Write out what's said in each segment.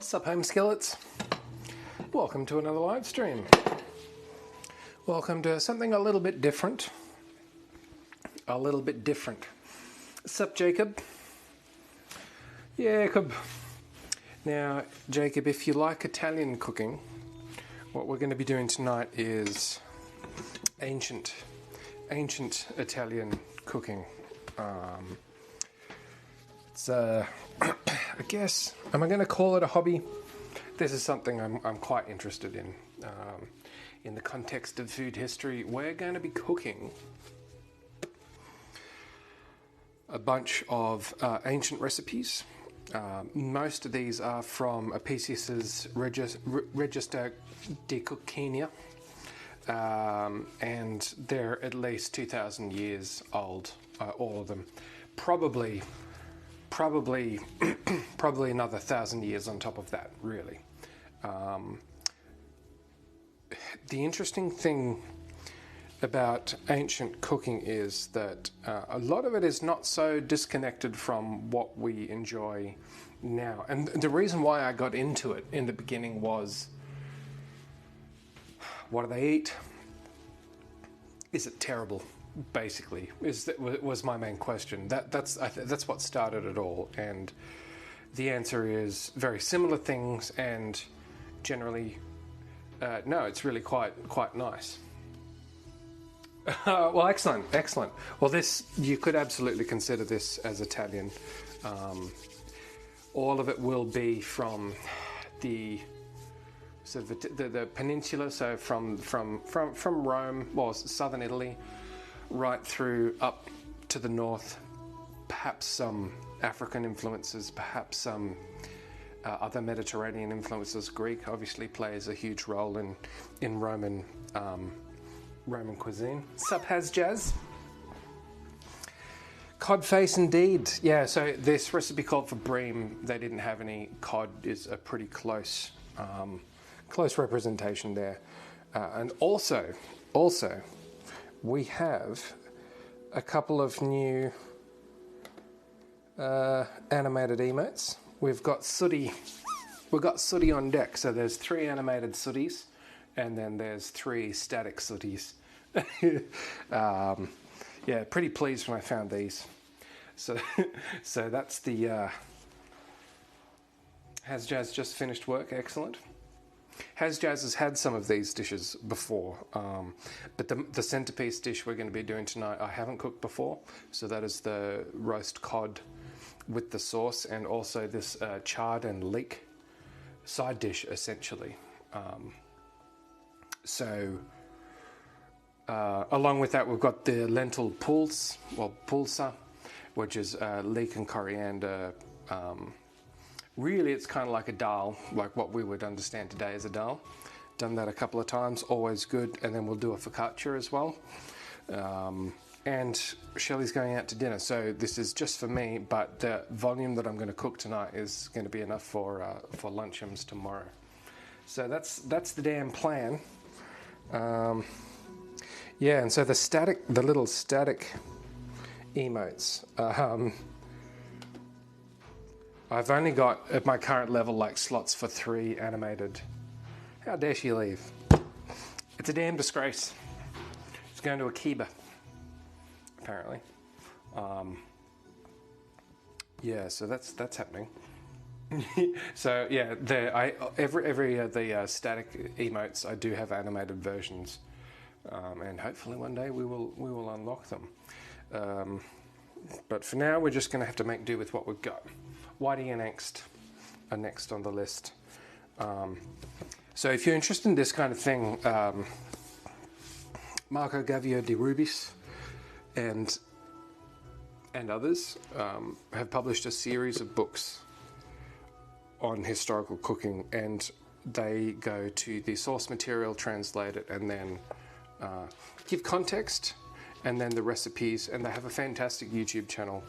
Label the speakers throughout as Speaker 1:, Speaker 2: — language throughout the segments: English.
Speaker 1: Sup home skillets, welcome to another live stream. Welcome to something a little bit different. Sup Jacob? Jacob. Now Jacob, if you like Italian cooking, what we're going to be doing tonight is ancient Italian cooking. It's I guess, am I going to call it a hobby? This is something I'm quite interested in. In the context of food history, we're going to be cooking a bunch of ancient recipes. Most of these are from Apicius's Register de Cookinia, and they're at least 2,000 years old, all of them. Probably another 1,000 years on top of that, really. The interesting thing about ancient cooking is that a lot of it is not so disconnected from what we enjoy now. And the reason why I got into it in the beginning was, what do they eat? Is it terrible? Basically, was my main question. That's what started it all, and the answer is very similar things, and generally, no, it's really quite nice. Well, excellent. Well, this, you could absolutely consider this as Italian. All of it will be from the peninsula, so from Rome, well, southern Italy, right through up to the north, perhaps some African influences, perhaps some other Mediterranean influences. Greek obviously plays a huge role in Roman cuisine. Sup has jazz? Cod face indeed. Yeah, so this recipe called for bream. They didn't have any. Cod is a pretty close representation there. And also, we have a couple of new animated emotes. We've got Sooty on deck. So there's 3 animated Sooties, and then there's 3 static Sooties. Yeah, pretty pleased when I found these. So that's the Has Jazz just finished work? Excellent. Has Jazz has had some of these dishes before, but the centerpiece dish we're going to be doing tonight I haven't cooked before, so that is the roast cod with the sauce, and also this chard and leek side dish, essentially. Along with that, we've got the lentil pulsa, which is leek and coriander. Really, it's kind of like a dal, like what we would understand today as a dal. Done that a couple of times, always good. And then we'll do a focaccia as well. And Shelley's going out to dinner, so this is just for me, but the volume that I'm going to cook tonight is going to be enough for luncheons tomorrow. So that's the damn plan. Yeah, and so the little static emotes. I've only got, at my current level, like slots for 3 animated. How dare she leave? It's a damn disgrace. It's going to Akiba, apparently. Yeah, so that's happening. So yeah, every the static emotes, I do have animated versions, and hopefully one day we will unlock them. But for now, we're just going to have to make do with what we've got. Whitey and Angst are next on the list. So if you're interested in this kind of thing, Marco Gavio de Rubis and others have published a series of books on historical cooking, and they go to the source material, translate it, and then give context, and then the recipes, and they have a fantastic YouTube channel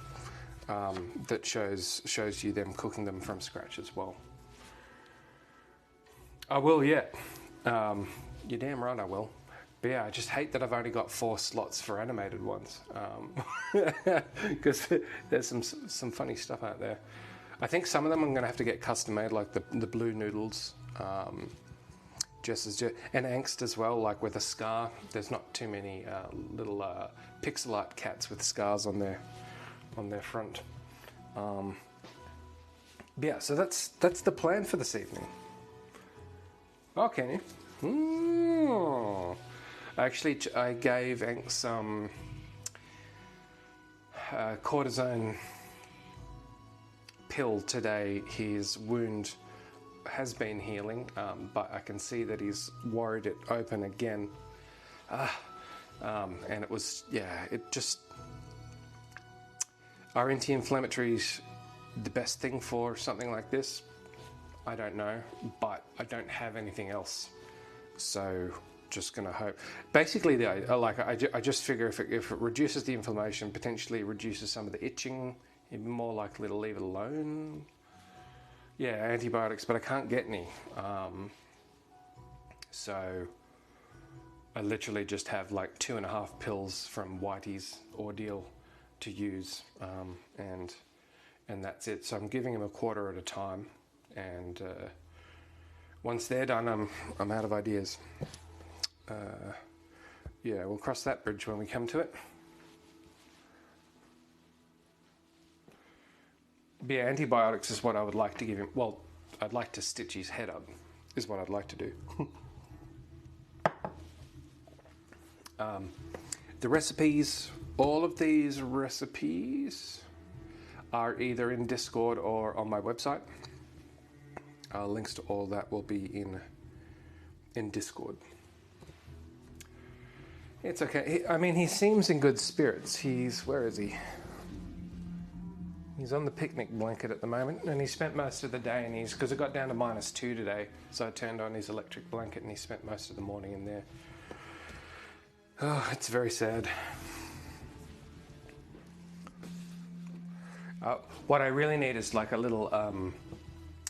Speaker 1: that shows you them cooking them from scratch as well. I will, yeah. You're damn right I will. But yeah, I just hate that I've only got 4 slots for animated ones, because there's some funny stuff out there. I think some of them I'm going to have to get custom made, like the blue noodles, and angst as well, like with a scar. There's not too many little pixel art cats with scars on their front. Yeah, so that's the plan for this evening. Oh, can you? Actually, I gave Angst some cortisone pill today. His wound has been healing, but I can see that he's worried it open again. And it was, yeah, it just... Are anti-inflammatories the best thing for something like this? I don't know, but I don't have anything else. So just gonna hope. Basically, I just figure if it reduces the inflammation, potentially reduces some of the itching, even more likely to leave it alone. Yeah, antibiotics, but I can't get any. So I literally just have like 2.5 pills from Whitey's Ordeal to use, and that's it. So I'm giving him a quarter at a time, and once they're done, I'm out of ideas. Yeah, we'll cross that bridge when we come to it. But yeah, antibiotics is what I would like to give him. Well, I'd like to stitch his head up, is what I'd like to do. The recipes, all of these recipes are either in Discord or on my website. Links to all that will be in Discord. It's okay. I mean, he seems in good spirits. Where is he? He's on the picnic blanket at the moment, and he spent most of the day because it got down to -2 today, so I turned on his electric blanket and he spent most of the morning in there. Oh, it's very sad. What I really need is like a little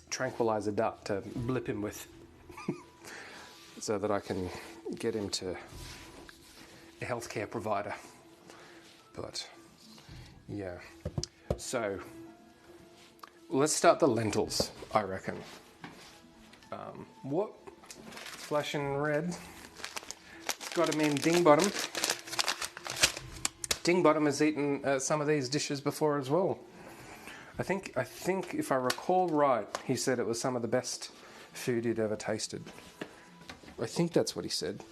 Speaker 1: tranquilizer dart to blip him with so that I can get him to a healthcare provider. But yeah, so let's start the lentils, I reckon. What? Flashing red. It's got him in Dingbottom. Dingbottom has eaten some of these dishes before as well. I think if I recall right, he said it was some of the best food he'd ever tasted. I think that's what he said.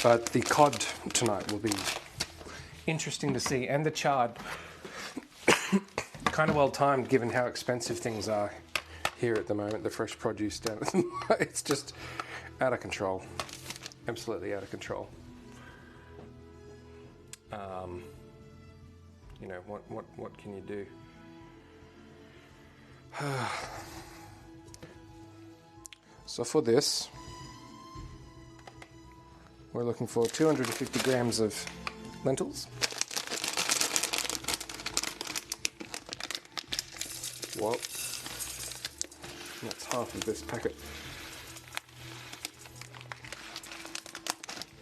Speaker 1: But the cod tonight will be interesting to see, and the chard. Kind of well timed given how expensive things are here at the moment. The fresh produce down at the moment, it's just out of control. Absolutely out of control. You know, what can you do? So for this, we're looking for 250 grams of lentils. Well, that's half of this packet.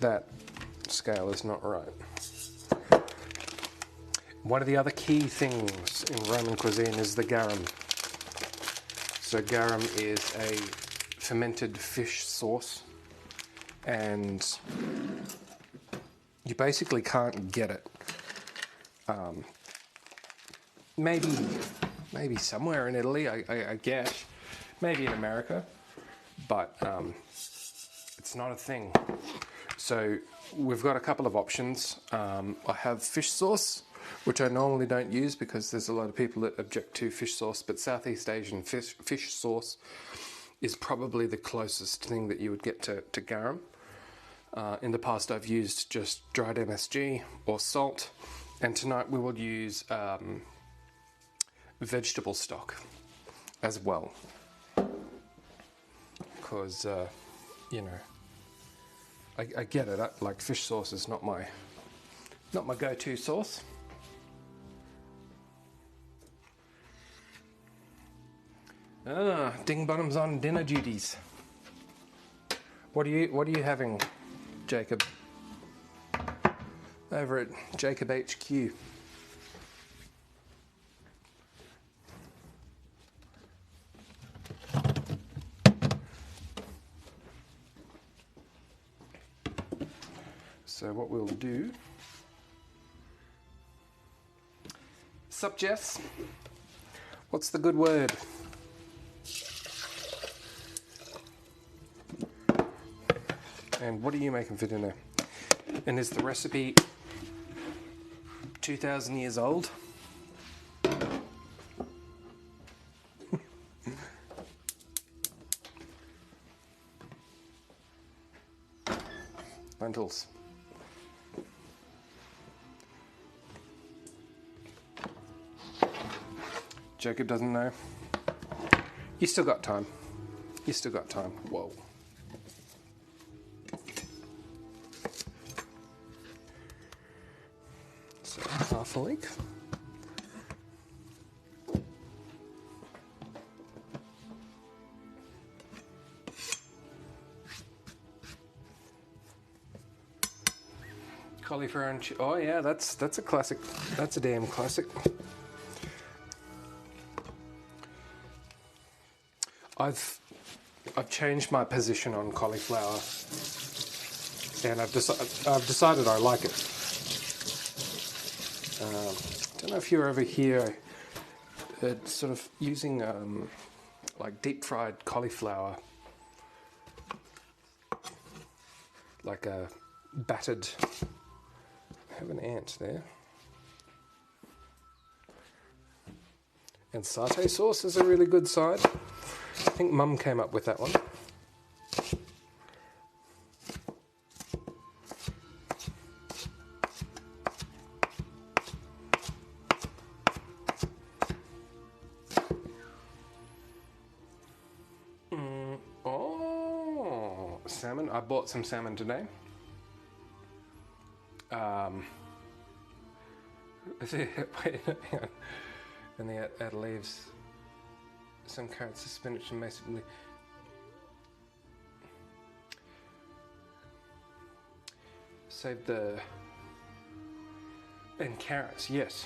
Speaker 1: That scale is not right. One of the other key things in Roman cuisine is the garum. So garum is a fermented fish sauce, and you basically can't get it. Maybe somewhere in Italy, I guess. Maybe in America, but it's not a thing. So we've got a couple of options. I have fish sauce, which I normally don't use because there's a lot of people that object to fish sauce, but Southeast Asian fish sauce is probably the closest thing that you would get to garum. In the past I've used just dried MSG or salt, and tonight we will use vegetable stock as well, because you know, I get it. Like fish sauce is not my go-to sauce. Dingbottom's on dinner duties. What are you having, Jacob? over at Jacob HQ. So what we'll do... Sup, Jess? What's the good word? And what are you making for dinner? And is the recipe 2,000 years old? Lentils. Jacob doesn't know. You still got time. You still got time. Whoa. So half a leek. Cauliflower and oh yeah, that's a classic. That's a damn classic. I've changed my position on cauliflower, and I've decided I like it. Don't know if you're over here, sort of using like deep fried cauliflower, like a battered. I have an ant there. And satay sauce is a really good side. I think Mum came up with that one. Oh, salmon. I bought some salmon today. Wait, hang on. And they add leaves, some carrots, spinach, and basically save the and carrots. Yes.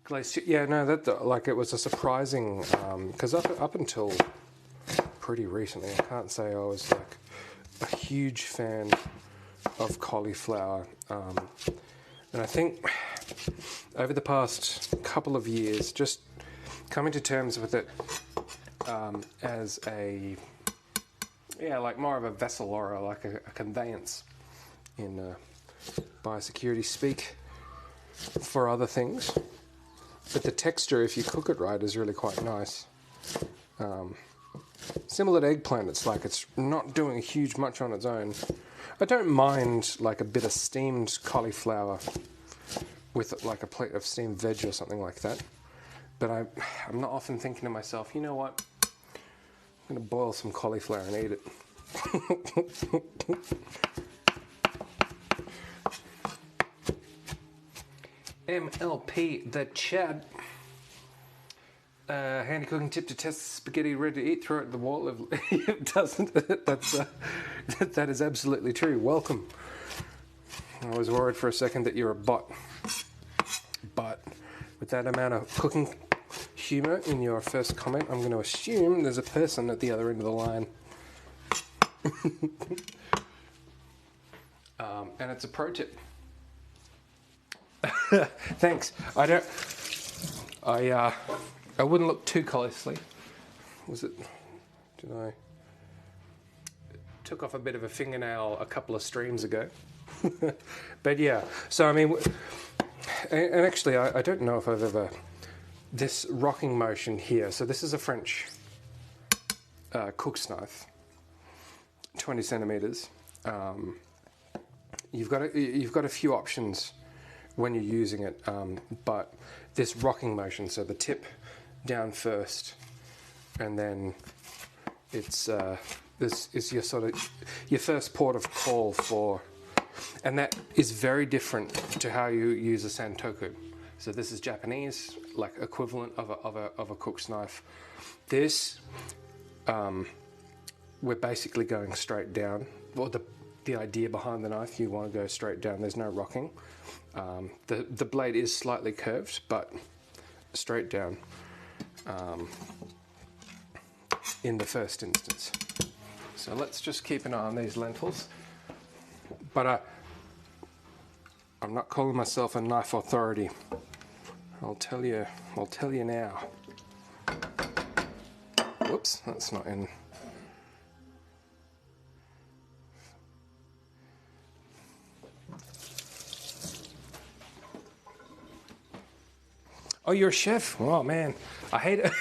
Speaker 1: Glazed. Yeah, no, that like it was a surprising because up until pretty recently, I can't say I was like a huge fan of cauliflower, and I think over the past couple of years, just coming to terms with it as a like more of a vessel or like a conveyance in biosecurity speak for other things. But the texture, if you cook it right, is really quite nice. Similar to eggplant, it's like it's not doing a huge much on its own. I don't mind like a bit of steamed cauliflower with like a plate of steamed veg or something like that. But I'm not often thinking to myself, you know what? I'm going to boil some cauliflower and eat it. MLP the Chad. Handy cooking tip to test spaghetti ready to eat. Throw it at the wall if it doesn't. That is absolutely true. Welcome. I was worried for a second that you're a bot. But with that amount of cooking humour in your first comment, I'm going to assume there's a person at the other end of the line. And it's a pro tip. Thanks. I wouldn't look too closely. Did I? Took off a bit of a fingernail a couple of streams ago. But yeah, so I mean, and actually I don't know if I've ever, this rocking motion here, so this is a French cook's knife, 20 centimeters. You've got a few options when you're using it, but this rocking motion, so the tip down first, and then it's this is your sort of your first port of call for, and that is very different to how you use a santoku. So this is Japanese, like equivalent of a cook's knife. This we're basically going straight down. Well, the idea behind the knife, you want to go straight down. There's no rocking. The blade is slightly curved, but straight down in the first instance. So let's just keep an eye on these lentils. But I'm not calling myself a knife authority. I'll tell you now. Whoops, that's not in. Oh, you're a chef? Oh man, I hate it.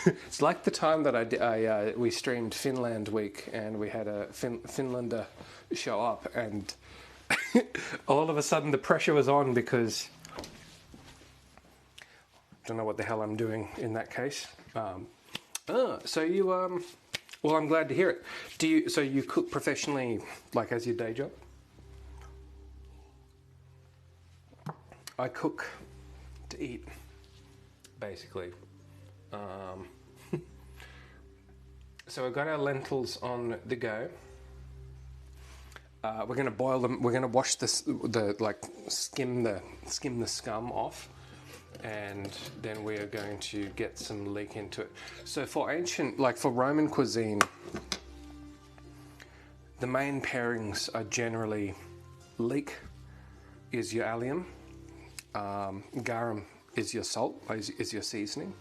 Speaker 1: It's like the time that we streamed Finland Week, and we had a Finlander show up, and all of a sudden the pressure was on because I don't know what the hell I'm doing in that case. So you well, I'm glad to hear it. So you cook professionally, like as your day job? I cook to eat, basically. So we've got our lentils on the go. We're going to boil them. We're going to wash skim the scum off, and then we are going to get some leek into it. So for Roman cuisine, the main pairings are generally leek is your allium, garum is your salt, is your seasoning,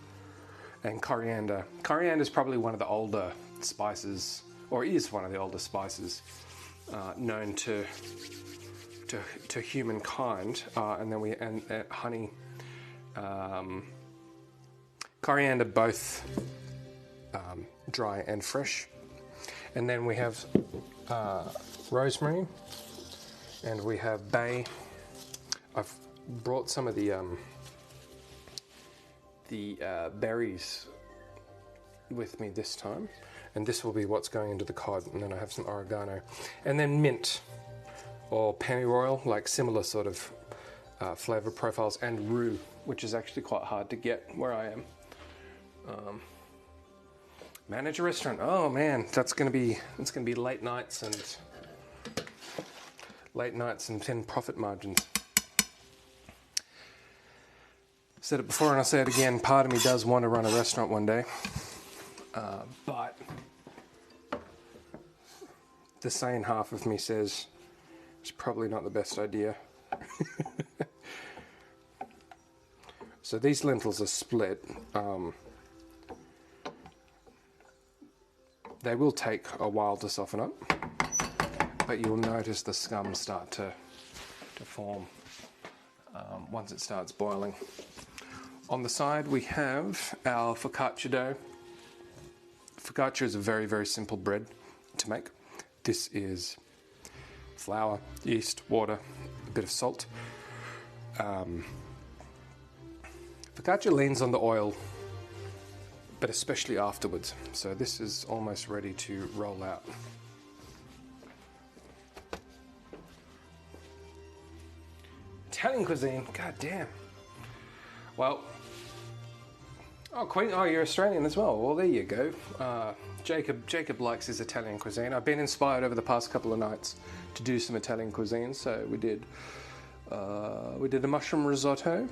Speaker 1: and coriander. Coriander is probably one of the older spices, or is one of the older spices known to humankind. And then honey, coriander, both dry and fresh. And then we have rosemary, and we have bay. I've brought some of the berries with me this time, and this will be what's going into the cod. And then I have some oregano, and then mint or pennyroyal, like similar sort of flavor profiles, and rue, which is actually quite hard to get where I am. Manage a restaurant. Oh man, it's gonna be late nights and thin profit margins. Said it before and I'll say it again, part of me does want to run a restaurant one day, but the sane half of me says it's probably not the best idea. So these lentils are split. They will take a while to soften up, but you'll notice the scum start to form once it starts boiling. On the side we have our focaccia dough. Focaccia is a very, very simple bread to make. This is flour, yeast, water, a bit of salt. Focaccia leans on the oil, but especially afterwards. So this is almost ready to roll out. Italian cuisine, god damn. Well, you're Australian as well. Well, there you go. Jacob likes his Italian cuisine. I've been inspired over the past couple of nights to do some Italian cuisine. So we did a mushroom risotto,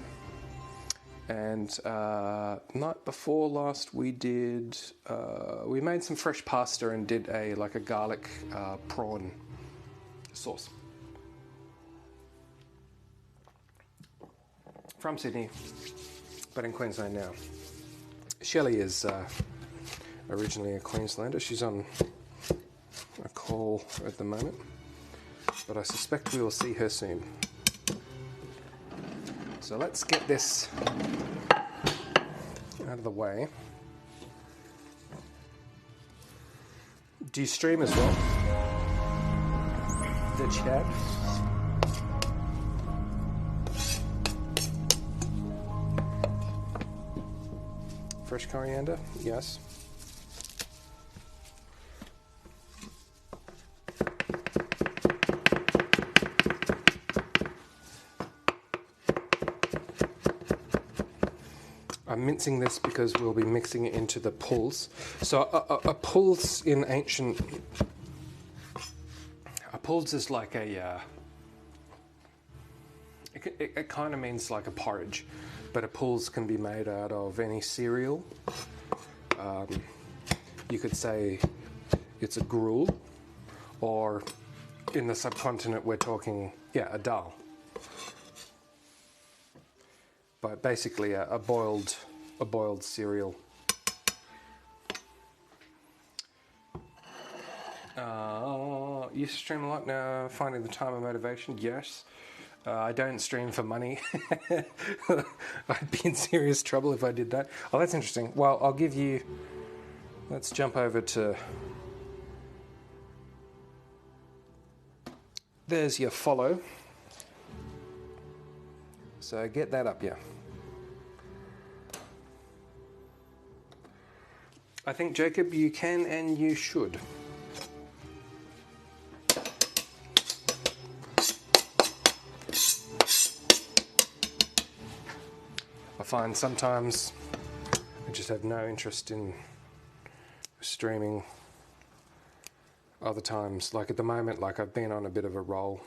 Speaker 1: and night before last we made some fresh pasta and did a garlic prawn sauce. From Sydney, but in Queensland now. Shelley is originally a Queenslander. She's on a call at the moment, but I suspect we will see her soon. So let's get this out of the way. Do you stream as well? The chat. Fresh coriander, yes. I'm mincing this because we'll be mixing it into the pulse. So a pulse in ancient... A pulse is like a... It kind of means like a porridge, but a pulse can be made out of any cereal. You could say it's a gruel, or in the subcontinent we're talking, yeah, a dal. But basically a boiled cereal. You stream a lot now, finding the time and motivation? Yes. I don't stream for money. I'd be in serious trouble if I did that. Oh, that's interesting. Well, I'll give you... Let's jump over to... There's your follow. So get that up, yeah. I think, Jacob, you can and you should. I find sometimes I just have no interest in streaming. Other times, like at the moment, like I've been on a bit of a roll.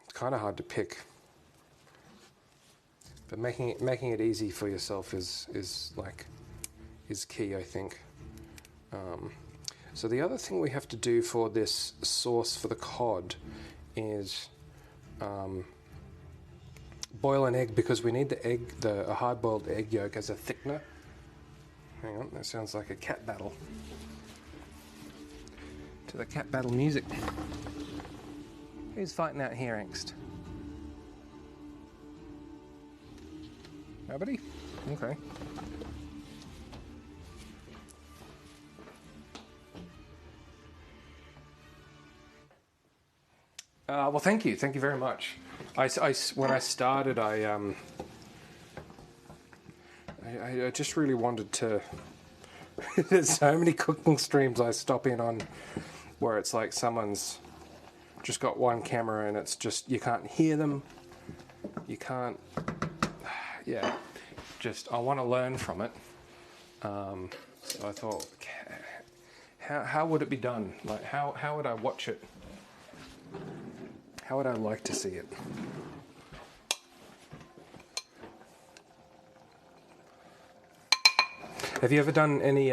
Speaker 1: It's kind of hard to pick, but making it easy for yourself is key, I think. So the other thing we have to do for this sauce for the cod is boil an egg, because we need the egg, a hard-boiled egg yolk as a thickener. Hang on, that sounds like a cat battle. To the cat battle music. Who's fighting out here, Angst? Nobody? Okay. Well, thank you very much. When I started, I just really wanted to... There's so many cooking streams I stop in on where it's like someone's just got one camera and it's just, you can't hear them, you can't... Yeah, just, I want to learn from it. So I thought, how would it be done? Like, how would I watch it? How would I like to see it? Have you ever done any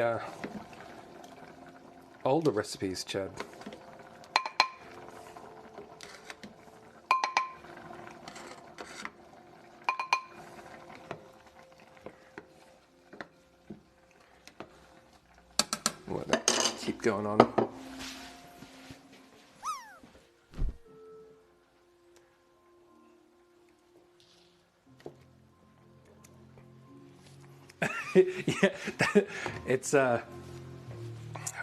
Speaker 1: older recipes, Chad? Let that keep going on. Yeah, it's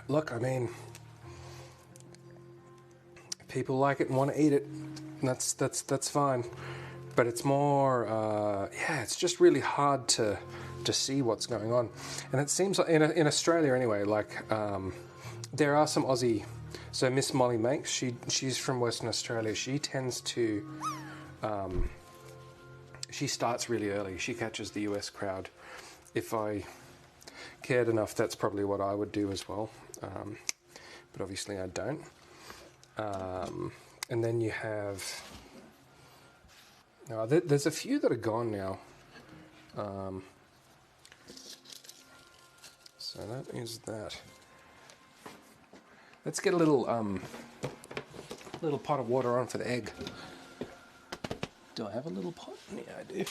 Speaker 1: look, I mean, people like it and want to eat it. That's fine, but it's more yeah, it's just really hard to see what's going on. And it seems like in Australia anyway, like there are some Aussie. So Miss Molly Makes, she's from Western Australia. She tends to she starts really early. She catches the US crowd. If I cared enough, that's probably what I would do as well. But obviously I don't. And then you have... No, there's a few that are gone now. So that is that. Let's get a little pot of water on for the egg. Do I have a little pot? Yeah, I do.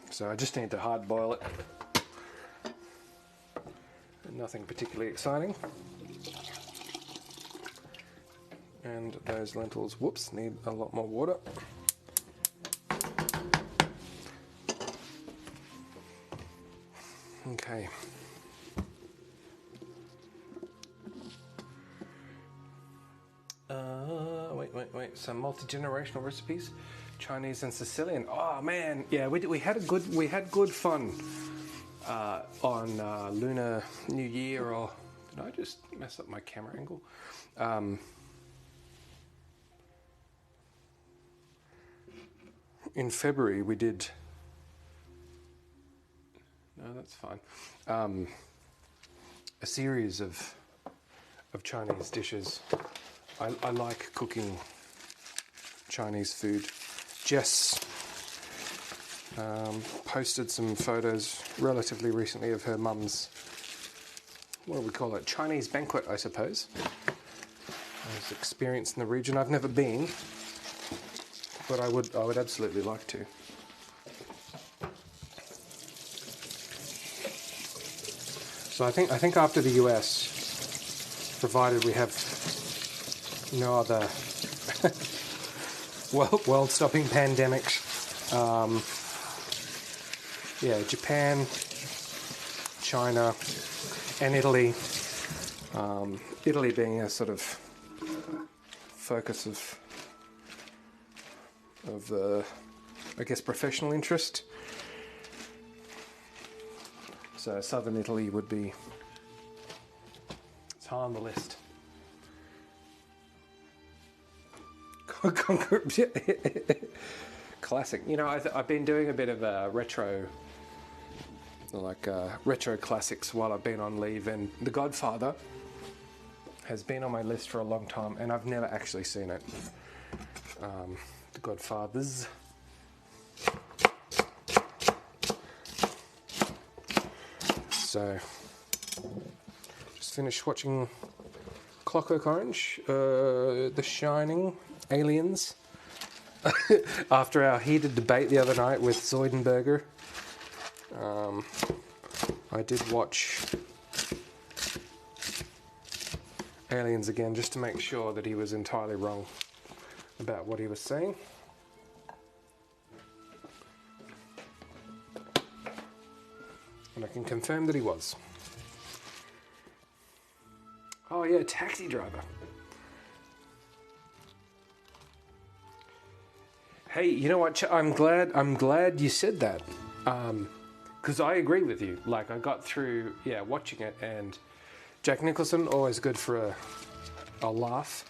Speaker 1: So I just need to hard boil it. Nothing particularly exciting. And those lentils, whoops, need a lot more water. Okay. Wait. wait, some multi-generational recipes, Chinese and Sicilian. Oh man, yeah, we had good fun on Lunar New Year. Or did I just mess up my camera angle? In February we did. No, that's fine. A series of Chinese dishes. I like cooking Chinese food. Jess posted some photos relatively recently of her mum's, what do we call it, Chinese banquet, I suppose. I was experienced in the region. I've never been, but I would absolutely like to. So I think after the US, provided we have no other world-stopping pandemics, Japan, China, and Italy. Italy being a sort of focus of I guess professional interest. So southern Italy would be, it's high on the list. Classic. You know, I've been doing a bit of retro classics while I've been on leave, and The Godfather has been on my list for a long time, and I've never actually seen it. The Godfathers. So, just finished watching Clockwork Orange, The Shining, Aliens. After our heated debate the other night with Zoidenberger, I did watch Aliens again just to make sure that he was entirely wrong about what he was saying. And I can confirm that he was. Oh yeah, Taxi Driver. Hey, you know what? I'm glad you said that, because I agree with you. Like, I got through, watching it, and Jack Nicholson, always good for a laugh.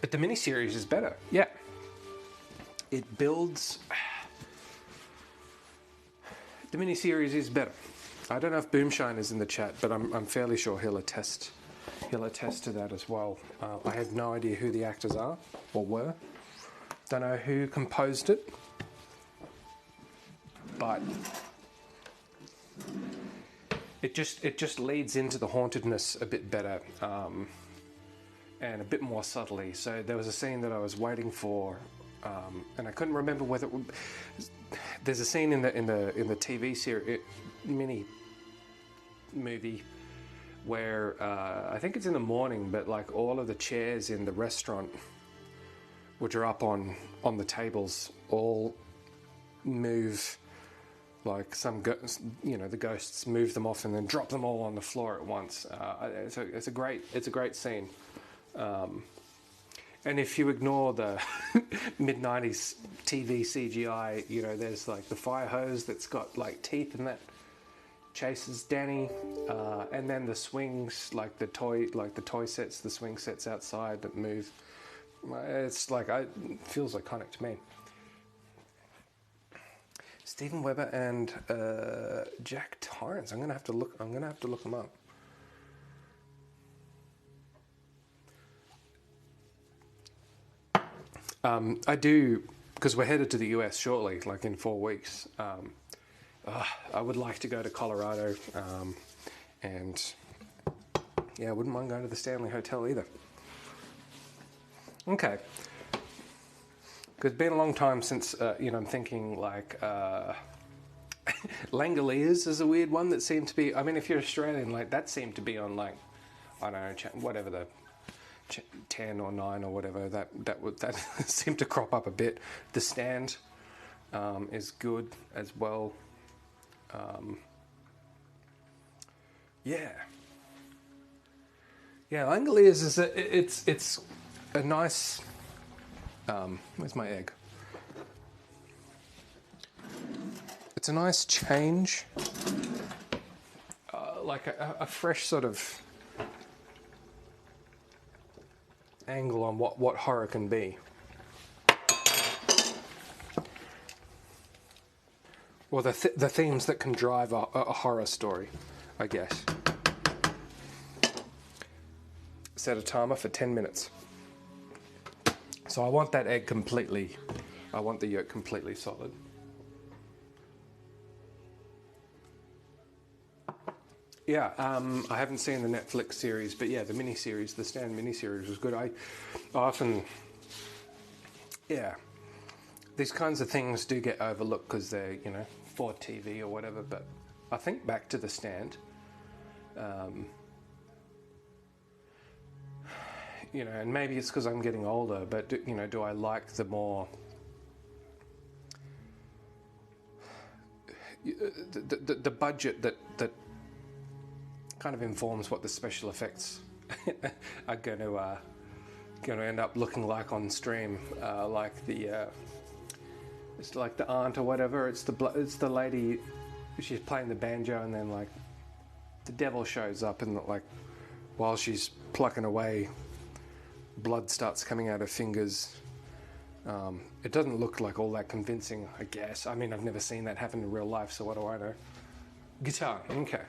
Speaker 1: But the miniseries is better. Yeah, it builds. The miniseries is better. I don't know if Boomshine is in the chat, but I'm fairly sure he'll attest to that as well. I have no idea who the actors are or were. Don't know who composed it, but it just leads into the hauntedness a bit better, and a bit more subtly. So there was a scene that I was waiting for, and I couldn't remember whether it would. There's a scene in the TV series mini movie where I think it's in the morning, but like all of the chairs in the restaurant, which are up on the tables, all move, like the ghosts move them off and then drop them all on the floor at once. It's a great scene. And if you ignore the mid-90s TV CGI, there's like the fire hose that's got like teeth and that chases Danny, and then the swings, like the toy sets, the swing sets outside that move. It's like, it feels iconic to me. Steven Weber and Jack Torrance. I'm gonna have to look them up. I do, because we're headed to the US shortly, like in 4 weeks. I would like to go to Colorado, and I wouldn't mind going to the Stanley Hotel either. Okay. Because it's been a long time since, I'm thinking like, Langoliers is a weird one that seemed to be, I mean, if you're Australian, like that seemed to be on like, I don't know, whatever the 10 or 9 or whatever, that seemed to crop up a bit. The Stand is good as well. Langoliers is it's a nice Where's my egg? It's a nice change, like a fresh sort of angle on what horror can be. Or the themes that can drive a horror story, I guess. Set a timer for 10 minutes. So I want that egg completely, I want the yolk completely solid. Yeah, I haven't seen the Netflix series, but yeah, the miniseries, the Stand miniseries was good. I often, yeah, these kinds of things do get overlooked because they're, you know, for TV or whatever, but I think back to the Stand, you know, and maybe it's because I'm getting older, but you know, do I like the more the budget that kind of informs what the special effects are going to end up looking like on stream, like the it's like the aunt or whatever. It's the lady, she's playing the banjo, and then like the devil shows up, and like while she's plucking away, blood starts coming out her fingers. It doesn't look like all that convincing, I guess. I mean, I've never seen that happen in real life, so what do I know? Guitar, okay.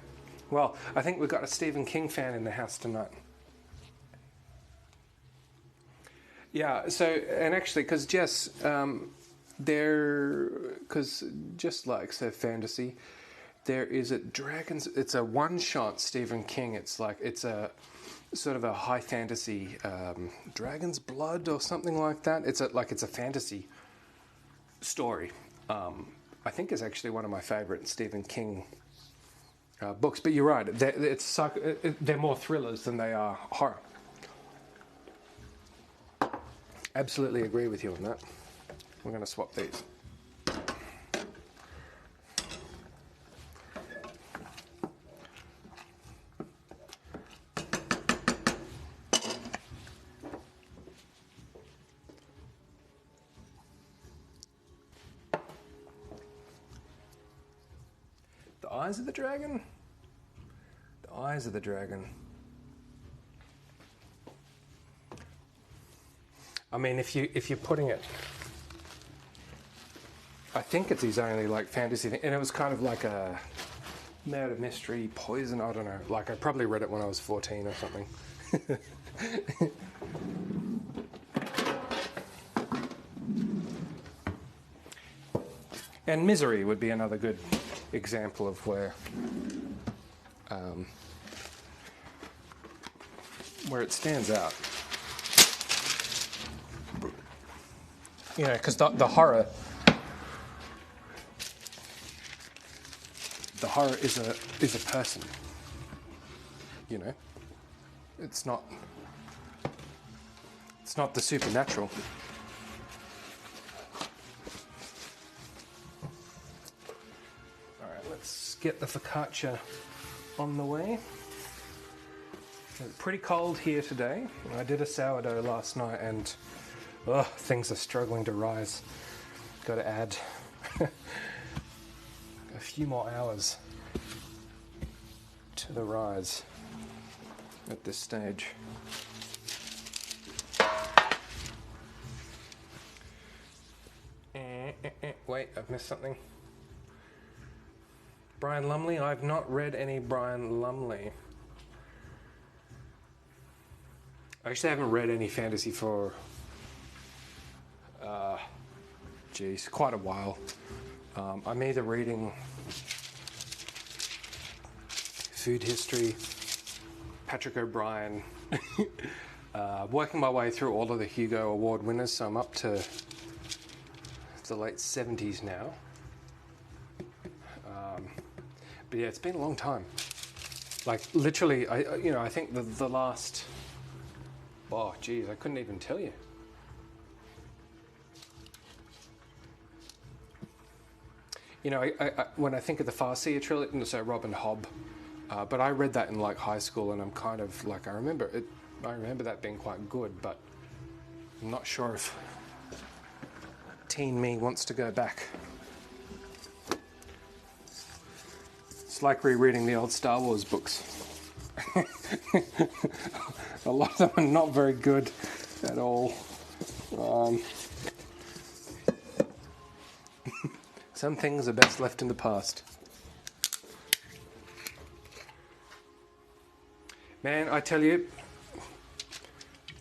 Speaker 1: Well, I think we've got a Stephen King fan in the house tonight. Yeah, so, and actually, because Jess, because Jess likes her fantasy, there is a Dragons, it's a one-shot Stephen King. It's like, it's a sort of a high fantasy, Dragon's Blood or something like that. It's a fantasy story. I think is actually one of my favorite Stephen King books, but you're right, they're more thrillers than they are horror. Absolutely agree with you on that. We're going to swap these. The eyes of the dragon? The eyes of the dragon. I mean, if you're putting it, I think it's his only like fantasy thing, and it was kind of like a murder mystery, poison. I don't know. Like I probably read it when I was 14 or something. And Misery would be another good example of where it stands out. You know, because the horror is a person. You know, it's not the supernatural. All right, let's get the focaccia on the way. It's pretty cold here today. I did a sourdough last night, and things are struggling to rise. Got to add a few more hours to the rise at this stage. Wait, I've missed something. Brian Lumley? I've not read any Brian Lumley. I actually haven't read any fantasy for quite a while. I'm either reading food history, Patrick O'Brien, working my way through all of the Hugo Award winners, so I'm up to the late 70s now. But yeah, it's been a long time. Like literally, I think the last, I couldn't even tell you. You know, when I think of the Farseer trilogy, so Robin Hobb, but I read that in like high school, and I'm kind of like, I remember that being quite good, but I'm not sure if teen me wants to go back. It's like rereading the old Star Wars books. A lot of them are not very good at all. Some things are best left in the past. Man, I tell you,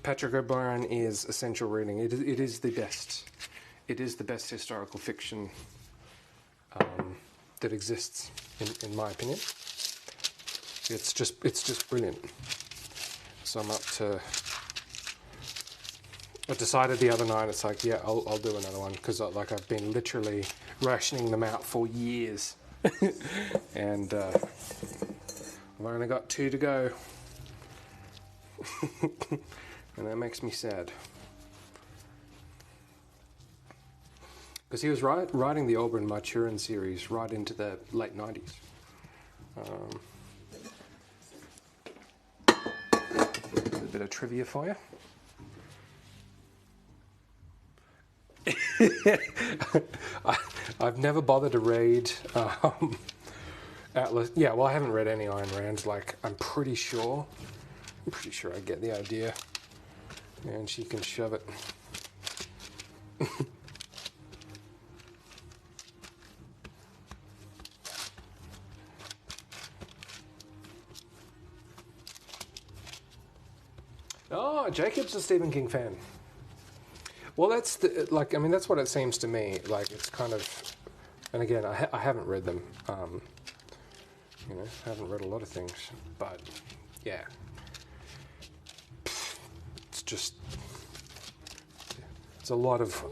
Speaker 1: Patrick O'Brian is essential reading. It is the best. It is the best historical fiction that exists, in my opinion. It's just brilliant. So I'm up to. I decided the other night. It's like, yeah, I'll do another one because I've been literally rationing them out for years, and I've only got 2 to go. And that makes me sad. Because he was writing the Auburn Maturin series right into the late 90s. A bit of trivia for you. I've never bothered to read Atlas. Yeah, well, I haven't read any Ayn Rand. Like, I'm pretty sure I get the idea. And she can shove it. Oh, Jacob's a Stephen King fan. Well, that's that's what it seems to me. Like, it's kind of, and again, I haven't read them. I haven't read a lot of things, but yeah, it's a lot of.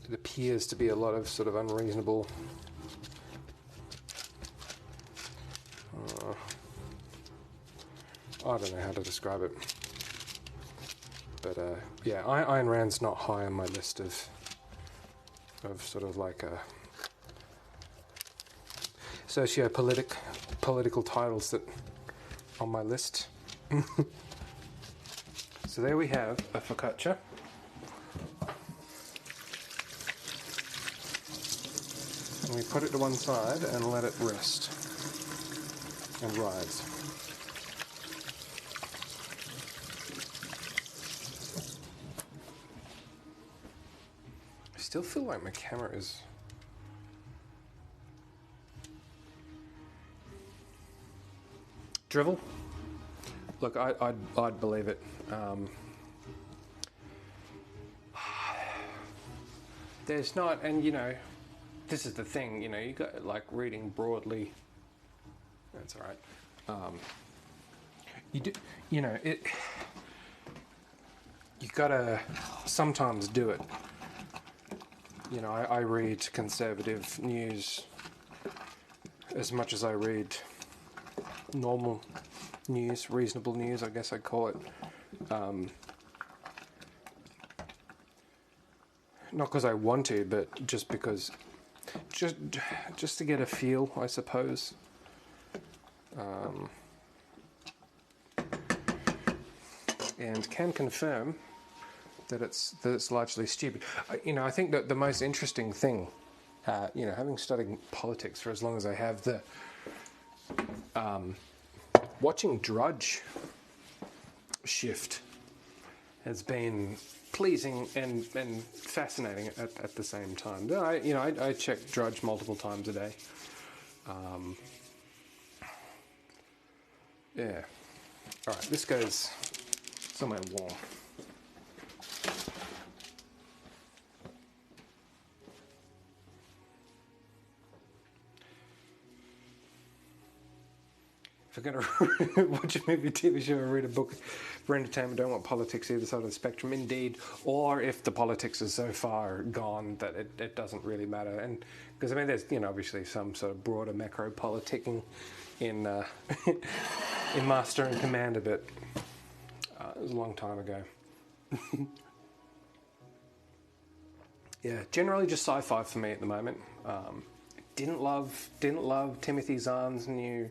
Speaker 1: It appears to be a lot of sort of unreasonable. I don't know how to describe it. But yeah, Ayn Rand's not high on my list of sort of like political titles that on my list. So there we have a focaccia. And we put it to one side and let it rest and rise. I still feel like my camera is... Drivel? Look, I'd believe it. There's not, and this is the thing, you got like reading broadly. That's all right. You do, it. You gotta sometimes do it. I read conservative news as much as I read normal news, reasonable news, I guess I'd call it. Not because I want to, but just because, just to get a feel, I suppose. And can confirm that it's largely stupid. I think that the most interesting thing, having studied politics for as long as I have, watching Drudge shift has been pleasing and fascinating at the same time. I check Drudge multiple times a day. Yeah. All right, this goes somewhere warm. If you're going to watch a movie, TV show, or read a book for entertainment, don't want politics either side of the spectrum, indeed. Or if the politics is so far gone that it doesn't really matter. And because there's obviously some sort of broader macro politicking in in Master and Commander, but it was a long time ago. Yeah, generally just sci-fi for me at the moment. Didn't love Timothy Zahn's new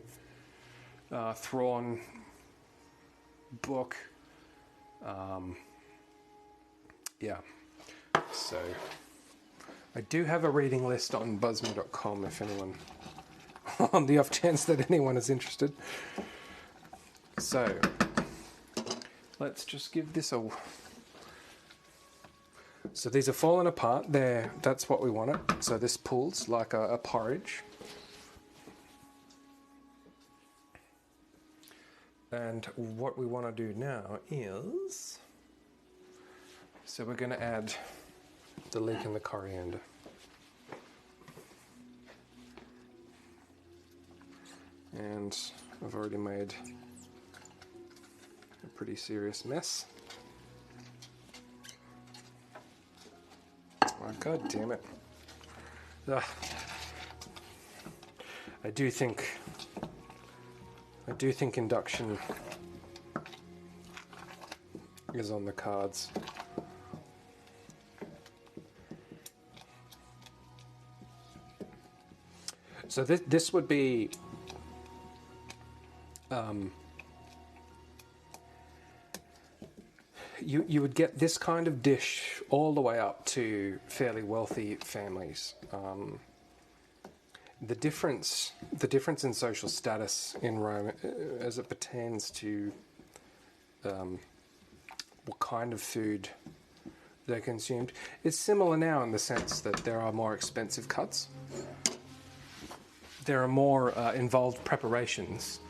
Speaker 1: Thrawn book. Yeah, So I do have a reading list on buzzme.com if anyone, on the off chance that anyone is interested. So let's just give this a... So these are falling apart. That's what we want it. So this pulls like a porridge. And what we want to do now is... So we're going to add the leek and the coriander. And I've already made a pretty serious mess. Oh, God damn it. Ugh. I do think induction is on the cards. So this would be you would get this kind of dish all the way up to fairly wealthy families. The difference in social status in Rome, as it pertains to what kind of food they consumed, is similar now in the sense that there are more expensive cuts. There are more involved preparations,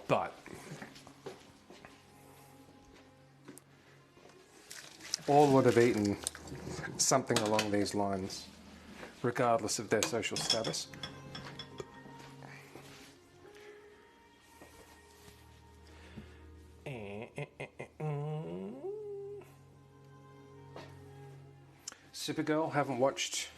Speaker 1: but all would have eaten something along these lines, regardless of their social status. Supergirl, haven't watched.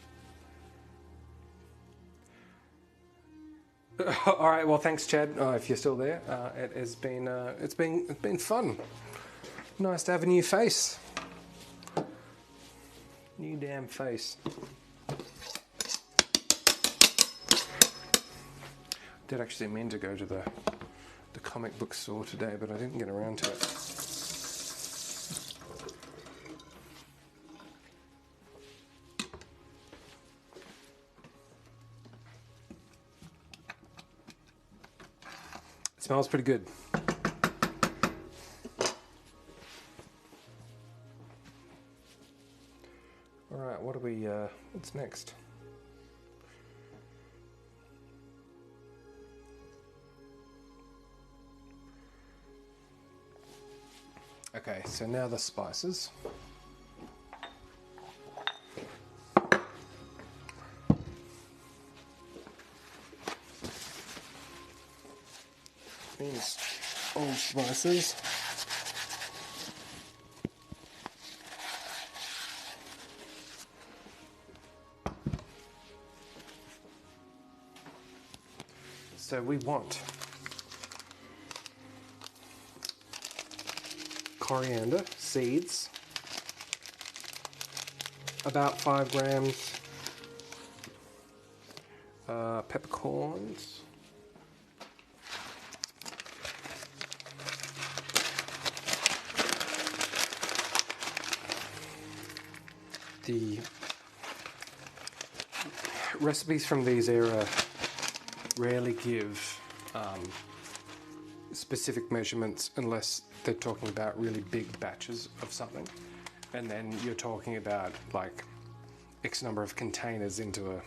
Speaker 1: All right, well, thanks, Chad. If you're still there, it has been it's been fun. Nice to have a new face. New damn face. Did actually mean to go to the comic book store today, but I didn't get around to it. Smells pretty good. All right, what do we? What's next? Okay, so now the spices. These old spices. So we want coriander seeds, about 5 grams, peppercorns, the recipes from these era rarely give specific measurements unless they're talking about really big batches of something, and then you're talking about like X number of containers into a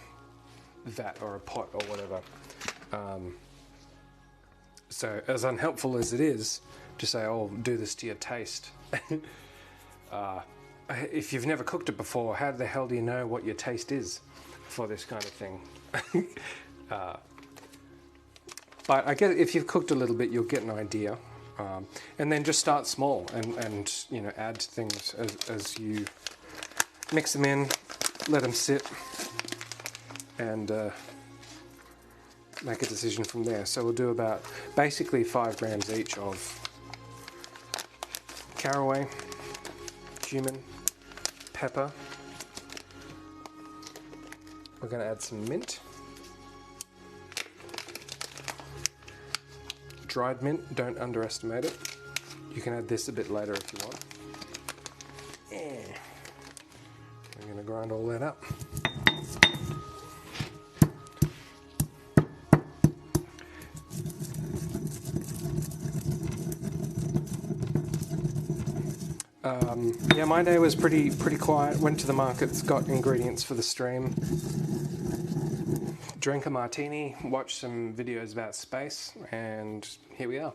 Speaker 1: vat or a pot or whatever. So as unhelpful as it is to say, oh, do this to your taste, if you've never cooked it before, how the hell do you know what your taste is for this kind of thing? But I guess if you've cooked a little bit, you'll get an idea. And then just start small and you know, add things as you mix them in, let them sit, and make a decision from there. So we'll do about basically 5 grams each of caraway, cumin, pepper. We're going to add some mint. Dried mint, don't underestimate it. You can add this a bit later if you want. I'm going to grind all that up. Yeah, my day was pretty quiet. Went to the markets, got ingredients for the stream, drank a martini, watched some videos about space, and here we are.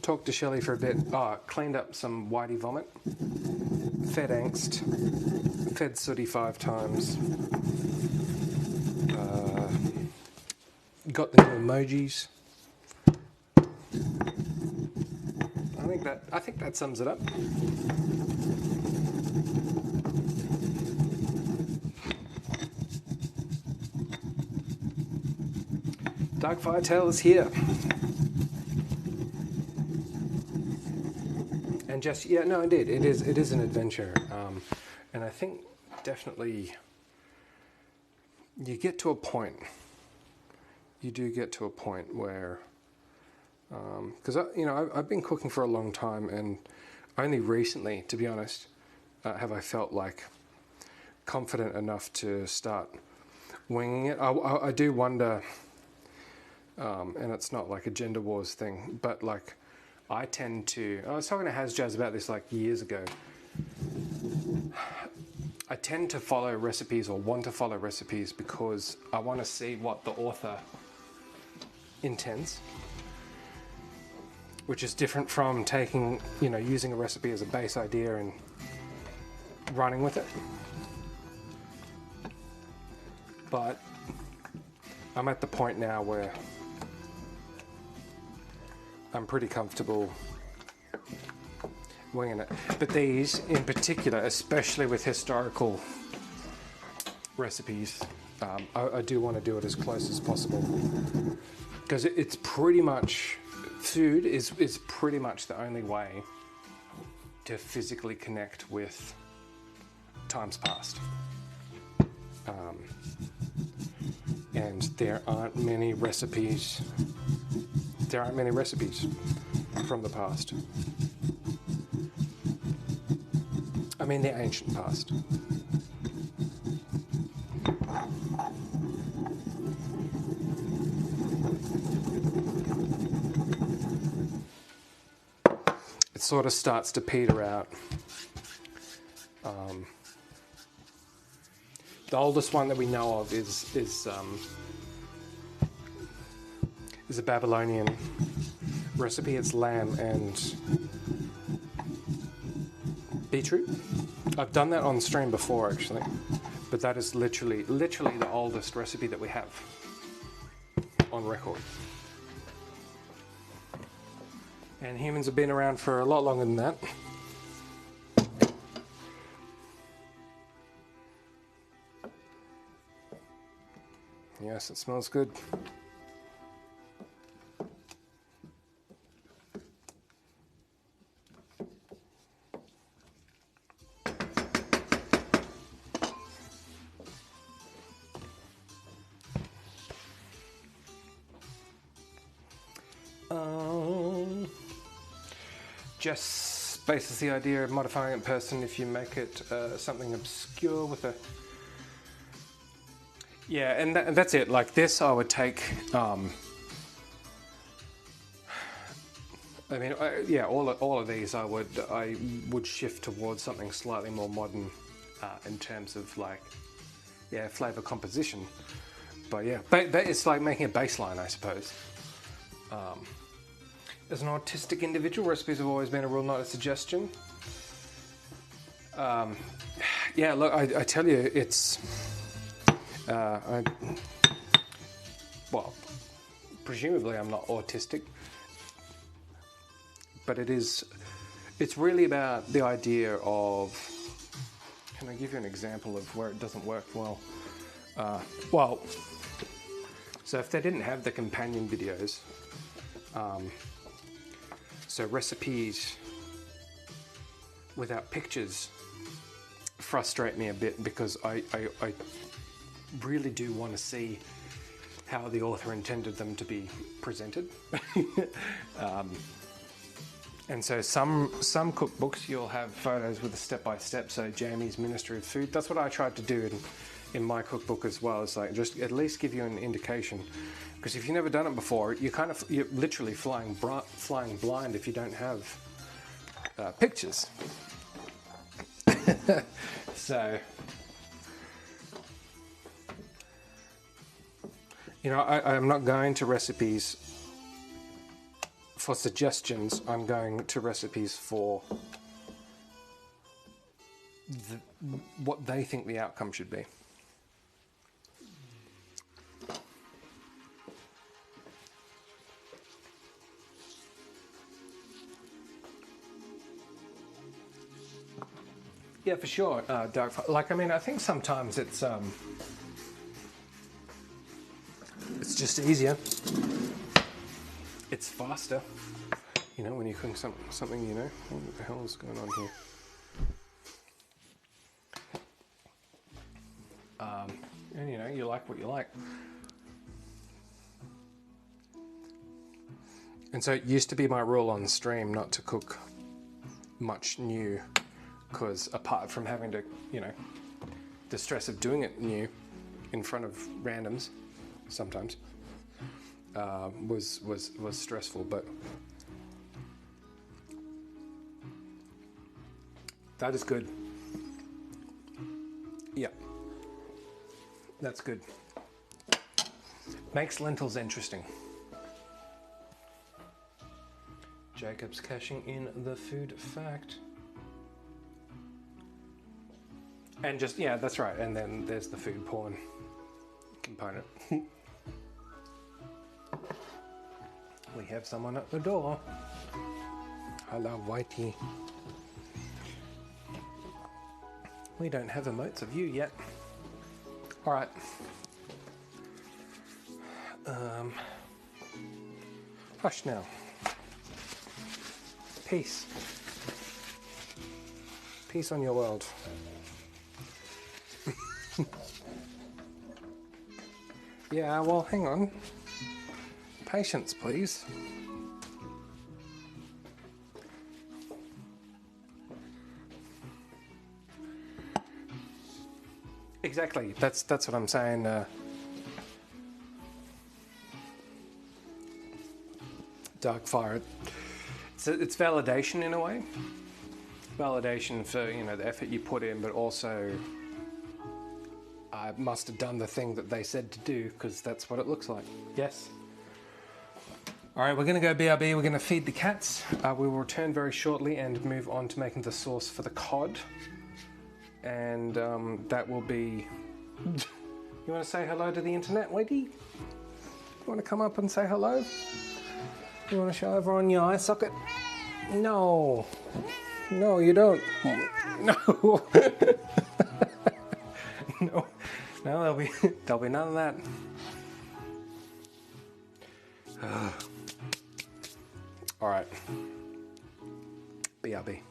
Speaker 1: Talked to Shelley for a bit. Cleaned up some whitey vomit, fed angst, fed sooty 5 times. Got the new emojis. I think that sums it up. Dark Firetail is here. And just, yeah, no, indeed, it is an adventure. And I think definitely you get to a point, you do get to a point where, because I've been cooking for a long time, and only recently, to be honest, have I felt like confident enough to start winging it. I do wonder, and it's not like a gender wars thing, but like I was talking to Hazjaz about this like years ago. I tend to follow recipes, or want to follow recipes, because I want to see what the author intends, which is different from taking, using a recipe as a base idea and running with it. But I'm at the point now where I'm pretty comfortable winging it. But these in particular, especially with historical recipes, I do want to do it as close as possible, because it's pretty much, food is pretty much the only way to physically connect with times past. And there aren't many recipes from the past. I mean, the ancient past. It sort of starts to peter out. The oldest one that we know of is a Babylonian recipe. It's lamb and beetroot. I've done that on stream before, actually, but that is literally the oldest recipe that we have on record. And humans have been around for a lot longer than that. Yes, it smells good. Jess bases the idea of modifying a person if you make it something obscure with a... Yeah, and that's it. Like this, I would take... I mean, all of these I would shift towards something slightly more modern in terms of like, flavor composition. But yeah, it's like making a baseline, I suppose. As an autistic individual, recipes have always been a rule, not a suggestion. Yeah, look, I tell you, it's... well, presumably I'm not autistic, but it's really about the idea of... Can I give you an example of where it doesn't work well? So if they didn't have the companion videos, so recipes without pictures frustrate me a bit, because I really do want to see how the author intended them to be presented. And so some cookbooks you'll have photos with a step-by-step, so Jamie's Ministry of Food. That's what I tried to do in my cookbook as well. It's like just at least give you an indication, because if you've never done it before, you're literally flying blind if you don't have pictures. So, you know, I'm not going to recipes for suggestions. I'm going to recipes for what they think the outcome should be. Yeah, for sure, Doug. Like, I mean, I think sometimes it's just easier. It's faster, you know, when you're cooking something, you know. What the hell is going on here? And you know, you like what you like. And so it used to be my rule on stream not to cook much new, because apart from having to, you know, the stress of doing it new in front of randoms sometimes was stressful, but that is good. Yeah, that's good. Makes lentils interesting. Jacob's cashing in the food fact. And just, yeah, that's right. And then there's the food porn component. We have someone at the door. Hello, Whitey. We don't have emotes of you yet. All right. Hush now. Peace. Peace on your world. Yeah, well, hang on. Patience, please. Exactly. That's what I'm saying. Dark fire. It's validation in a way. Validation for, you know, the effort you put in, but also I must have done the thing that they said to do, because that's what it looks like. Yes. All right, we're going to go BRB. We're going to feed the cats. We will return very shortly and move on to making the sauce for the cod. And that will be... You want to say hello to the internet, Whitey? You want to come up and say hello? You want to show everyone your eye socket? No. No, you don't. No. No. No, there'll be none of that. All right. BRB.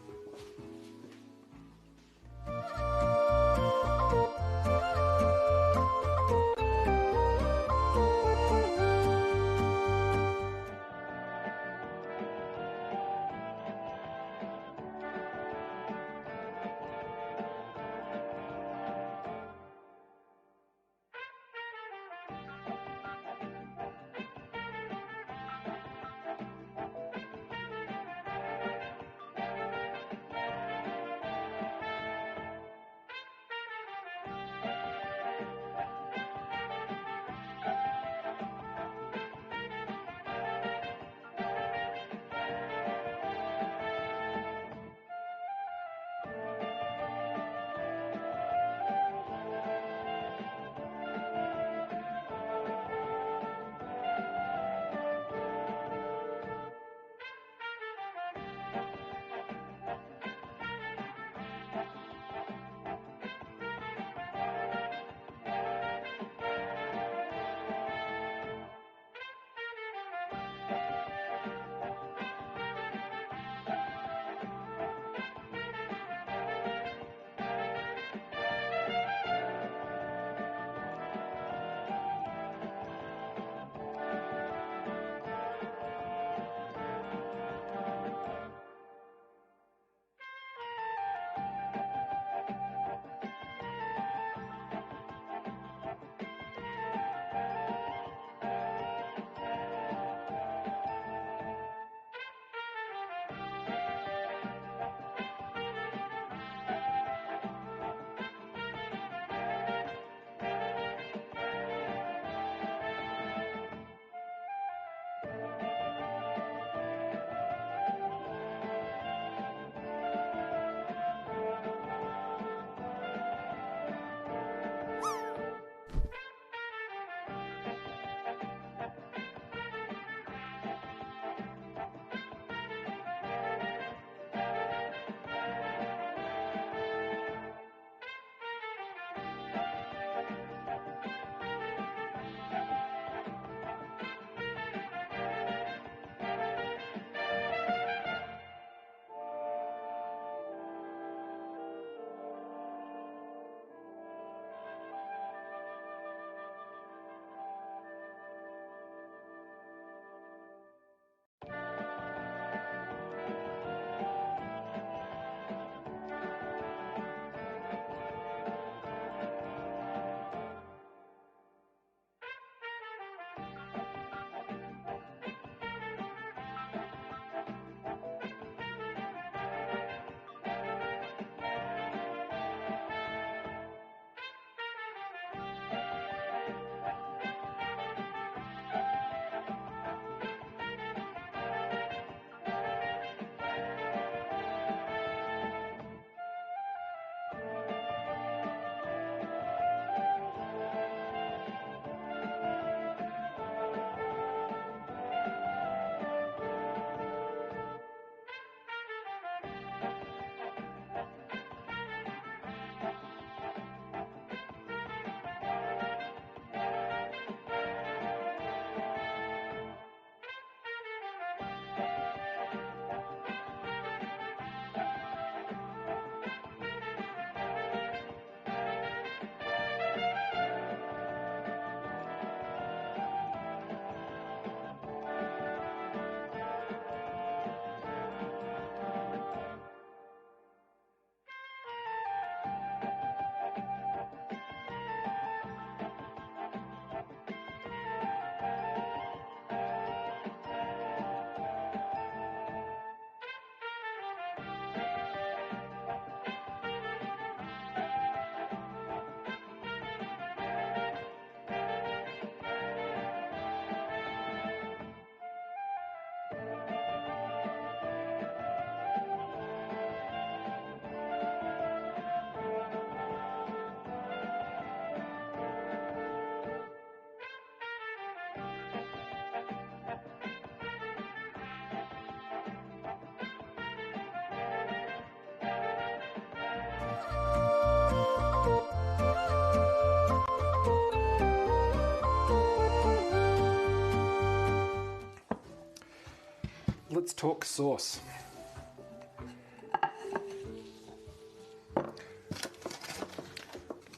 Speaker 1: let's talk sauce.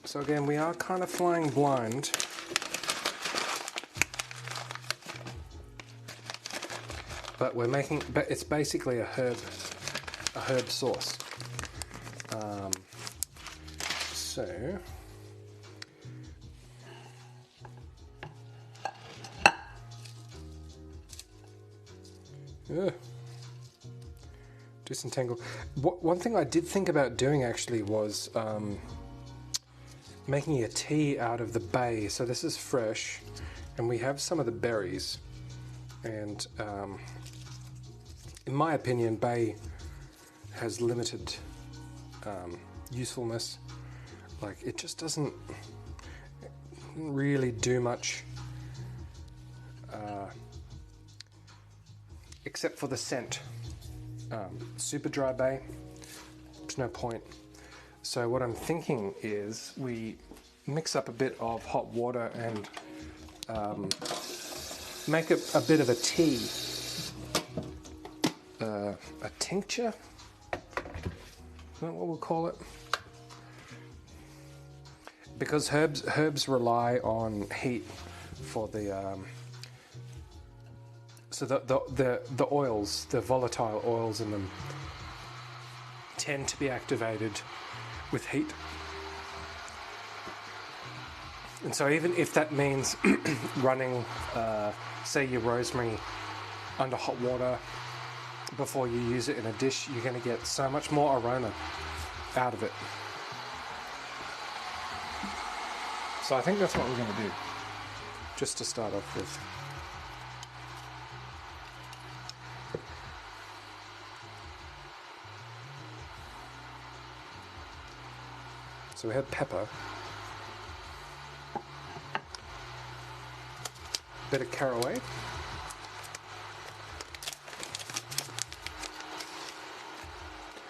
Speaker 1: So again, we are kind of flying blind. But it's basically a herb sauce. So disentangle. One thing I did think about doing actually was making a tea out of the bay. So this is fresh, and we have some of the berries, and in my opinion, bay has limited usefulness. Like, it just doesn't really do much except for the scent. Super dry bay, there's no point. So what I'm thinking is we mix up a bit of hot water and make a bit of a tea, a tincture, is that what we'll call it? Because herbs rely on heat for the so the oils, the volatile oils in them, tend to be activated with heat. And so even if that means running, say, your rosemary under hot water before you use it in a dish, you're going to get so much more aroma out of it. So I think that's what we're going to do, just to start off with. So we had pepper, bit of caraway,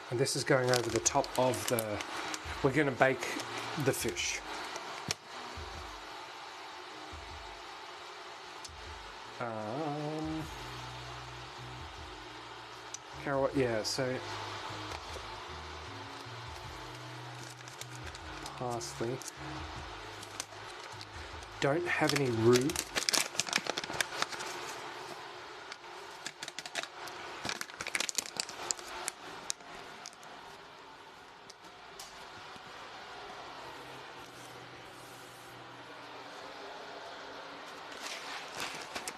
Speaker 1: and this is going over the top of the, we're going to bake the fish. Caraway, yeah, so parsley. Don't have any roux.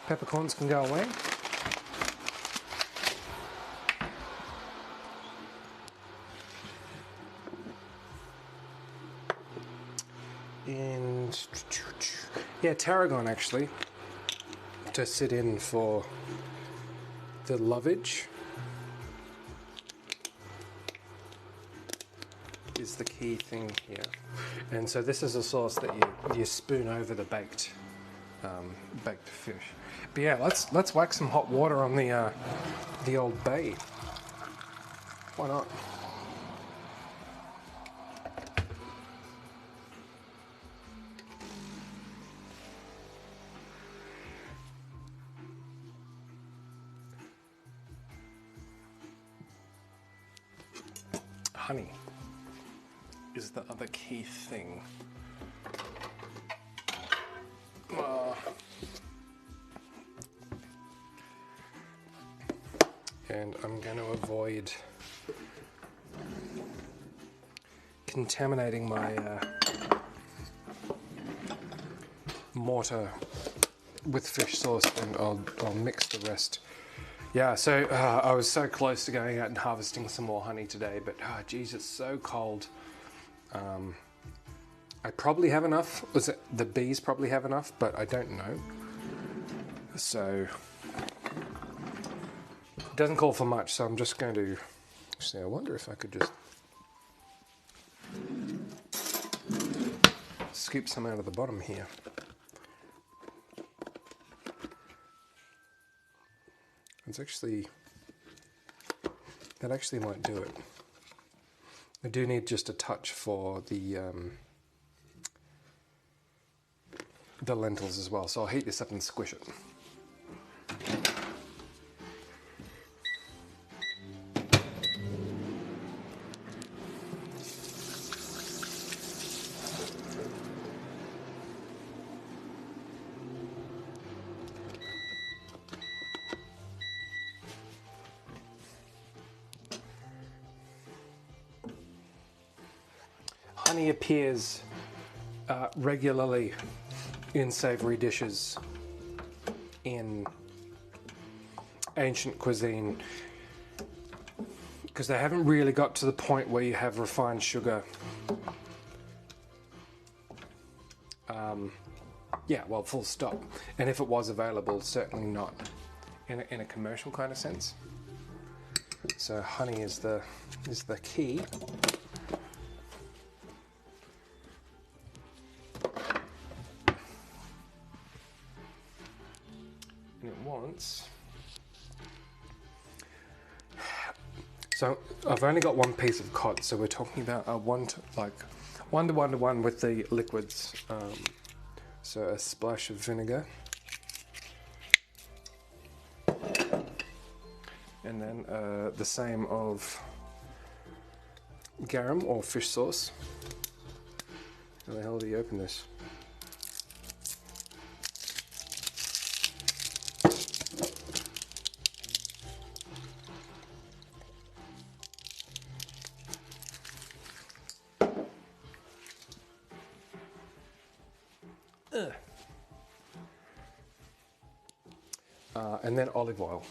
Speaker 1: Peppercorns can go away. And yeah, tarragon actually, to sit in for the lovage, is the key thing here. And so this is a sauce that you spoon over the baked fish. But yeah, let's whack some hot water on the old bay. Why not? Honey is the other key thing. And I'm going to avoid contaminating my mortar with fish sauce, and I'll mix the rest. Yeah, so I was so close to going out and harvesting some more honey today, but geez, it's so cold. I probably have enough. The bees probably have enough, but I don't know. So it doesn't call for much, so I'm just going to... Actually, I wonder if I could just scoop some out of the bottom here. That actually might do it. I do need just a touch for the lentils as well, so I'll heat this up and squish it. honey appears regularly in savory dishes in ancient cuisine because they haven't really got to the point where you have refined sugar. Yeah, well, full stop. And if it was available, certainly not in a commercial kind of sense. So honey is the key. And it wants. So I've only got one piece of cod, so we're talking about a one to one with the liquids. So a splash of vinegar, and then the same of garum or fish sauce. How the hell do you open this? And then olive oil.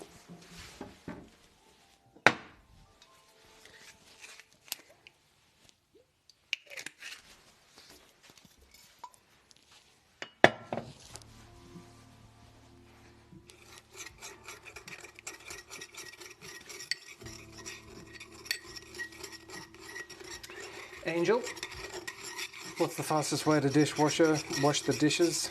Speaker 1: Angel, what's the fastest way to wash the dishes?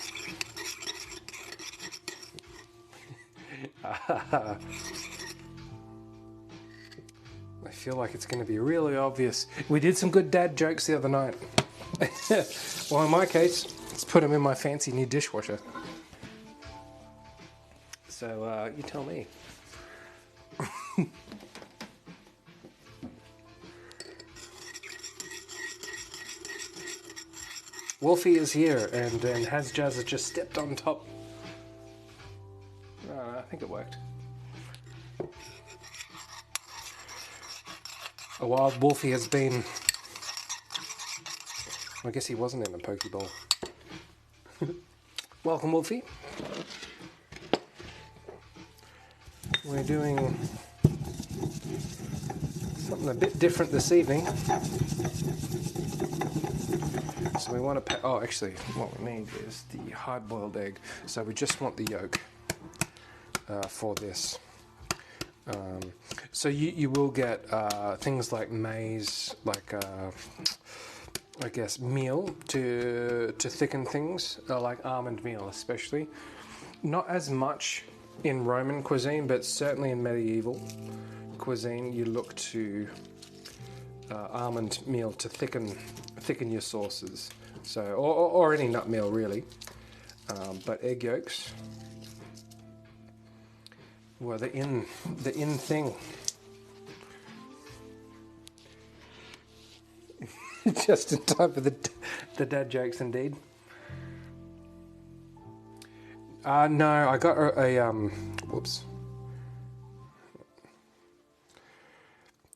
Speaker 1: I feel like it's going to be really obvious. We did some good dad jokes the other night. Well, in my case, let's put them in my fancy new dishwasher. So, you tell me. Wolfie is here, and Jazz has just stepped on top. I think it worked. A wild Wolfie has been... I guess he wasn't in a Pokeball. Welcome, Wolfie. We're doing something a bit different this evening. So we want to... Oh, actually, what we need is the hard-boiled egg. So we just want the yolk for this. So you will get things like maize, like I guess meal to thicken things, like almond meal especially. Not as much in Roman cuisine, but certainly in medieval cuisine, you look to almond meal to thicken your sauces. So or any nut meal really, but egg yolks were the in thing. Just in time for the dad jokes, indeed. No, I got a whoops.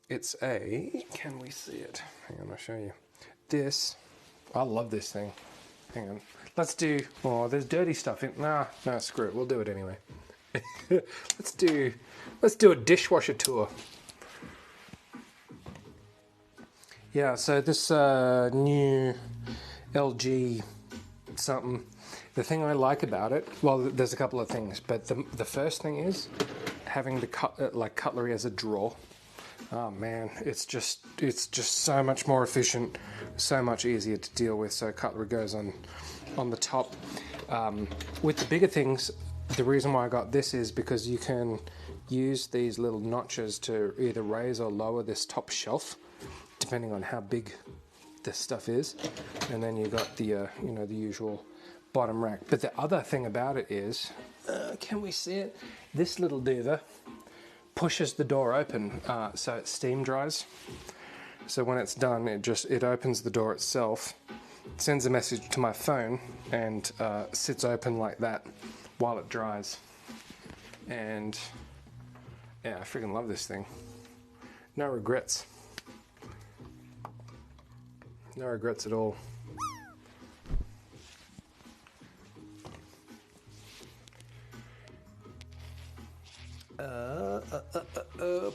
Speaker 1: It's a. Can we see it? Hang on, I'll show you. This. I love this thing. Hang on. Let's do. Oh, there's dirty stuff in. No, screw it. We'll do it anyway. Let's do a dishwasher tour. Yeah, so this new LG something, the thing I like about it, well, there's a couple of things, but the first thing is having the cutlery as a drawer. Oh man, it's just so much more efficient, so much easier to deal with. So cutlery goes on the top. With the bigger things, the reason why I got this is because you can use these little notches to either raise or lower this top shelf, depending on how big this stuff is. And then you got the the usual bottom rack. But the other thing about it is, can we see it? This little diva pushes the door open so it steam dries. So when it's done, it opens the door itself, sends a message to my phone, and sits open like that while it dries. And yeah, I freaking love this thing. No regrets. No regrets at all.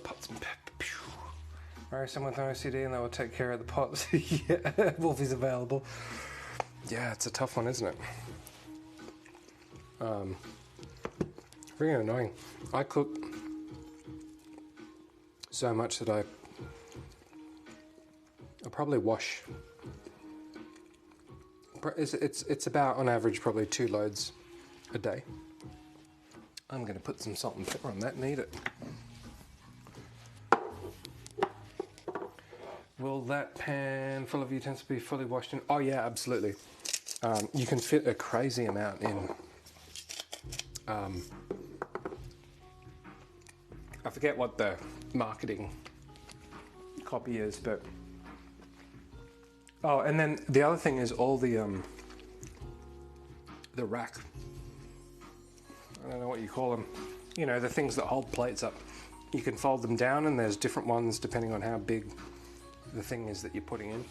Speaker 1: Pots and pepper. Marry someone with OCD and they will take care of the pots. Yeah, Wolfie's available. Yeah, it's a tough one, isn't it? Really annoying. I cook so much that I probably wash. It's about, on average, probably 2 loads a day. I'm going to put some salt and pepper on that and eat it. Will that pan full of utensils be fully washed in? Oh yeah, absolutely. You can fit a crazy amount in. I forget what the marketing copy is, but oh, and then the other thing is all the rack. I don't know what you call them. You know, the things that hold plates up. You can fold them down, and there's different ones depending on how big the thing is that you're putting in.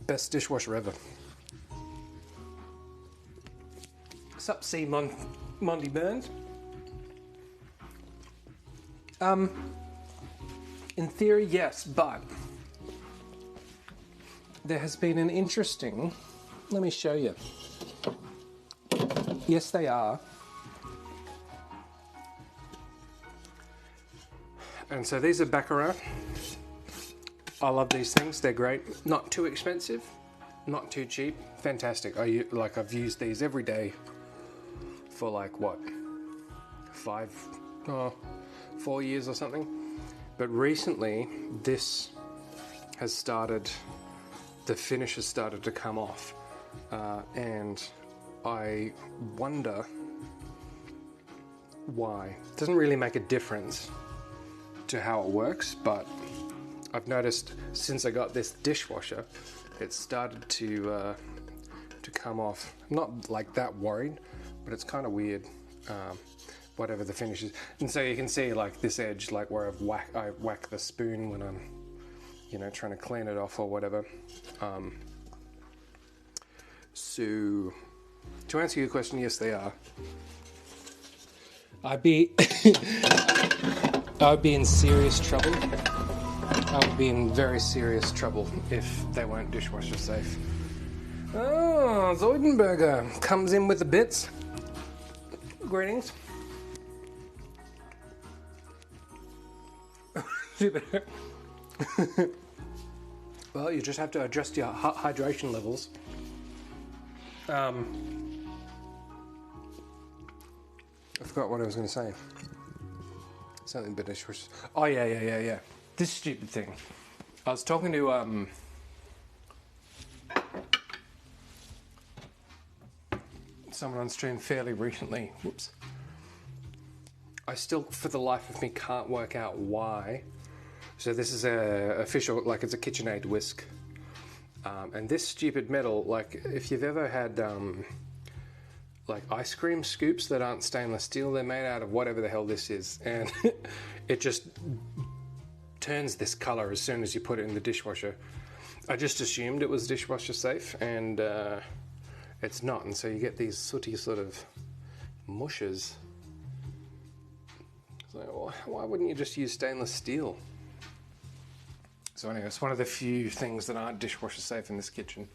Speaker 1: Best dishwasher ever. Sup, C Monty Burns. In theory, yes, but there has been an interesting. Let me show you. Yes, they are. And so these are Baccarat. I love these things. They're great. Not too expensive, not too cheap. Fantastic. I've used these every day for like what, 4 years or something. But recently, this has started. The finish has started to come off, and I wonder why. It doesn't really make a difference to how it works, but I've noticed since I got this dishwasher, it's started to come off. I'm not like that worried, but it's kind of weird, whatever the finish is. And so you can see like this edge, like where I whack the spoon when I'm, you know, trying to clean it off or whatever. So to answer your question, yes, they are. I'd be in serious trouble. I would be in very serious trouble if they weren't dishwasher safe. Oh, Zoidenberger comes in with the bits. Greetings. Well, you just have to adjust your hydration levels. I forgot what I was going to say. Something about dishwashers. Oh, yeah. This stupid thing. I was talking to someone on stream fairly recently. Whoops. I still, for the life of me, can't work out why. So this is a official, like it's a KitchenAid whisk. And this stupid metal, like if you've ever had like ice cream scoops that aren't stainless steel, they're made out of whatever the hell this is. And it just turns this color as soon as you put it in the dishwasher. I just assumed it was dishwasher safe, and it's not. And so you get these sooty sort of mushes. So well, why wouldn't you just use stainless steel? So anyway, it's one of the few things that aren't dishwasher safe in this kitchen.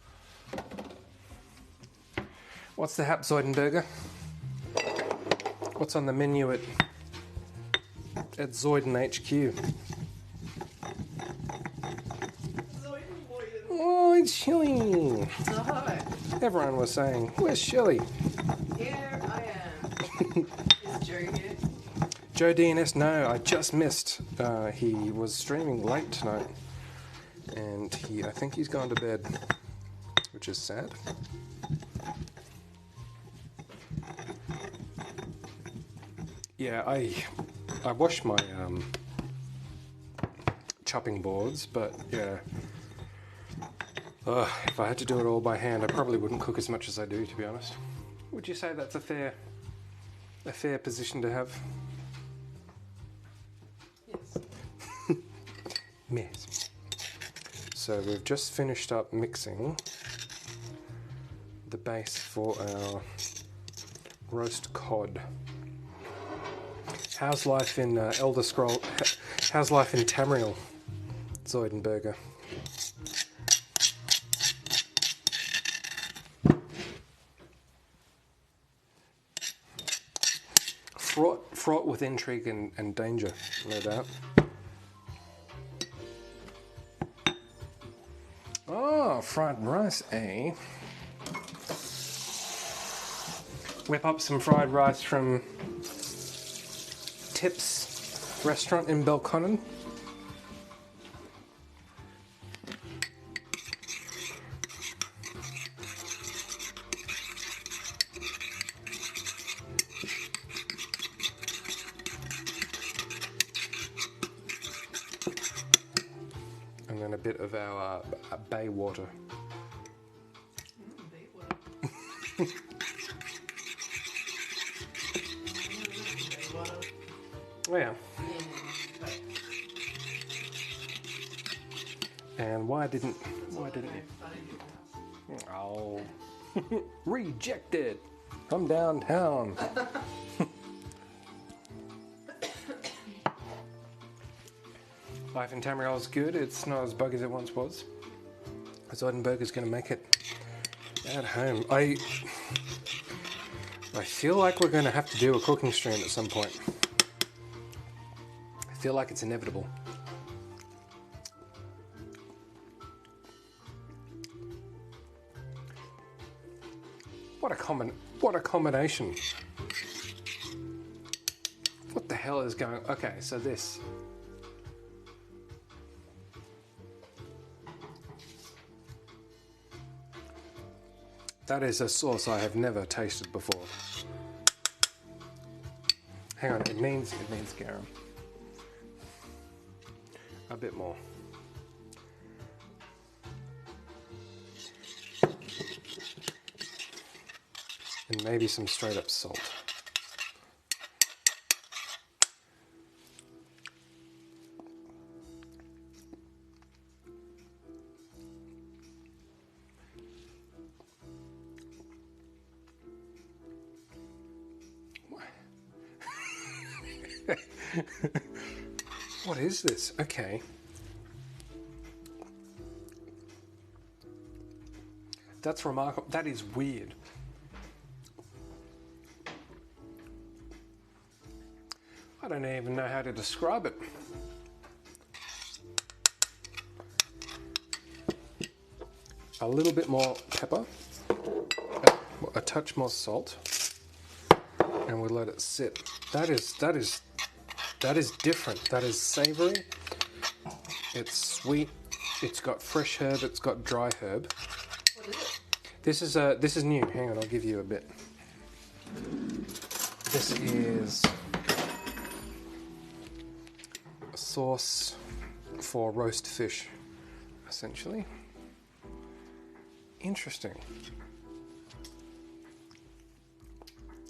Speaker 1: What's the hap, Zoidenberger? What's on the menu at Zoiden HQ? Oh, it's Shelley.
Speaker 2: So hi.
Speaker 1: Everyone was saying, where's Shelley?
Speaker 2: Here I am. Is Joe here?
Speaker 1: Joe DNS, no, I just missed. He was streaming late tonight, and I think he's gone to bed, which is sad. Yeah, I wash my chopping boards, but yeah, if I had to do it all by hand, I probably wouldn't cook as much as I do, to be honest. Would you say that's a fair position to have?
Speaker 2: Yes.
Speaker 1: Yes. So we've just finished up mixing the base for our roast cod. How's life in Elder Scroll? How's life in Tamriel, Zoidenberger? Fraught with intrigue and danger, no doubt. Oh, fried rice, eh? Whip up some fried rice from Tip's restaurant in Belconnen. And then a bit of our bay water.
Speaker 2: Bay water. Bay water.
Speaker 1: Oh yeah.
Speaker 2: Yeah.
Speaker 1: And why didn't you? Oh, rejected. Come downtown. Life in Tamriel is good. It's not as buggy as it once was. Zoidenberger's going to make it at home. I feel like we're going to have to do a cooking stream at some point. I feel like it's inevitable. What a combination. What the hell is going? Okay, so this. That is a sauce I have never tasted before. Hang on, it needs garum. A bit more. And maybe some straight up salt. What is this? Okay. That's remarkable. That is weird. I don't even know how to describe it. A little bit more pepper, a touch more salt, and we'll let it sit. That is different. That is savory. It's sweet. It's got fresh herb. It's got dry herb.
Speaker 2: What is it?
Speaker 1: This is new. Hang on, I'll give you a bit. This is a sauce for roast fish, essentially. Interesting.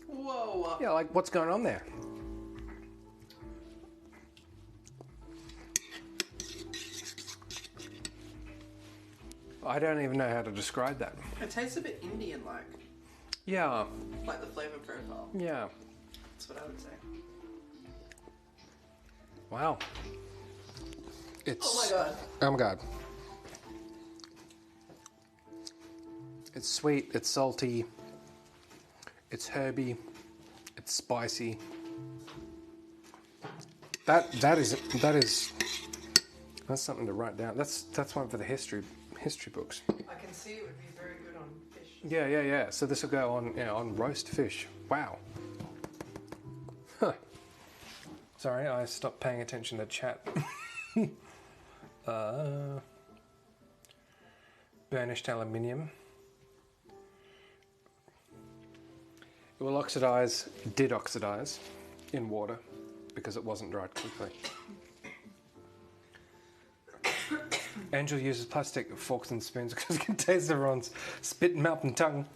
Speaker 2: Whoa.
Speaker 1: Yeah, like what's going on there? I don't even know how to describe that.
Speaker 2: It tastes a bit Indian-like.
Speaker 1: Yeah.
Speaker 2: Like the flavour profile.
Speaker 1: Yeah.
Speaker 2: That's what I would say.
Speaker 1: Wow. It's.
Speaker 2: Oh my god.
Speaker 1: Oh my god. It's sweet. It's salty. It's herby. It's spicy. That is that's something to write down. That's one for the history books.
Speaker 2: I can see it would be very good on fish.
Speaker 1: Yeah. So this will go on on roast fish. Wow. Huh. Sorry, I stopped paying attention to chat. Burnished aluminium. It will oxidize, did oxidize in water because it wasn't dried quickly. Angel uses plastic forks and spoons because it can taste everyone's spit, mouth and tongue.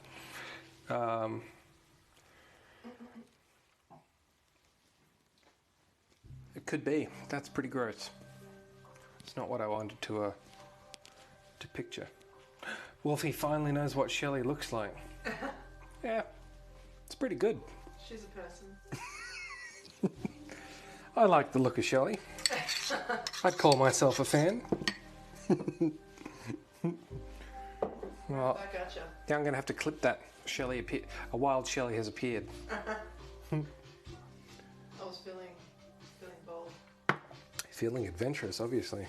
Speaker 1: It could be. That's pretty gross. It's not what I wanted to to picture. Wolfie finally knows what Shelley looks like. Yeah, it's pretty good.
Speaker 2: She's a person.
Speaker 1: I like the look of Shelley. I'd call myself a fan. Well,
Speaker 2: I gotcha.
Speaker 1: now I'm going to have to clip that. A wild Shelley has appeared.
Speaker 2: I was feeling bold.
Speaker 1: Feeling adventurous, obviously.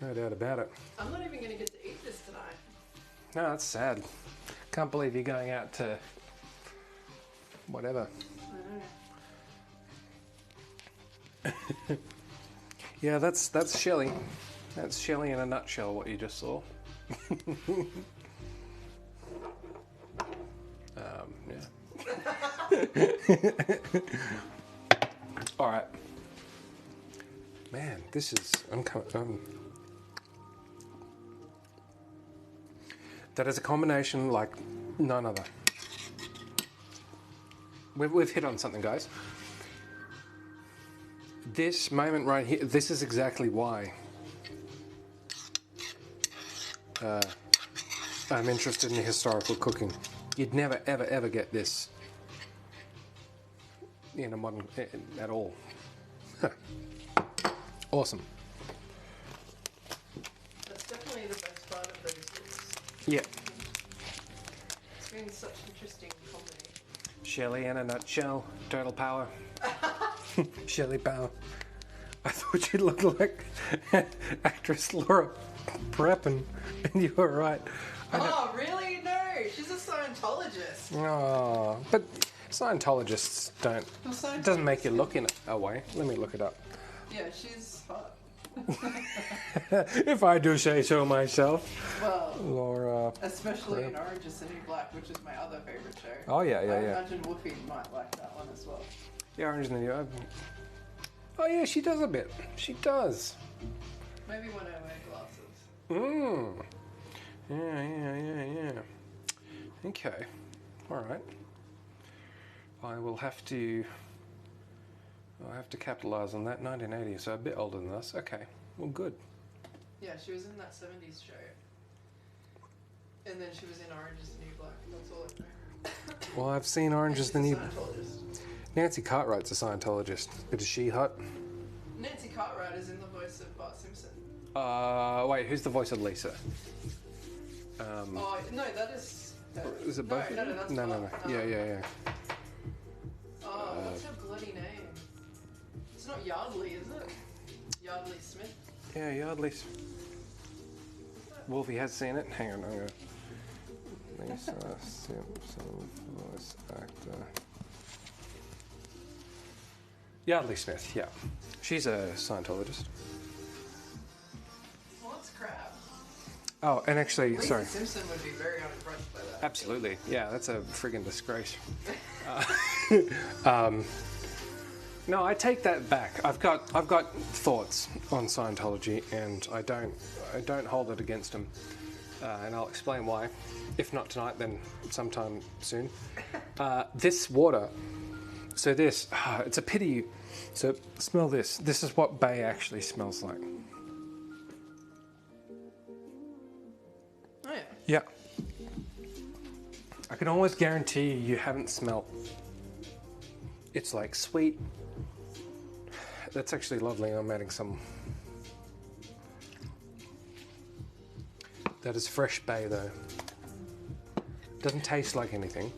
Speaker 1: No doubt about it.
Speaker 2: I'm not even going to get to eat this tonight.
Speaker 1: No, that's sad. Can't believe you're going out to whatever.
Speaker 2: I know.
Speaker 1: Yeah, that's Shelley. That's Shelley in a nutshell, what you just saw. Yeah. All right. Man, this is... that is a combination like none other. We've hit on something, guys. This moment right here, this is exactly why I'm interested in historical cooking. You'd never, ever, ever get this in a modern... at all. Awesome.
Speaker 2: That's definitely the best part of those books.
Speaker 1: Yeah.
Speaker 2: It's been such interesting comedy.
Speaker 1: Shelley in a nutshell. Total power. Shelley power. I thought you looked like actress Laura Prepon, and you were right.
Speaker 2: Oh, really? No, she's a Scientologist.
Speaker 1: Oh, but Scientologists don't.
Speaker 2: Well,
Speaker 1: It doesn't make you look in a way. Let me look it up.
Speaker 2: Yeah, she's hot.
Speaker 1: If I do say so myself.
Speaker 2: Well,
Speaker 1: Laura.
Speaker 2: especially in Orange is the New Black, which is my other favourite show.
Speaker 1: Oh, yeah.
Speaker 2: I imagine Wolfie might like that one as well.
Speaker 1: Yeah, Orange is the New. Oh, yeah, she does a bit. She does.
Speaker 2: Maybe when I wear glasses.
Speaker 1: Yeah. Okay. All right. I'll have to capitalise on that. 1980, so a bit older than us. Okay. Well, good.
Speaker 2: Yeah, she was in that 70s show. And then she was in Orange is the New Black. That's all I know.
Speaker 1: Well, I've seen Orange is the New.
Speaker 2: Scientologist.
Speaker 1: Nancy Cartwright's a Scientologist, but is she hot?
Speaker 2: Nancy Cartwright is in the voice of Bart Simpson.
Speaker 1: Wait, who's the voice of Lisa?
Speaker 2: Oh, no, that is...
Speaker 1: Is it both?
Speaker 2: No, that's
Speaker 1: No.
Speaker 2: Bart.
Speaker 1: Yeah.
Speaker 2: Oh, what's her bloody name? It's not Yardley, is it? Yardley Smith?
Speaker 1: Yeah, Yardley. Wolfie has seen it. Hang on. Lisa Simpson, voice actor. Yardley Smith, yeah. She's a Scientologist.
Speaker 2: Well, that's crap.
Speaker 1: Oh, and actually,
Speaker 2: Lisa
Speaker 1: sorry.
Speaker 2: Simpson would be very unimpressed by that.
Speaker 1: Absolutely, yeah, that's a friggin' disgrace. No, I take that back. I've got thoughts on Scientology, and I don't hold it against them, and I'll explain why. If not tonight, then sometime soon. This water. So this, it's a pity. So smell this. This is what Bay actually smells like.
Speaker 2: Oh, yeah.
Speaker 1: Yeah. I can almost guarantee you haven't smelt. It's like sweet. That's actually lovely. I'm adding some. That is fresh Bay though. Doesn't taste like anything.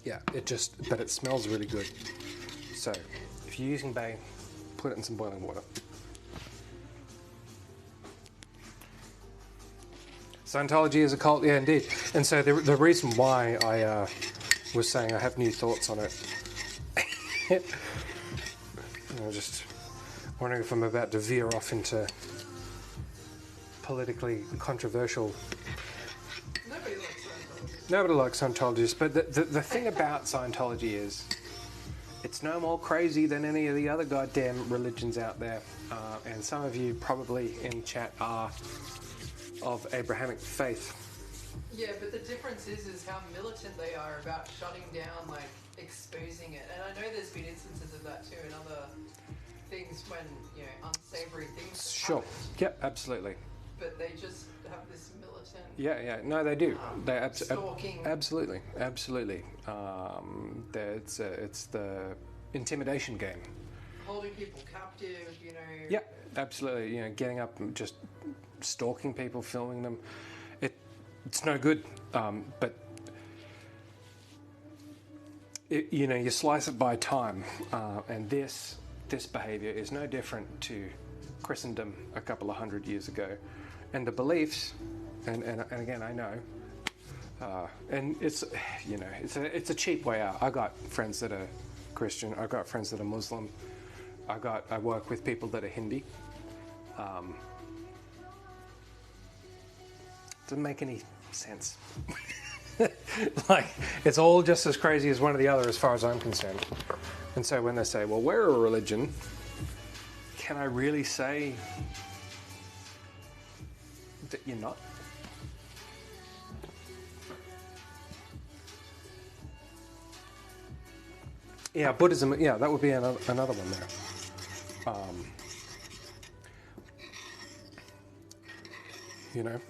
Speaker 1: Yeah, but it smells really good. So, if you're using Bay, put it in some boiling water. Scientology is a cult, yeah, indeed. And so the reason why I was saying I have new thoughts on it, I'm just wondering if I'm about to veer off into politically controversial.
Speaker 2: Nobody likes Scientology.
Speaker 1: Nobody likes Scientologists, but the thing about Scientology is it's no more crazy than any of the other goddamn religions out there. And some of you probably in chat are of Abrahamic faith.
Speaker 2: Yeah, but the difference is how militant they are about shutting down, like, exposing it. And I know there's been instances of that too in other things when, you know, unsavory things
Speaker 1: Sure.
Speaker 2: happen,
Speaker 1: Yep, absolutely.
Speaker 2: but they just have this militant
Speaker 1: Yeah. No, they do. They
Speaker 2: stalking.
Speaker 1: absolutely. It's the intimidation game.
Speaker 2: Holding people captive, you know.
Speaker 1: Yeah, absolutely. You know, getting up and just stalking people, filming them. It's no good. But you know, you slice it by time, and this behaviour is no different to Christendom a couple of hundred years ago, and the beliefs, and again, I know, and it's, you know, it's a cheap way out. I got friends that are Christian. I got friends that are Muslim. I work with people that are Hindi. Doesn't make any sense. Like, it's all just as crazy as one or the other as far as I'm concerned. And so when they say, well, we're a religion, can I really say that you're not? Yeah, Buddhism, yeah, that would be another one there. You know,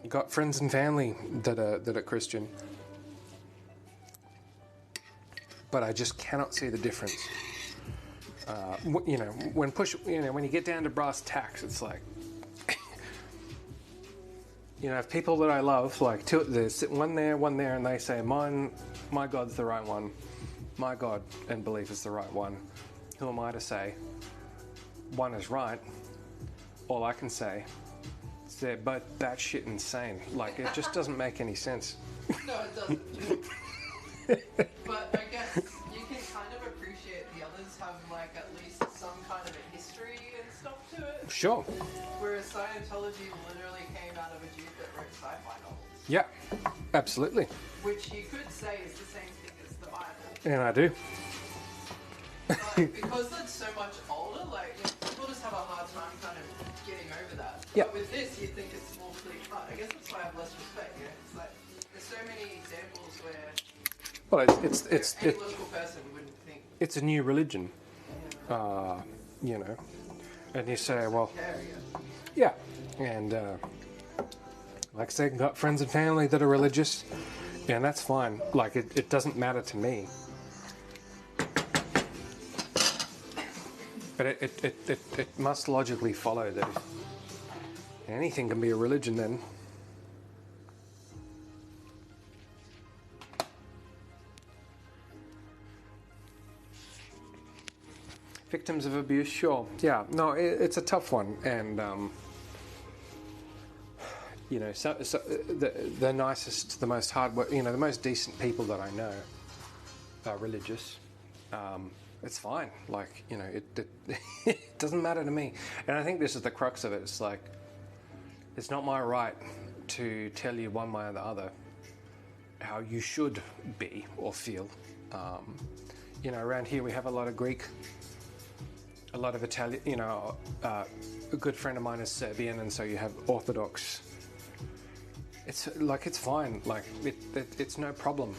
Speaker 1: you got friends and family that are Christian, but I just cannot see the difference. You know, when you get down to brass tacks, it's like, you know, if people that I love, like there's one there, and they say, my God's the right one, my God and belief is the right one. Who am I to say one is right? All I can say is they're both batshit insane. Like, it just doesn't make any sense.
Speaker 2: No, it doesn't. But I guess you can kind of appreciate the others have, like, at least some kind of a history and stuff to it.
Speaker 1: Sure.
Speaker 2: Whereas Scientology literally came out of a dude that wrote sci-fi novels.
Speaker 1: Yeah, absolutely.
Speaker 2: Which you could say is the same thing as the Bible.
Speaker 1: And I do.
Speaker 2: Like, because that's so much older, like, you know, people just have a hard time kind of getting over that.
Speaker 1: Yeah.
Speaker 2: But with this, you think it's more clear cut. I guess that's why I have less respect, you know? It's like, there's so many examples where
Speaker 1: Well,
Speaker 2: any logical person wouldn't think.
Speaker 1: it's a new religion, you know, and you say, well, yeah, and like I say, I've got friends and family that are religious, and that's fine. Like, it doesn't matter to me. But it must logically follow that if anything can be a religion, then victims of abuse, sure, yeah, no, it's a tough one, and you know, so the nicest, the most hard, you know, the most decent people that I know are religious. It's fine. Like, you know, it doesn't matter to me. And I think this is the crux of it. It's like, it's not my right to tell you one way or the other how you should be or feel. You know, around here we have a lot of Greek, a lot of Italian, you know, a good friend of mine is Serbian, and so you have Orthodox. It's like, it's fine. Like, it's no problem.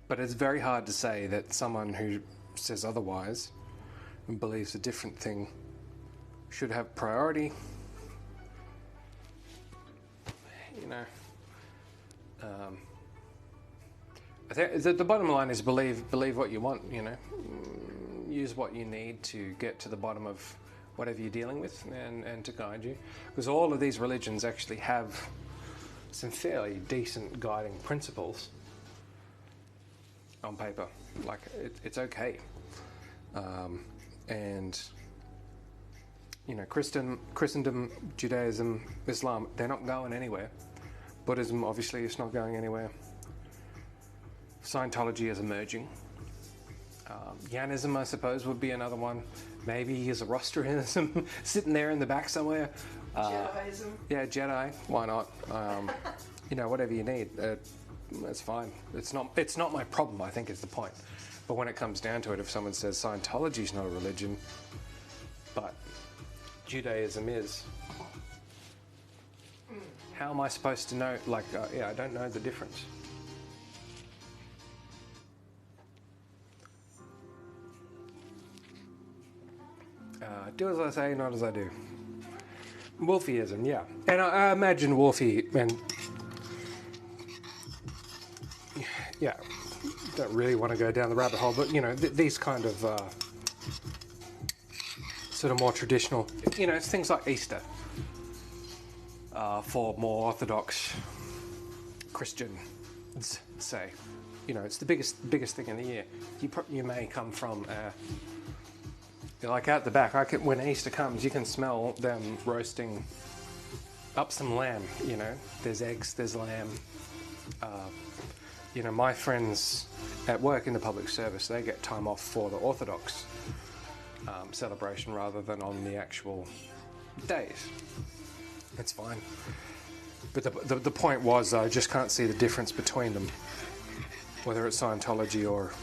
Speaker 1: But it's very hard to say that someone who says otherwise and believes a different thing should have priority. You know, I think the bottom line is believe what you want. You know, use what you need to get to the bottom of whatever you're dealing with, and to guide you. Because all of these religions actually have some fairly decent guiding principles on paper. Like, it's okay. And you know, Christendom, Judaism, Islam, they're not going anywhere. Buddhism, obviously, is not going anywhere. Scientology is emerging. Yanism, I suppose, would be another one. Maybe Zoroastrianism sitting there in the back somewhere.
Speaker 2: Jediism.
Speaker 1: Yeah, Jedi. Why not? You know, whatever you need. That's fine. It's not my problem, I think, is the point. But when it comes down to it, if someone says Scientology's not a religion, but Judaism is, how am I supposed to know? Like, yeah, I don't know the difference. Do as I say, not as I do. Wolfieism, yeah. And I imagine Wolfie, and yeah, don't really want to go down the rabbit hole, but you know, these kind of sort of more traditional, you know, it's things like Easter for more orthodox Christians, say. You know, it's the biggest thing in the year. You may come from, like out the back, when Easter comes, you can smell them roasting up some lamb, you know. There's eggs, there's lamb. You know, my friends at work in the public service, they get time off for the Orthodox celebration rather than on the actual days. It's fine. But the point was, I just can't see the difference between them. Whether it's Scientology or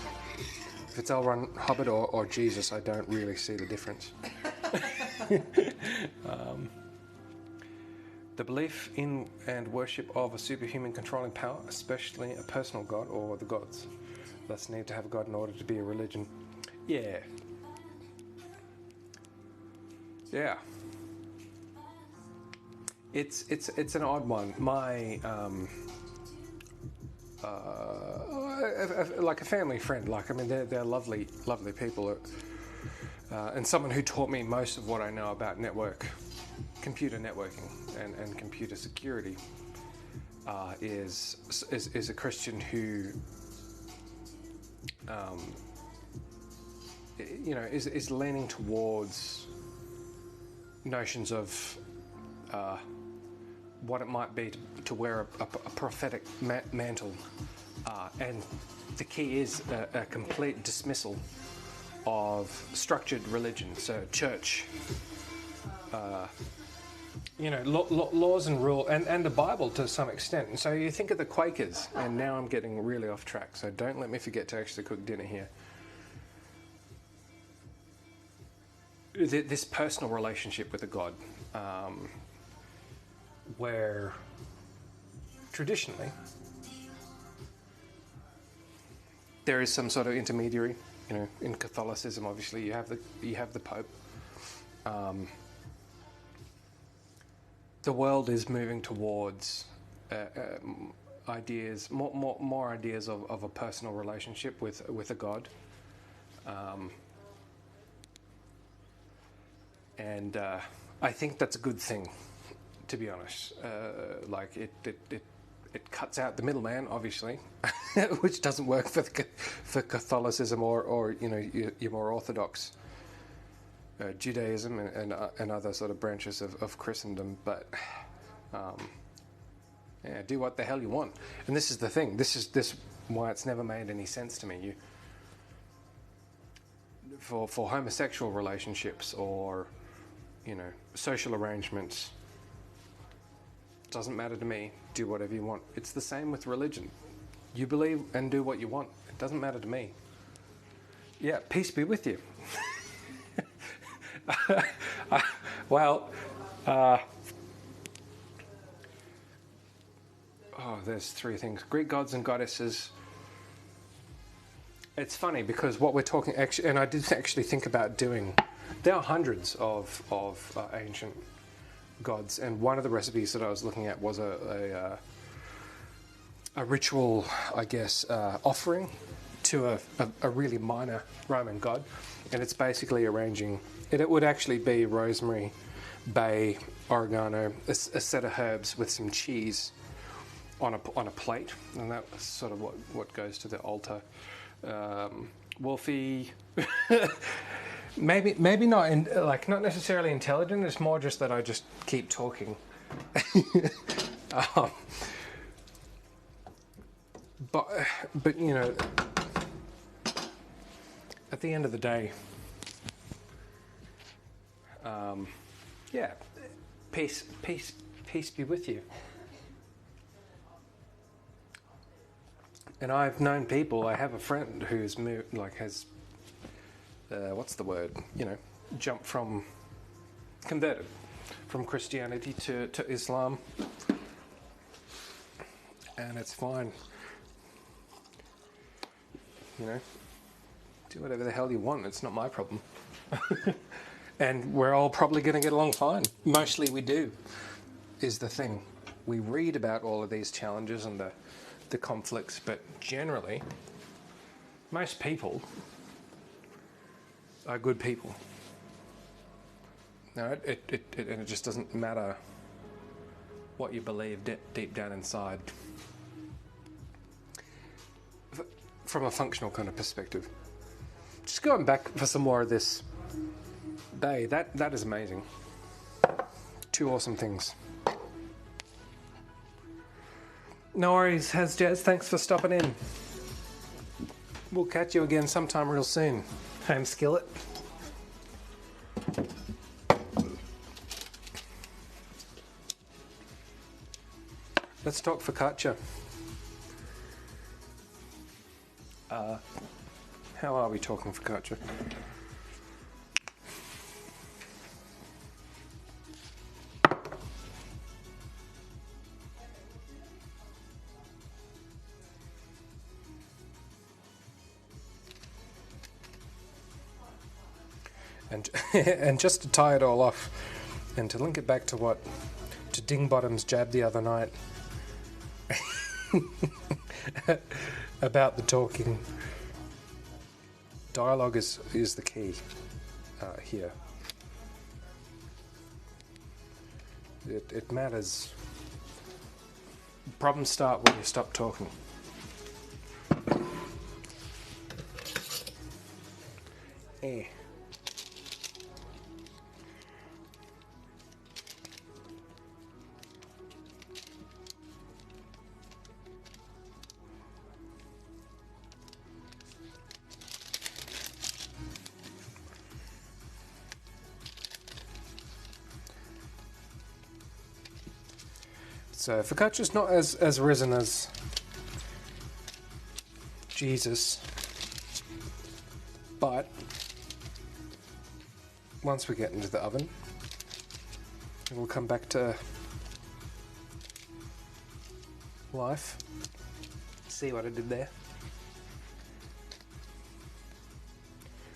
Speaker 1: if it's L. Ron Hubbard or Jesus, I don't really see the difference. The belief in and worship of a superhuman controlling power, especially a personal god or the gods, thus need to have a god in order to be a religion. Yeah. Yeah. It's an odd one. My like a family friend, like, I mean, they're lovely people, and someone who taught me most of what I know about computer networking and computer security is a Christian who you know, is leaning towards notions of what it might be to wear a prophetic mantle, and the key is a complete dismissal of structured religion, so church, you know, laws and rule, and the Bible to some extent. And so you think of the Quakers, and now I'm getting really off track, so don't let me forget to actually cook dinner here. This personal relationship with a God, where traditionally there is some sort of intermediary. You know, in Catholicism, obviously, you have the Pope. The world is moving towards ideas, more ideas of a personal relationship with a God, and I think that's a good thing, to be honest. Like it cuts out the middleman, obviously, which doesn't work for Catholicism or you know, your more orthodox Judaism and other sort of branches of Christendom. But yeah, do what the hell you want. And this is the thing. This is why it's never made any sense to me. For homosexual relationships or, you know, social arrangements, doesn't matter to me. Do whatever you want. It's the same with religion. You believe and do what you want. It doesn't matter to me. Yeah, peace be with you. Well, there's three things. Greek gods and goddesses. It's funny because what we're talking, actually, and I did actually think about doing, there are hundreds of ancient gods, and one of the recipes that I was looking at was a ritual, I guess, offering to a really minor Roman god, and it's basically arranging, it would actually be rosemary, bay, oregano, a set of herbs with some cheese on a plate, and that's sort of what goes to the altar. Wolfie, maybe not not necessarily intelligent. It's more just that I just keep talking. But you know, at the end of the day, yeah, peace be with you. And I've known people. I have a friend who's moved, has what's the word? You know, converted from Christianity to Islam, and it's fine. You know, do whatever the hell you want. It's not my problem. And we're all probably going to get along fine. Mostly we do, is the thing. We read about all of these challenges and the conflicts, but generally, most people are good people. No, it just doesn't matter what you believe deep down inside. From a functional kind of perspective. Just going back for some more of this day, that is amazing. 2 awesome things. No worries, Jazz. Thanks for stopping in. We'll catch you again sometime real soon. Home Skillet. Let's talk focaccia. How are we talking focaccia? And just to tie it all off, and to link it back to Dingbottom's jab the other night about the talking. Dialogue is the key here. It matters. Problems start when you stop talking. So focaccia's not as risen as Jesus, but once we get into the oven, we'll come back to life. See what I did there?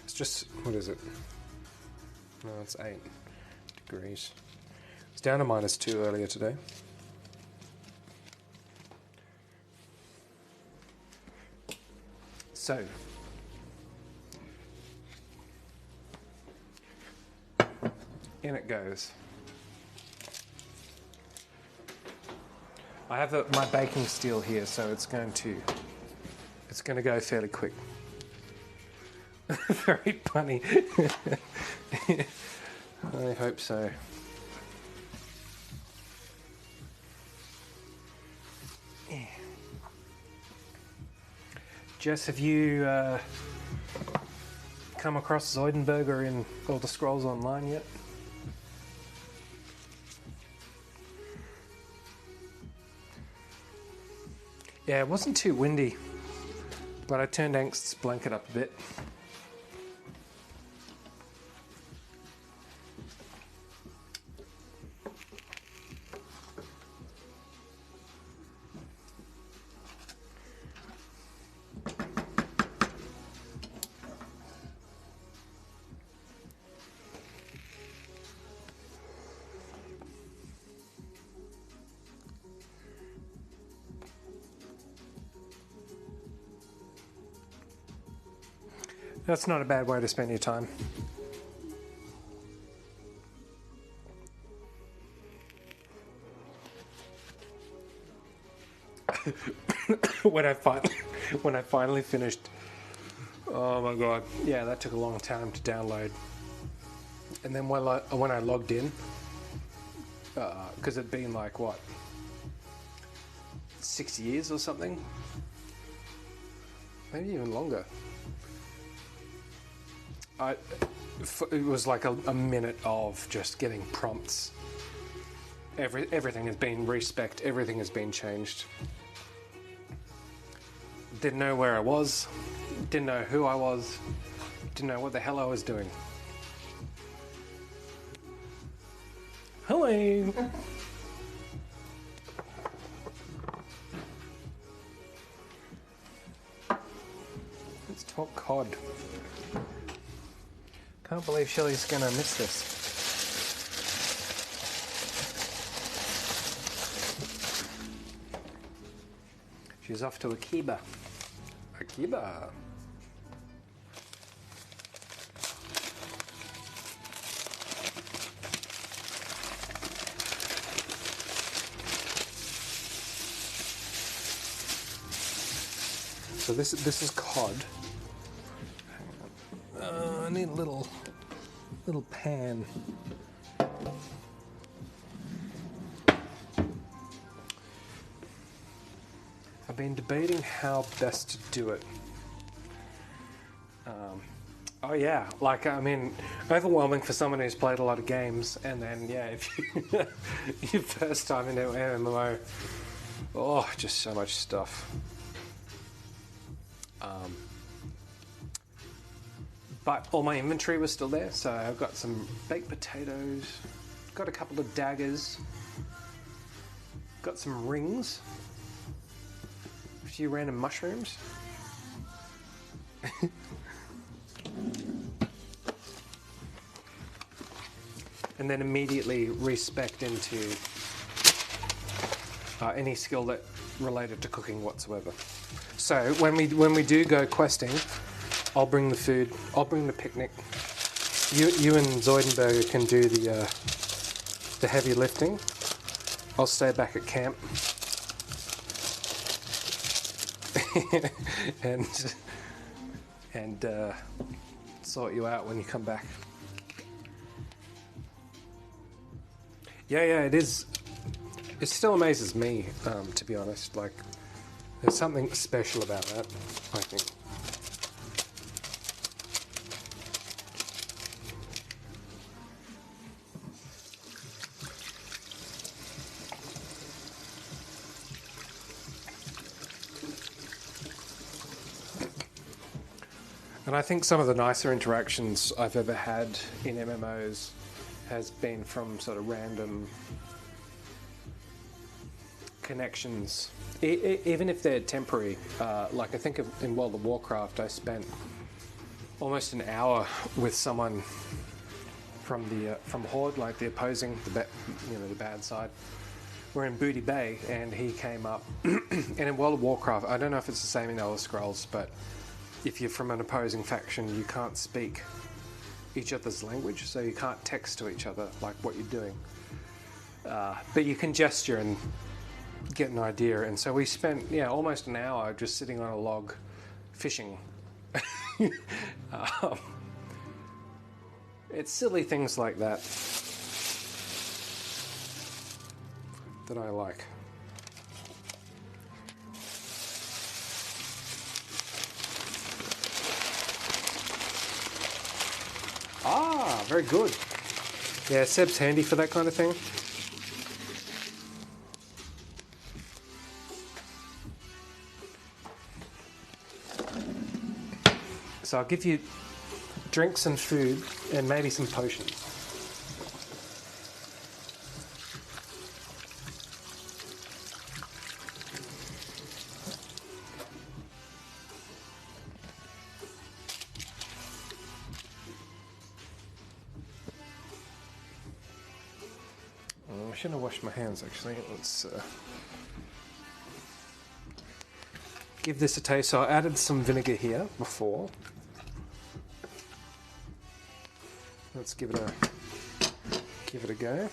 Speaker 1: It's just, what is it? No, it's 8 degrees. It's down to -2 earlier today. So, in it goes. I have my baking steel here, so it's going to go fairly quick. Very funny. I hope so. Jess, have you come across Zoidenberger in Elder Scrolls Online yet? Yeah, it wasn't too windy, but I turned Angst's blanket up a bit. That's not a bad way to spend your time. when I finally finished, oh my god, yeah, that took a long time to download. And then when I logged in, because it'd been like what, 6 years or something, maybe even longer. It was like a minute of just getting prompts. Everything has been respec'd, everything has been changed. Didn't know where I was, didn't know who I was, didn't know what the hell I was doing. Hello! Let's talk COD. Can't believe Shelley's going to miss this. She's off to Akiba. Akiba. So this is cod. I need a little pan. I've been debating how best to do it. Oh yeah, like I mean, overwhelming for someone who's played a lot of games, and then yeah, if you your first time into MMO, oh, just so much stuff. But all my inventory was still there, so I've got some baked potatoes, got a couple of daggers, got some rings, a few random mushrooms. And then immediately respect into any skill that related to cooking whatsoever. So when we do go questing, I'll bring the food. I'll bring the picnic. You and Zoidenberger can do the heavy lifting. I'll stay back at camp and sort you out when you come back. Yeah, it is. It still amazes me, to be honest. Like, there's something special about that, I think. And I think some of the nicer interactions I've ever had in MMOs has been from sort of random connections, even if they're temporary. Like I think in World of Warcraft, I spent almost an hour with someone from Horde, like the opposing, the bad side. We're in Booty Bay, and he came up. And in World of Warcraft, I don't know if it's the same in Elder Scrolls, but if you're from an opposing faction, you can't speak each other's language, so you can't text to each other like what you're doing. But you can gesture and get an idea. And so we spent almost an hour just sitting on a log fishing. It's silly things like that that I like. Ah, very good. Yeah, Seb's handy for that kind of thing. So I'll give you drinks and food and maybe some potions. I shouldn't have washed my hands, actually. Let's give this a taste. So I added some vinegar here before. Let's give it a go.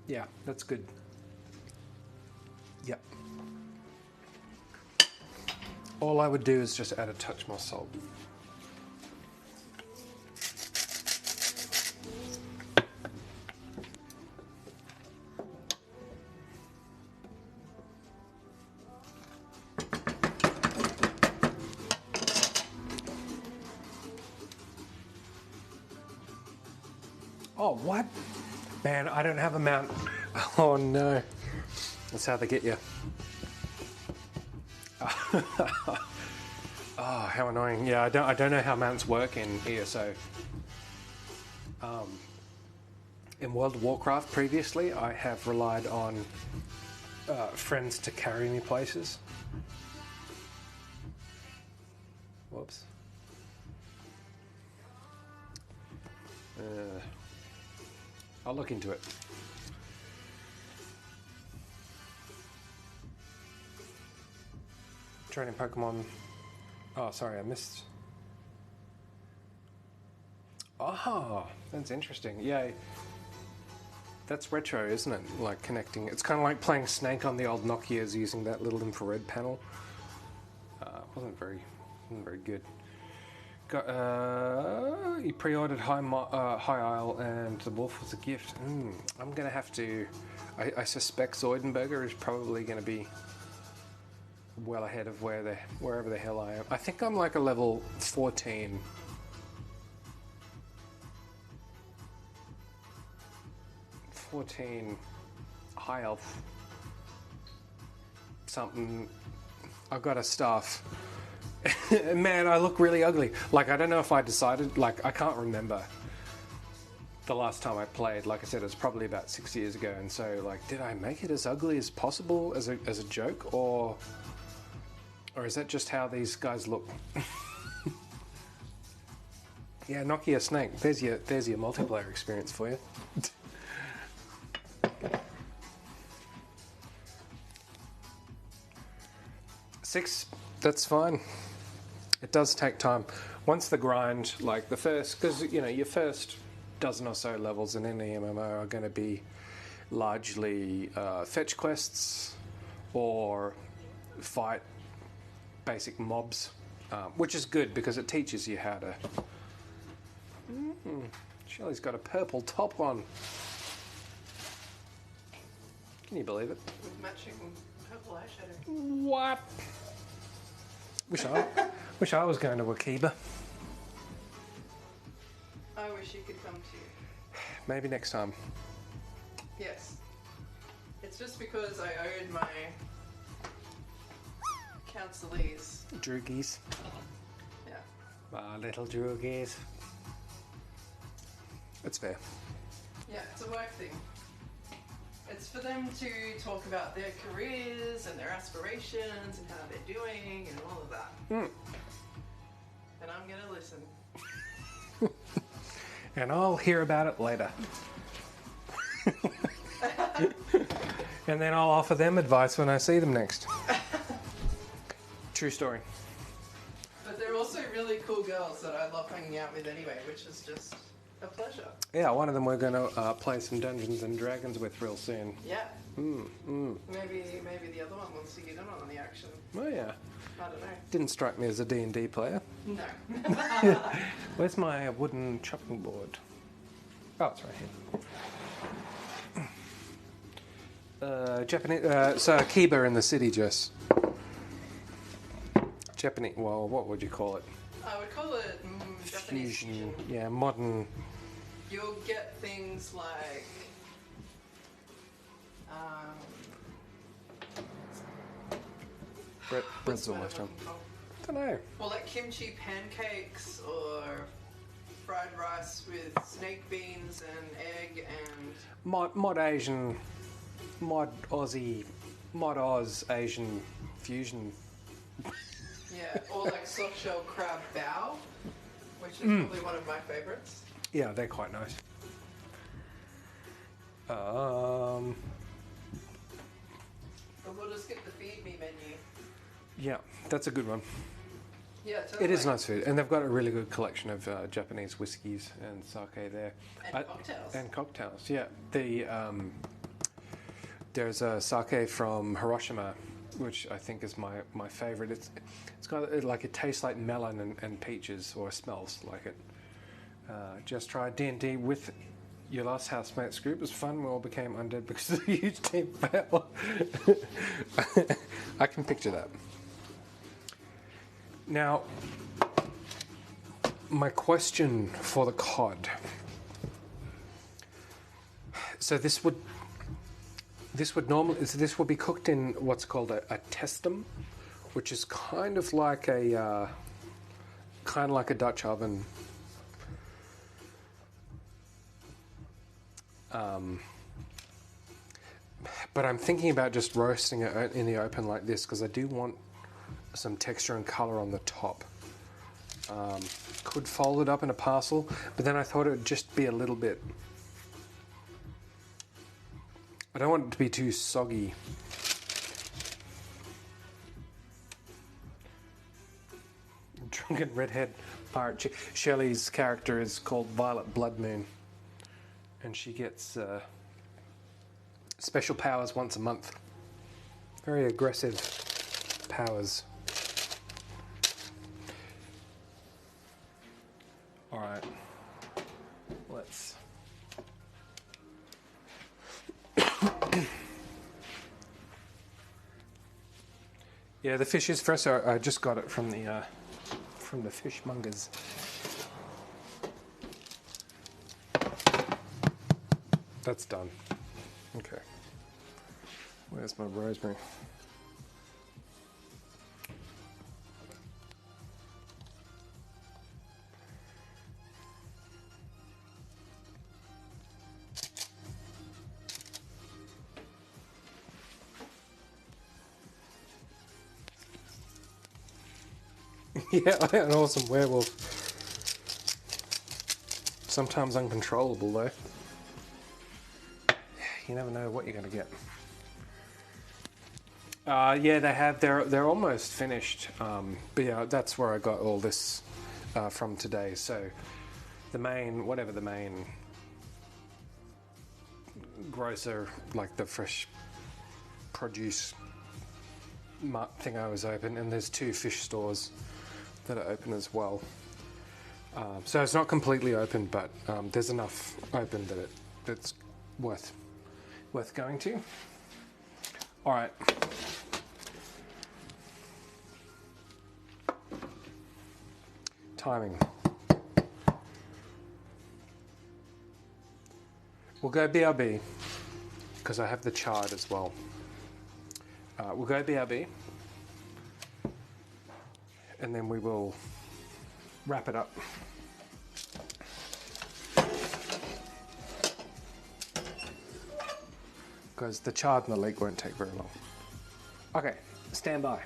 Speaker 1: Yeah, that's good. Yep. All I would do is just add a touch more salt. Oh, what? Man, I don't have a mount. Oh no. That's how they get you. Oh, how annoying. Yeah, I don't know how mounts work in here, so In World of Warcraft previously, I have relied on friends to carry me places. Whoops. I'll look into it. Training Pokemon. Oh, sorry, I missed. Oh, that's interesting. Yeah, that's retro, isn't it? Like connecting. It's kind of like playing Snake on the old Nokias using that little infrared panel. Wasn't very good. You pre-ordered High Isle and the Wolf was a gift. I'm gonna have to. I suspect Zoidenberger is probably going to be well ahead of wherever the hell I am. I think I'm like a level 14. High elf. Something. I've got a staff. Man, I look really ugly. Like, I don't know if I decided, like, I can't remember the last time I played. Like I said, it was probably about 6 years ago, and so, like, did I make it as ugly as possible as a joke, or is that just how these guys look? Yeah, Nokia Snake. There's your multiplayer experience for you. 6, that's fine. It does take time. Once the grind, like the first, because you know your first dozen or so levels in any MMO are going to be largely fetch quests or fight basic mobs, which is good because it teaches you how to. Shelly's got a purple top on. Can you believe it?
Speaker 2: With matching purple eyeshadow.
Speaker 1: What? Wish I was going to Akiba.
Speaker 2: I wish you could come to.
Speaker 1: Maybe next time.
Speaker 2: Yes. It's just because I owed my counselees.
Speaker 1: Droogies.
Speaker 2: Yeah.
Speaker 1: My little droogies. It's fair.
Speaker 2: Yeah, it's a work thing. It's for them to talk about their careers and their aspirations and how they're doing and all of that. And I'm going to listen.
Speaker 1: And I'll hear about it later. And then I'll offer them advice when I see them next. True story.
Speaker 2: But they're also really cool girls that I love hanging out with anyway, which is just a pleasure.
Speaker 1: Yeah, one of them we're going to play some Dungeons and Dragons with real soon.
Speaker 2: Yeah. Maybe the other one wants to get in on the action.
Speaker 1: Oh yeah.
Speaker 2: I don't know.
Speaker 1: Didn't strike me as a D&D player.
Speaker 2: No.
Speaker 1: Where's my wooden chopping board? Oh, it's right here. Japanese. So Akiba in the city, Jess. Japanese. Well, what would you call it?
Speaker 2: I would call it Japanese fusion.
Speaker 1: Yeah, modern.
Speaker 2: You'll get things like
Speaker 1: Bread's almost done. I don't know.
Speaker 2: Well, like kimchi pancakes or fried rice with snake beans and egg and
Speaker 1: Mod Asian, mod Aussie, mod Oz Asian fusion.
Speaker 2: yeah, or like soft shell crab bao, which is probably one of my favorites.
Speaker 1: Yeah, they're quite nice.
Speaker 2: But we'll just get the feed me menu.
Speaker 1: Yeah, that's a good one.
Speaker 2: Yeah, totally.
Speaker 1: It is nice food, and they've got a really good collection of Japanese whiskies and sake there.
Speaker 2: And cocktails.
Speaker 1: And cocktails, yeah. There's a sake from Hiroshima, which I think is my favourite. It's got it tastes like melon and peaches, or smells like it. Just tried D&D with your last housemates group. It was fun. We all became undead because of the huge team fail. I can picture that. Now, my question for the COD. So this would be cooked in what's called a testum, which is kind of like a Dutch oven. But I'm thinking about just roasting it in the open like this because I do want some texture and color on the top. Could fold it up in a parcel, but then I thought it would just be a little bit... I don't want it to be too soggy. Drunken redhead pirate chick. Shelley's character is called Violet Bloodmoon, and she gets special powers once a month. Very aggressive powers. All right, let's. Yeah, the fish is fresh. I just got it from the fishmongers. That's done. Okay. Where's my rosemary? Yeah, an awesome werewolf. Sometimes uncontrollable though. You never know what you're going to get. Yeah, they have. They're almost finished. But yeah, that's where I got all this from today. So the main, whatever the main grocer, like the fresh produce thing I was open, and there's 2 fish stores that are open as well. So it's not completely open, but there's enough open that it's worth going to. All right. Timing. We'll go BRB because I have the chard as well. We'll go BRB and then we will wrap it up. Because the chard and the leek won't take very long. Okay, stand by.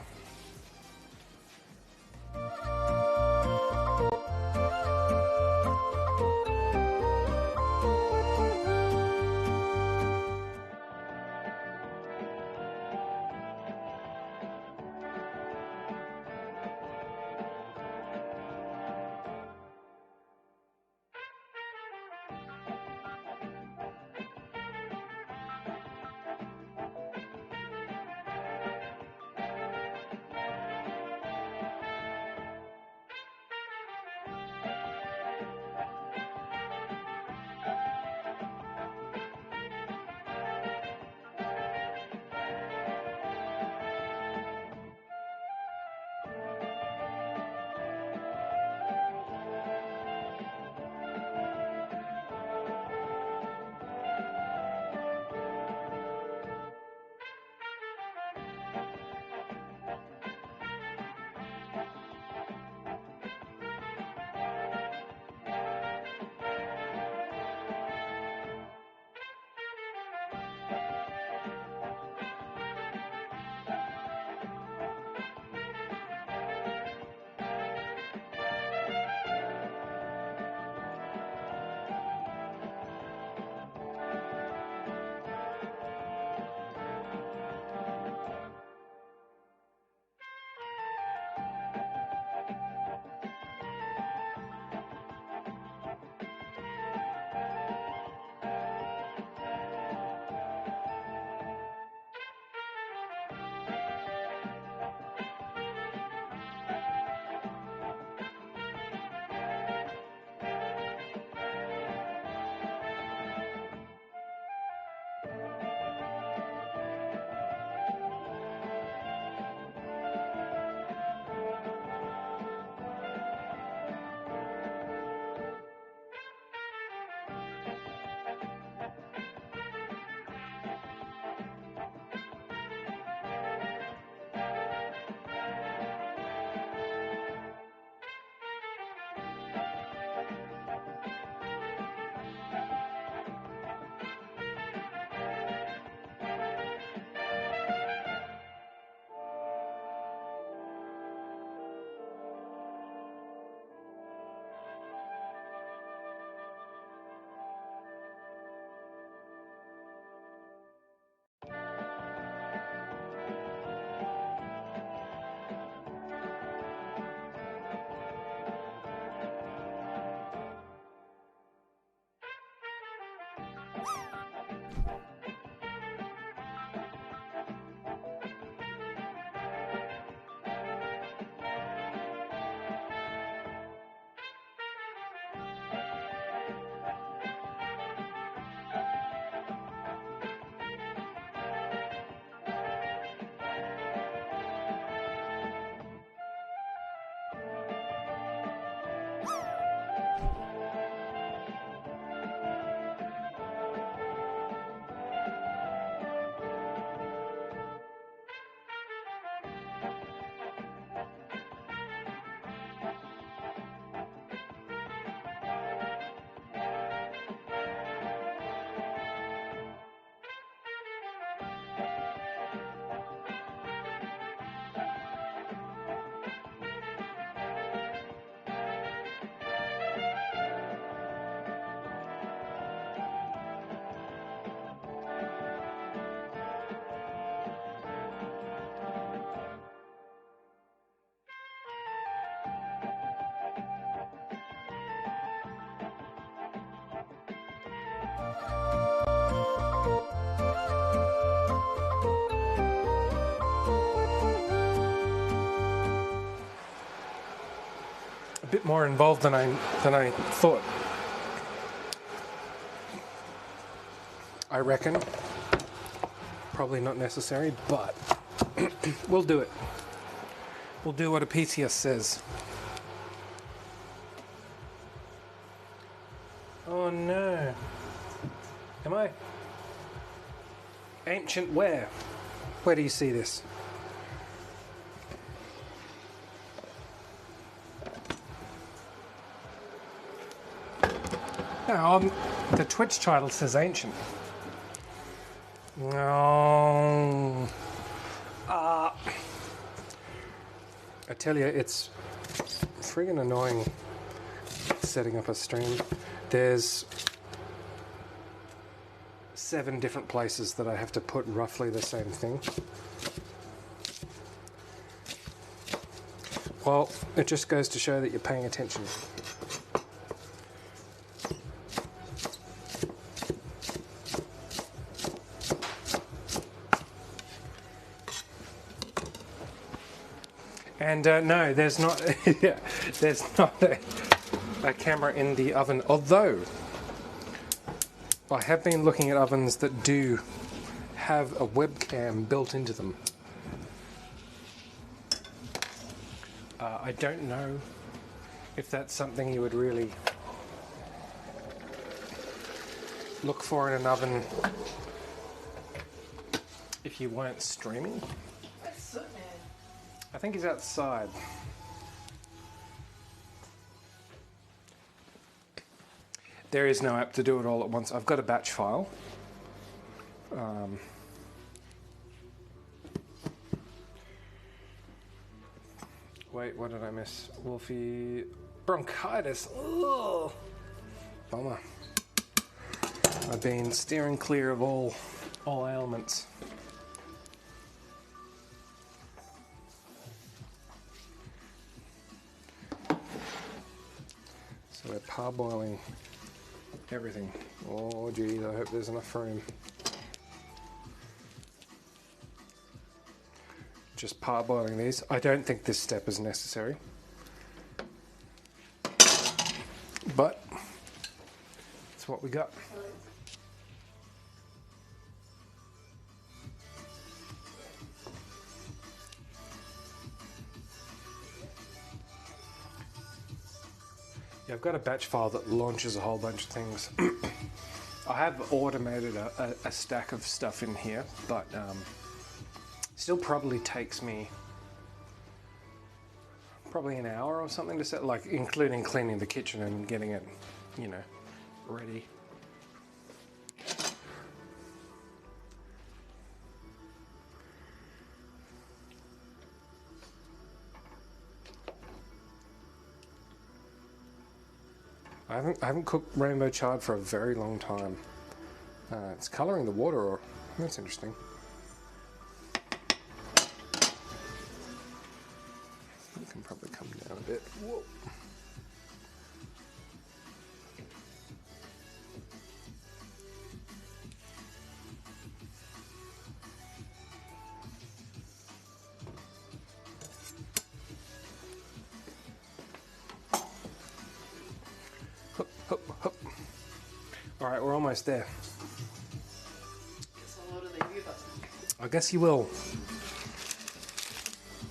Speaker 1: bit more involved than I thought. I reckon. Probably not necessary, but we'll do it. We'll do what a PTS says. Oh no. Am I? Ancient where? Where do you see this? No, the Twitch title says ancient. No. I tell you, it's friggin' annoying setting up a stream. There's 7 different places that I have to put roughly the same thing. Well, it just goes to show that you're paying attention. And no, there's not. Yeah, there's not a camera in the oven. Although I have been looking at ovens that do have a webcam built into them. I don't know if that's something you would really look for in an oven if you weren't streaming. I think he's outside. There is no app to do it all at once. I've got a batch file. Wait, what did I miss? Wolfie... Bronchitis. Ugh. Bummer. I've been steering clear of all ailments. So we're parboiling everything. Oh geez, I hope there's enough room. Just parboiling these. I don't think this step is necessary. But it's what we got. I've got a batch file that launches a whole bunch of things. I have automated a stack of stuff in here, but still probably takes me probably an hour or something to set, like including cleaning the kitchen and getting it, you know, ready. I haven't cooked rainbow chard for a very long time. It's colouring the water, or that's interesting. You can probably come down a bit. Whoa. Alright, we're almost there. I guess you will.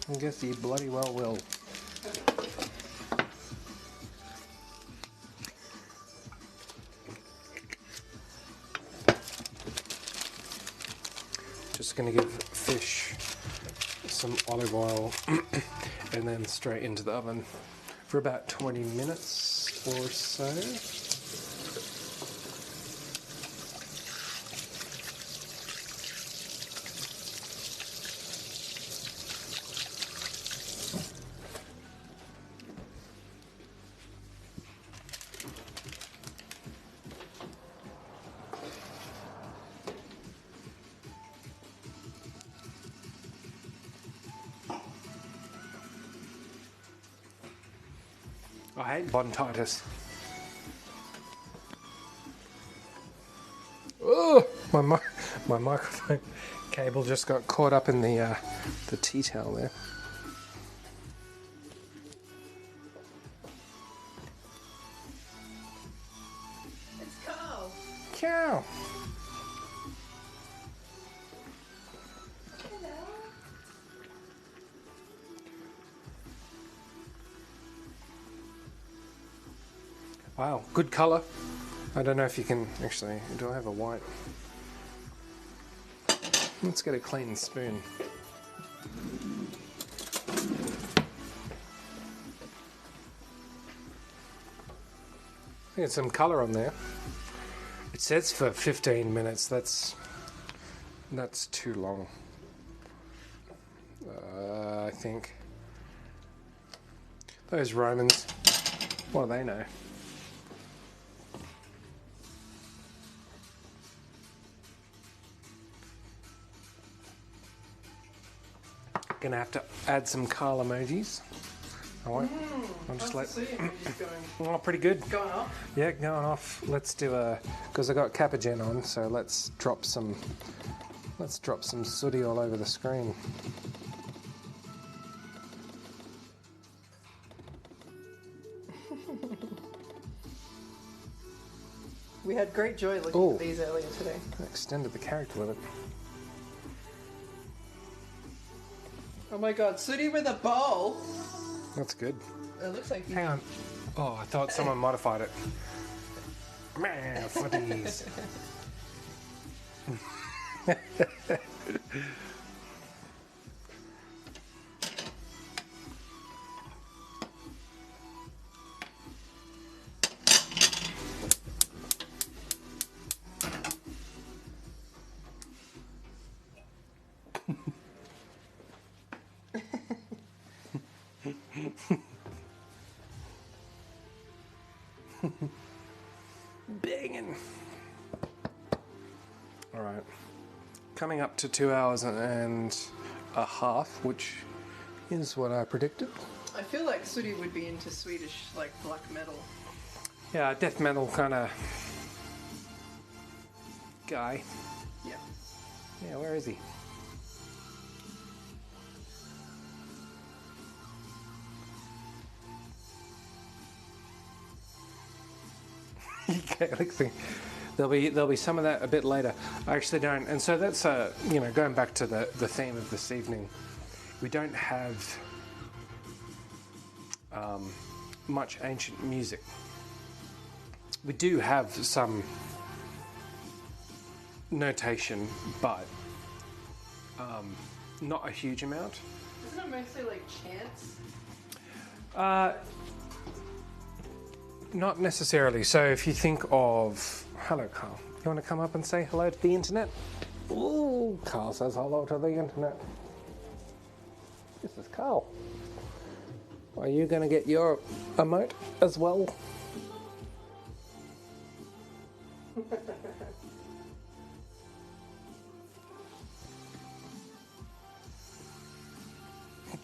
Speaker 1: I guess you bloody well will. Just going to give fish some olive oil and then straight into the oven for about 20 minutes or so. I hate bronchitis. Oh, my microphone cable just got caught up in the tea towel there. cow. Wow, good colour. I don't know if you can actually. Do I have a white? Let's get a clean spoon. Get some colour on there. It says for 15 minutes. That's too long. I think those Romans. What do they know? Gonna have to add some Carl emojis. I won't. I'll just let. Oh, pretty good.
Speaker 2: Going off?
Speaker 1: Yeah, going off. Let's do a. Because I got Capagen on, so let's drop some. Let's drop some sooty all over the screen.
Speaker 2: We had great joy looking at these earlier today.
Speaker 1: I extended the character limit.
Speaker 2: Oh my god, Sooty with a bowl!
Speaker 1: That's good.
Speaker 2: It looks like
Speaker 1: Hang on. Oh, I thought someone modified it. Man, footies. Banging. All right. Coming up to 2 hours and a half, which is what I predicted.
Speaker 2: I feel like Sooty would be into Swedish, like, black metal.
Speaker 1: Yeah, death metal kind of guy.
Speaker 2: Yeah.
Speaker 1: Yeah, where is he? Okay, let's see. There'll be some of that a bit later. I actually don't, and so that's going back to the theme of this evening. We don't have much ancient music. We do have some notation, but not a huge amount.
Speaker 2: Isn't it mostly like chants?
Speaker 1: Not necessarily. So if you think of... Hello, Carl. You want to come up and say hello to the internet? Ooh, Carl says hello to the internet. This is Carl. Are you going to get your emote as well?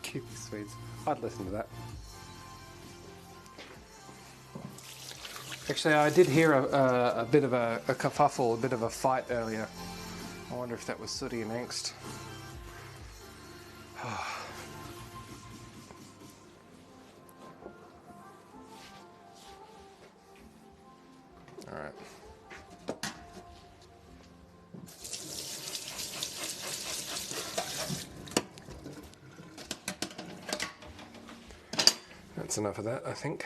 Speaker 1: Cute Swedes. I'd listen to that. Actually, I did hear a bit of a kerfuffle, a bit of a fight earlier. I wonder if that was Sooty and Angst. All right. That's enough of that, I think.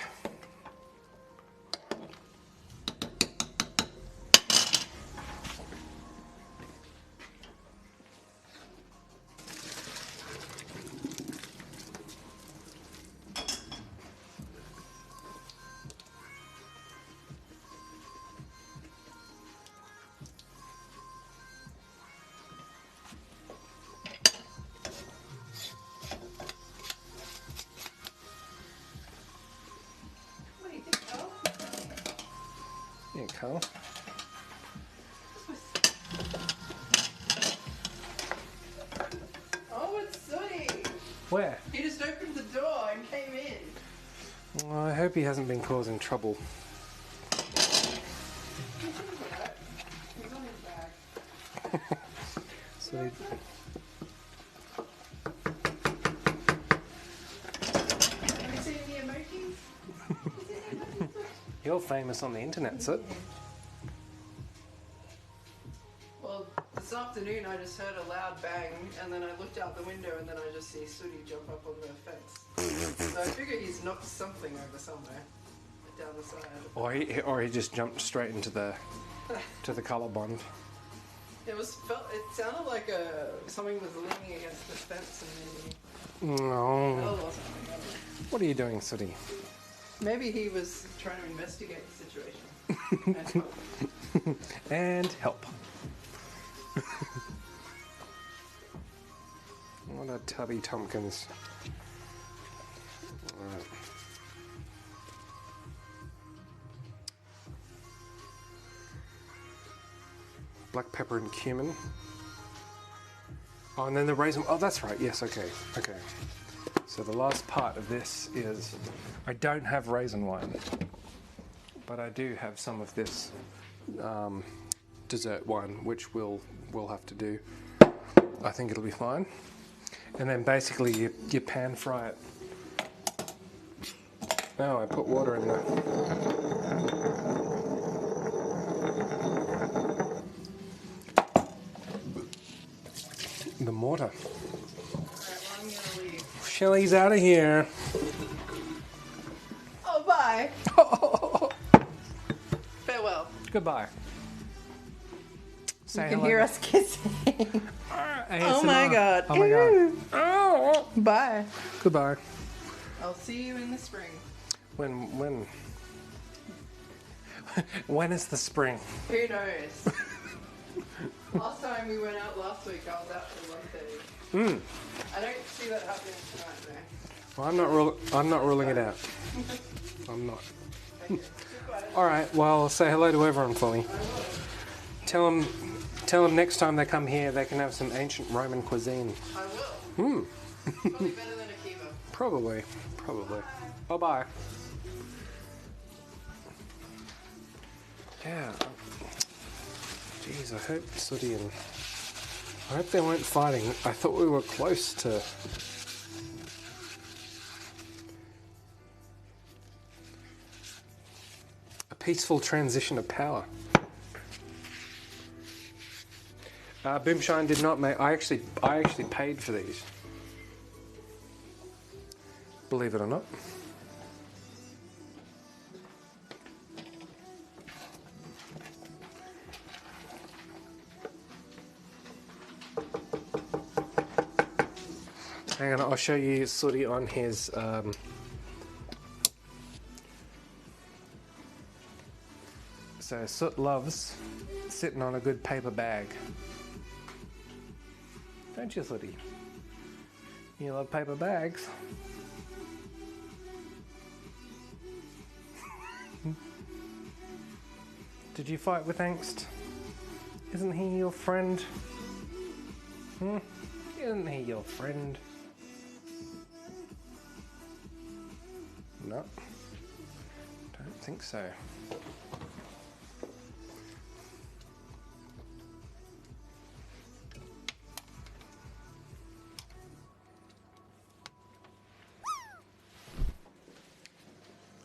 Speaker 1: Yeah, Carl.
Speaker 2: Oh, it's Sooty!
Speaker 1: Where?
Speaker 2: He just opened the door and came in.
Speaker 1: Well, I hope he hasn't been causing trouble.
Speaker 2: He's on his back.
Speaker 1: So
Speaker 2: Have you seen the emojis?
Speaker 1: you're famous on the internet, so.
Speaker 2: afternoon, I just heard a loud bang, and then I looked out the window, and then I just see Sooty jump up on the fence. So I figure he's knocked something over somewhere down the side.
Speaker 1: Or he just jumped straight into the colour bond.
Speaker 2: It sounded like something was leaning against the fence, and maybe.
Speaker 1: No.
Speaker 2: Or something.
Speaker 1: What are you doing, Sooty?
Speaker 2: Maybe he was trying to investigate the situation.
Speaker 1: And help. What a tubby Tompkins. Alright. Black pepper and cumin. Oh, and then the raisin. Oh, that's right. Yes, okay. Okay. So the last part of this is I don't have raisin wine, but I do have some of this dessert wine, which we'll have to do. I think it'll be fine. And then basically you pan fry it. Oh, I put water in there. The mortar.
Speaker 2: Alright, well, I'm gonna leave.
Speaker 1: Shelly's out of here.
Speaker 2: Oh, bye. Farewell.
Speaker 1: Goodbye. Say
Speaker 2: You can
Speaker 1: hello.
Speaker 2: hear us kissing.
Speaker 1: ASMR.
Speaker 2: my God.
Speaker 1: Oh my god.
Speaker 2: Ew.
Speaker 1: Oh.
Speaker 2: Bye.
Speaker 1: Goodbye.
Speaker 2: I'll see you in the spring.
Speaker 1: When? When is the spring?
Speaker 2: Who knows? Last time we went out last week, I was out for 1:30. I don't see that happening tonight, though.
Speaker 1: Well, I'm not ruling it out. I'm not.
Speaker 2: Okay. Goodbye.
Speaker 1: All right. Well, say hello to everyone for me.
Speaker 2: I will.
Speaker 1: Tell them next time they come here, they can have some ancient Roman cuisine.
Speaker 2: I will. Probably better than a kebab.
Speaker 1: Probably. Bye bye. Yeah. Jeez, I hope Sooty and I hope they weren't fighting. I thought we were close to. A peaceful transition of power. Boomshine did not make. I actually paid for these. Believe it or not. Hang on, I'll show you Sooty on his. So Soot loves sitting on a good paper bag. Don't you, Sooty? You love paper bags. Did you fight with angst? Isn't he your friend? Isn't he your friend? No. Don't think so.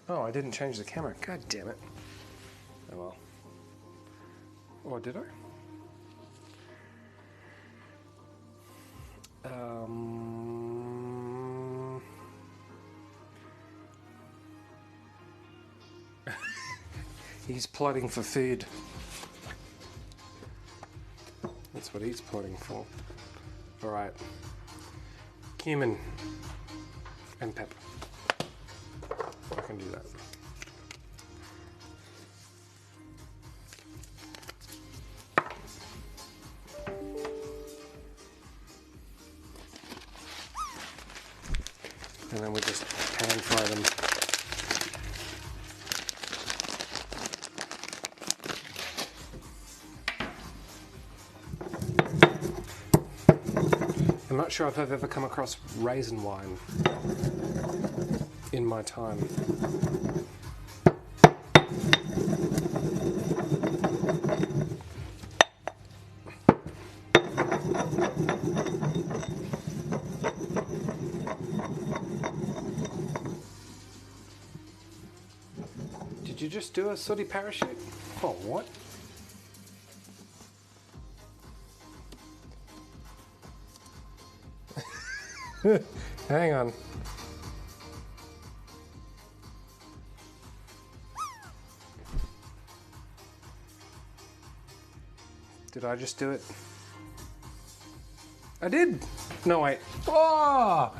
Speaker 1: Oh, I didn't change the camera. God damn it. Oh well. Or did I? He's plotting for food. That's what he's plotting for. Alright. Cumin and pepper. I can do that. And then we just pan fry them. I'm not sure if I've ever come across raisin wine in my time. Did you just do a sooty parachute? Oh, what? Hang on. Did I just do it? I did! No, wait. Oh!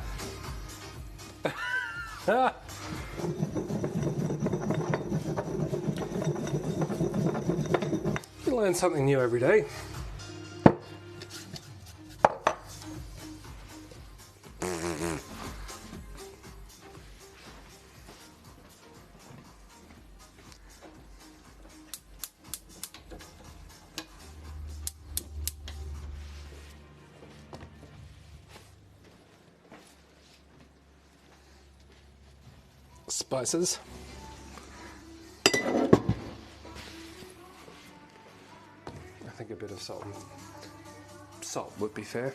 Speaker 1: You learn something new every day. Spices. I think a bit of salt would be fair.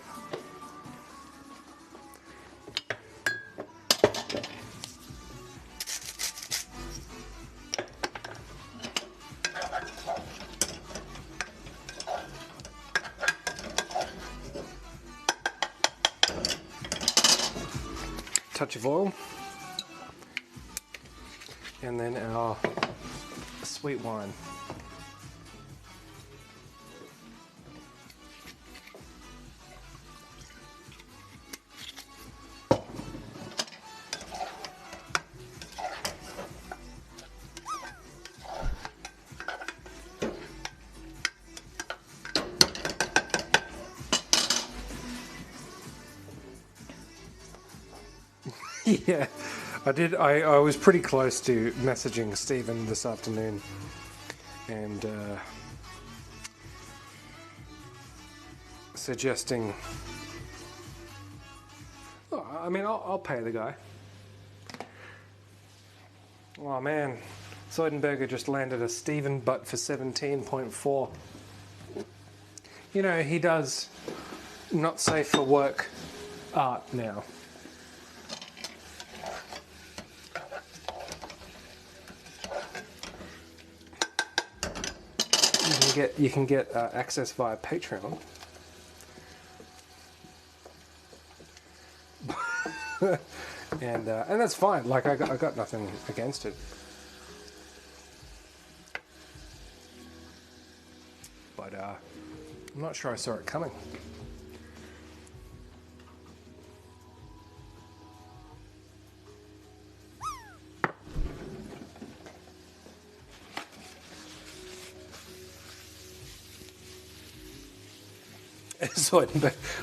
Speaker 1: Touch of oil. And then our sweet wine. Yeah. I was pretty close to messaging Stephen this afternoon and suggesting, oh, I mean, I'll pay the guy. Oh man, Zoidenberger just landed a Stephen butt for 17.4. You know, he does not safe for work art now. You can get access via Patreon. and that's fine. Like I got nothing against it. But I'm not sure I saw it coming.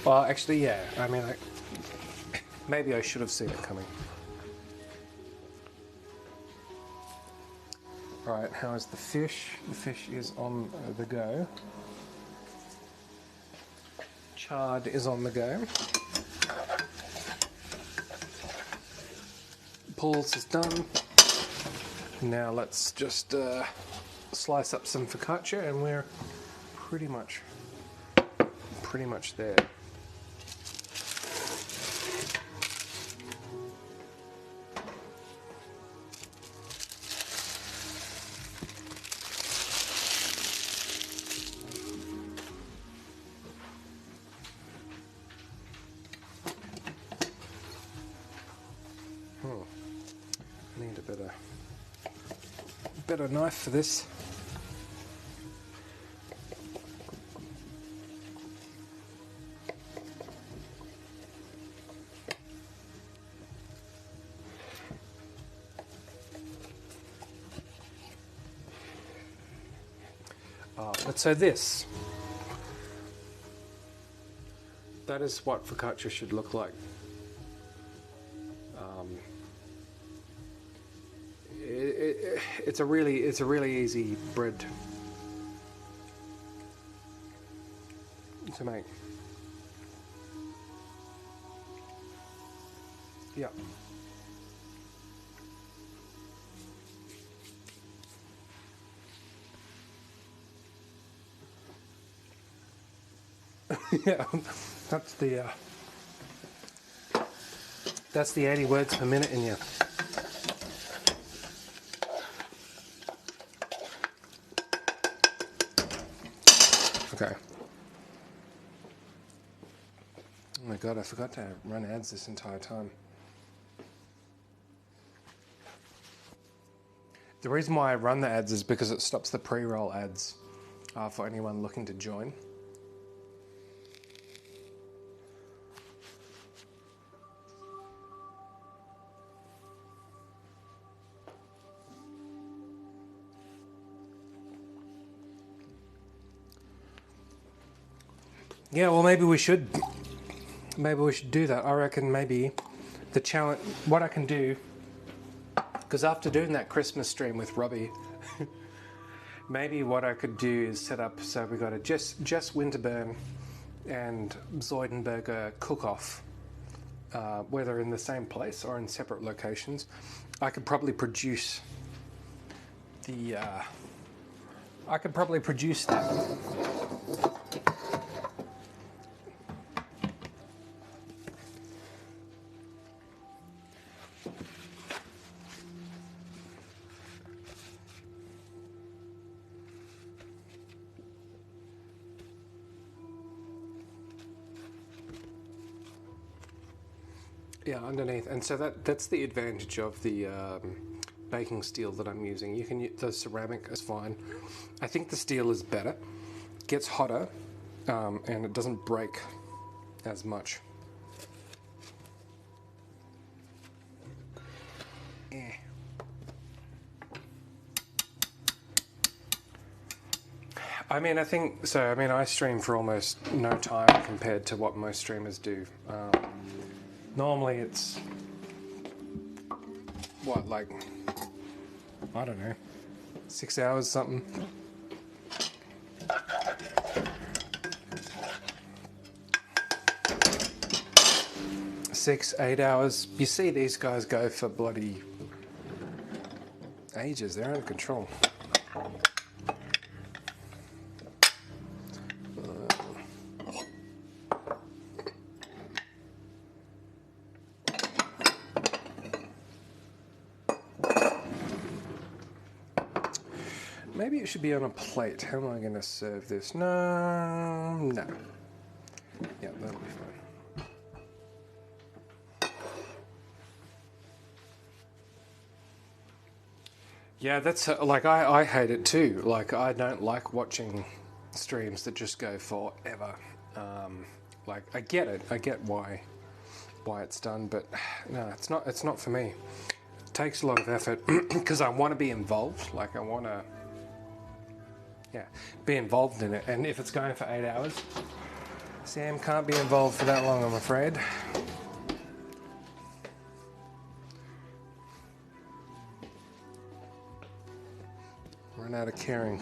Speaker 1: Well, actually, yeah. I mean, maybe I should have seen it coming. All right, how is the fish? The fish is on the go. Chard is on the go. Paul's is done. Now let's just slice up some focaccia, and we're pretty much there. I need a better knife for this. But so that is what focaccia should look like. It's a really easy bread to make. Yeah. Yeah, that's the 80 words per minute in you. Okay. I'm gonna god, I forgot to run ads this entire time. The reason why I run the ads is because it stops the pre-roll ads for anyone looking to join. Yeah, well, maybe we should do that. I reckon maybe the challenge, what I can do, because after doing that Christmas stream with Robbie, maybe what I could do is set up so we got a Jess Winterburn and Zoidenberger cook-off, whether in the same place or in separate locations. I could probably produce the. That. Yeah, underneath, and so that's the advantage of the baking steel that I'm using. You can use the ceramic is fine. I think the steel is better, gets hotter, and it doesn't break as much. I mean, I stream for almost no time compared to what most streamers do. Normally it's, what, like, I don't know, 6 hours something. Six, 8 hours. You see these guys go for bloody ages. They're out of control. Maybe it should be on a plate. How am I going to serve this? No. Yeah, that'll be fine. Yeah, that's like I hate it too. Like I don't like watching streams that just go forever. Like I get it. I get why it's done, but no, it's not for me. It takes a lot of effort because I want to be involved. Like I want to. Yeah, be involved in it. And if it's going for 8 hours, Sam can't be involved for that long, I'm afraid. Run out of caring.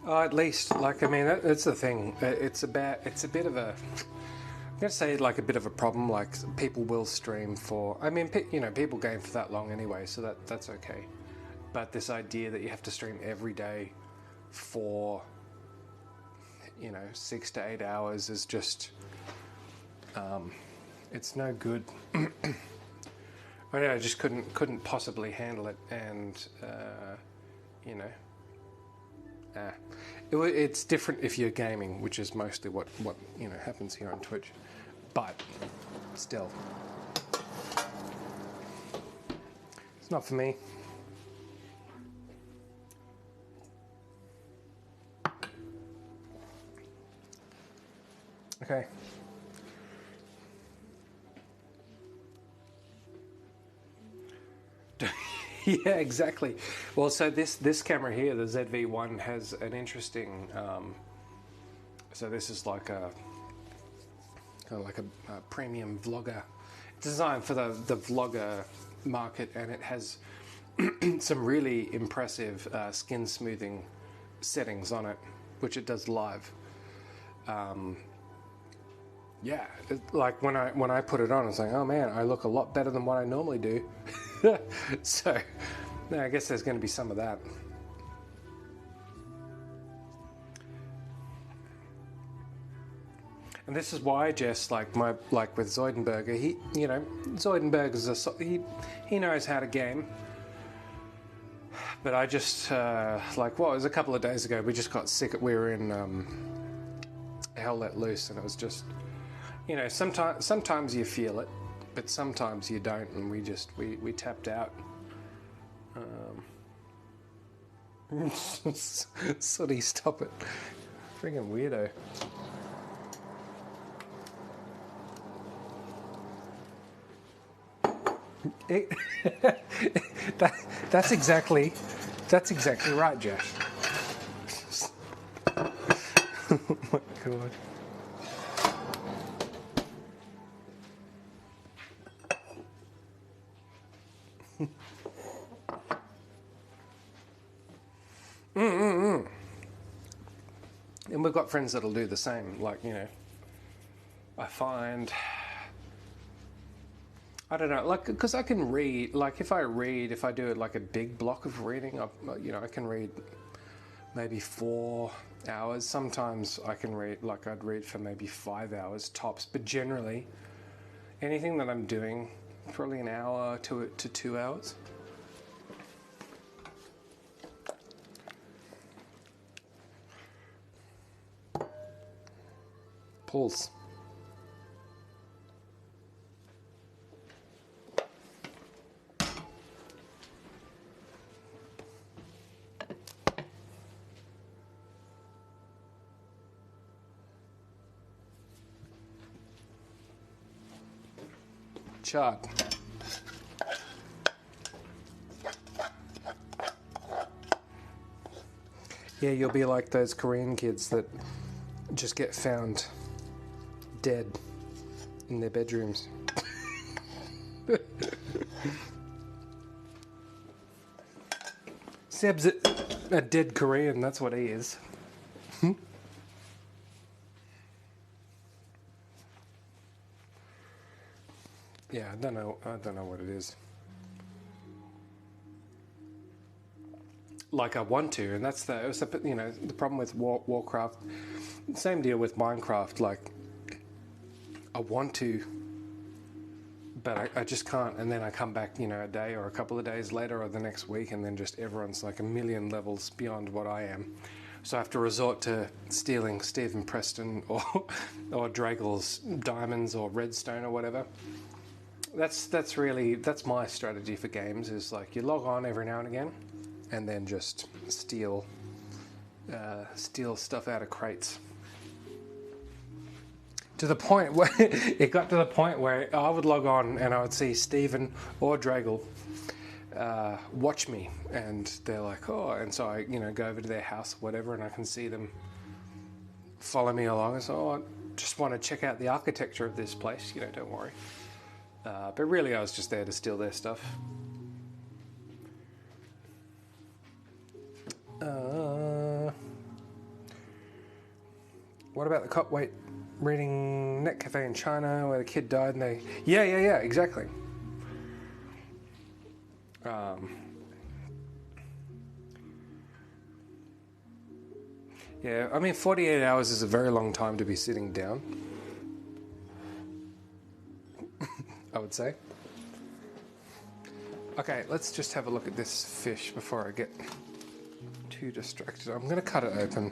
Speaker 1: Oh, at least, like, I mean, that's the thing. It's a bit of a... I'm going to say like a bit of a problem, like people will stream for, I mean, people game for that long anyway, so that's okay. But this idea that you have to stream every day for, 6 to 8 hours is just, it's no good. I just couldn't possibly handle it, and, it's different if you're gaming, which is mostly what happens here on Twitch. But still, it's not for me. Okay. Yeah, exactly. Well, so this camera here, the ZV-1, has an interesting. So this is like a premium vlogger, designed for the vlogger market, and it has some really impressive skin smoothing settings on it, which it does live. Yeah, like when I put it on, it's like, oh man, I look a lot better than what I normally do. So, I guess there's going to be some of that. And this is why, Jess, like with Zoidenberger, Zoidenberger's he knows how to game, But I just, like, well, it was a couple of days ago, we just got sick. We were in Hell Let Loose, and it was just, you know, sometimes you feel it, but sometimes you don't, and we tapped out. Sooty, stop it. Friggin' weirdo. That's exactly right, Josh. Oh my god. And we've got friends that'll do the same. Like, you know, I find, I don't know, like, because I can read, like, if I do it like a big block of reading, you know, I can read maybe 4 hours. Sometimes I can read, like, I'd read for maybe 5 hours tops, but generally, anything that I'm doing, probably an hour to 2 hours. Pulse. Chart. Yeah, you'll be like those Korean kids that just get found dead in their bedrooms. Seb's a dead Korean, that's what he is. Yeah, I don't know what it is. Like, I want to, and that's you know, the problem with Warcraft. Same deal with Minecraft. Like, I want to, but I just can't. And then I come back, you know, a day or a couple of days later or the next week, and then just everyone's like a million levels beyond what I am. So I have to resort to stealing Stephen Preston or Dragel's diamonds or redstone or whatever. That's my strategy for games, is like you log on every now and again and then just steal stuff out of crates. To the point where it got to the point where I would log on and I would see Stephen or Dragel watch me, and they're like, oh, and so I, you know, go over to their house or whatever, and I can see them follow me along. And so, oh, I just want to check out the architecture of this place, you know, don't worry. But really, I was just there to steal their stuff. What about the cop? Wait, reading Net Cafe in China where the kid died and they... Yeah, exactly. Yeah, I mean, 48 hours is a very long time to be sitting down, I would say. Okay, let's just have a look at this fish before I get too distracted. I'm going to cut it open.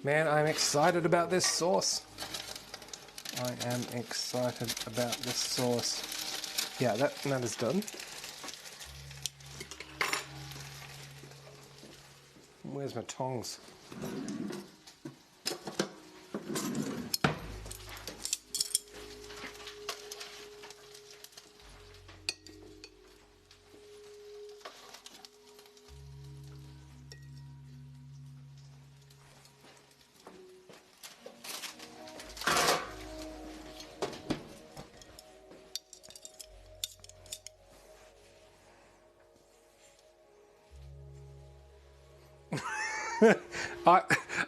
Speaker 1: Man, I'm excited about this sauce. I am excited about this sauce. Yeah, that is done. Where's my tongs?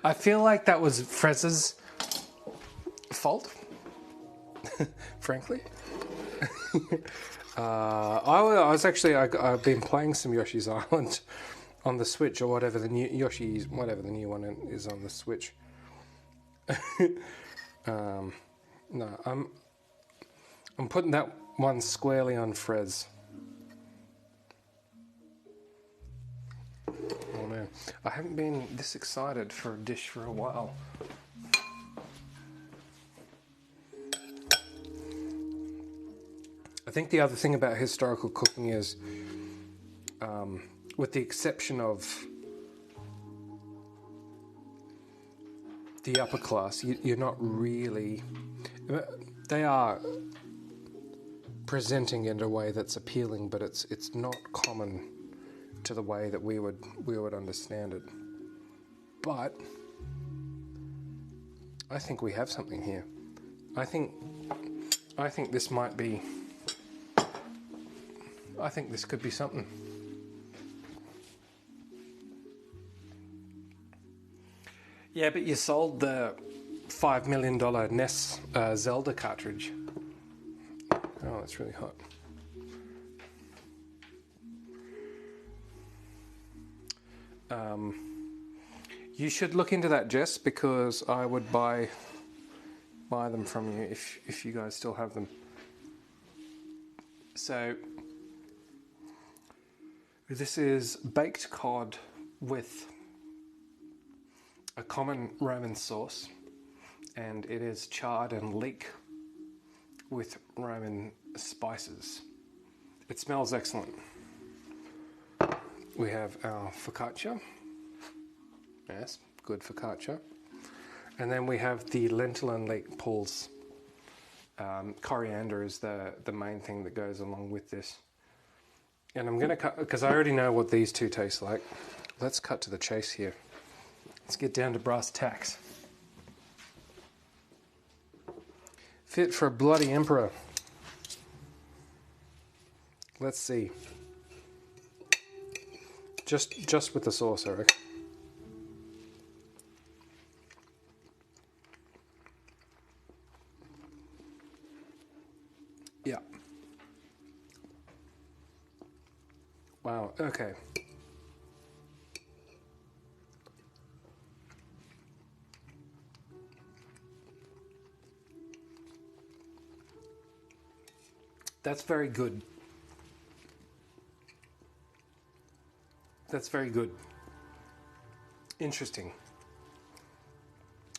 Speaker 1: I feel like that was Frez's fault, frankly. I've been playing some Yoshi's Island on the Switch, or whatever the new new one is on the Switch. No, I'm putting that one squarely on Fres. Oh man, I haven't been this excited for a dish for a while. I think the other thing about historical cooking is, with the exception of the upper class, you're not really... They are presenting in a way that's appealing, but it's not common to the way that we would understand it. But I think we have something here. I think this might be... I think this could be something. Yeah, but you sold the $5 million NES Zelda cartridge. Oh, it's really hot. You should look into that, Jess, because I would buy them from you if you guys still have them. So this is baked cod with a common Roman sauce, and it is charred and leek with Roman spices. It smells excellent. We have our focaccia. Yes, good focaccia. And then we have the lentil and leek pulse. Coriander is the main thing that goes along with this. And I'm going to cut, because I already know what these two taste like. Let's cut to the chase here. Let's get down to brass tacks. Fit for a bloody emperor. Let's see. Just with the sauce, I reckon. Yeah. Wow, okay. That's very good. That's very good. Interesting.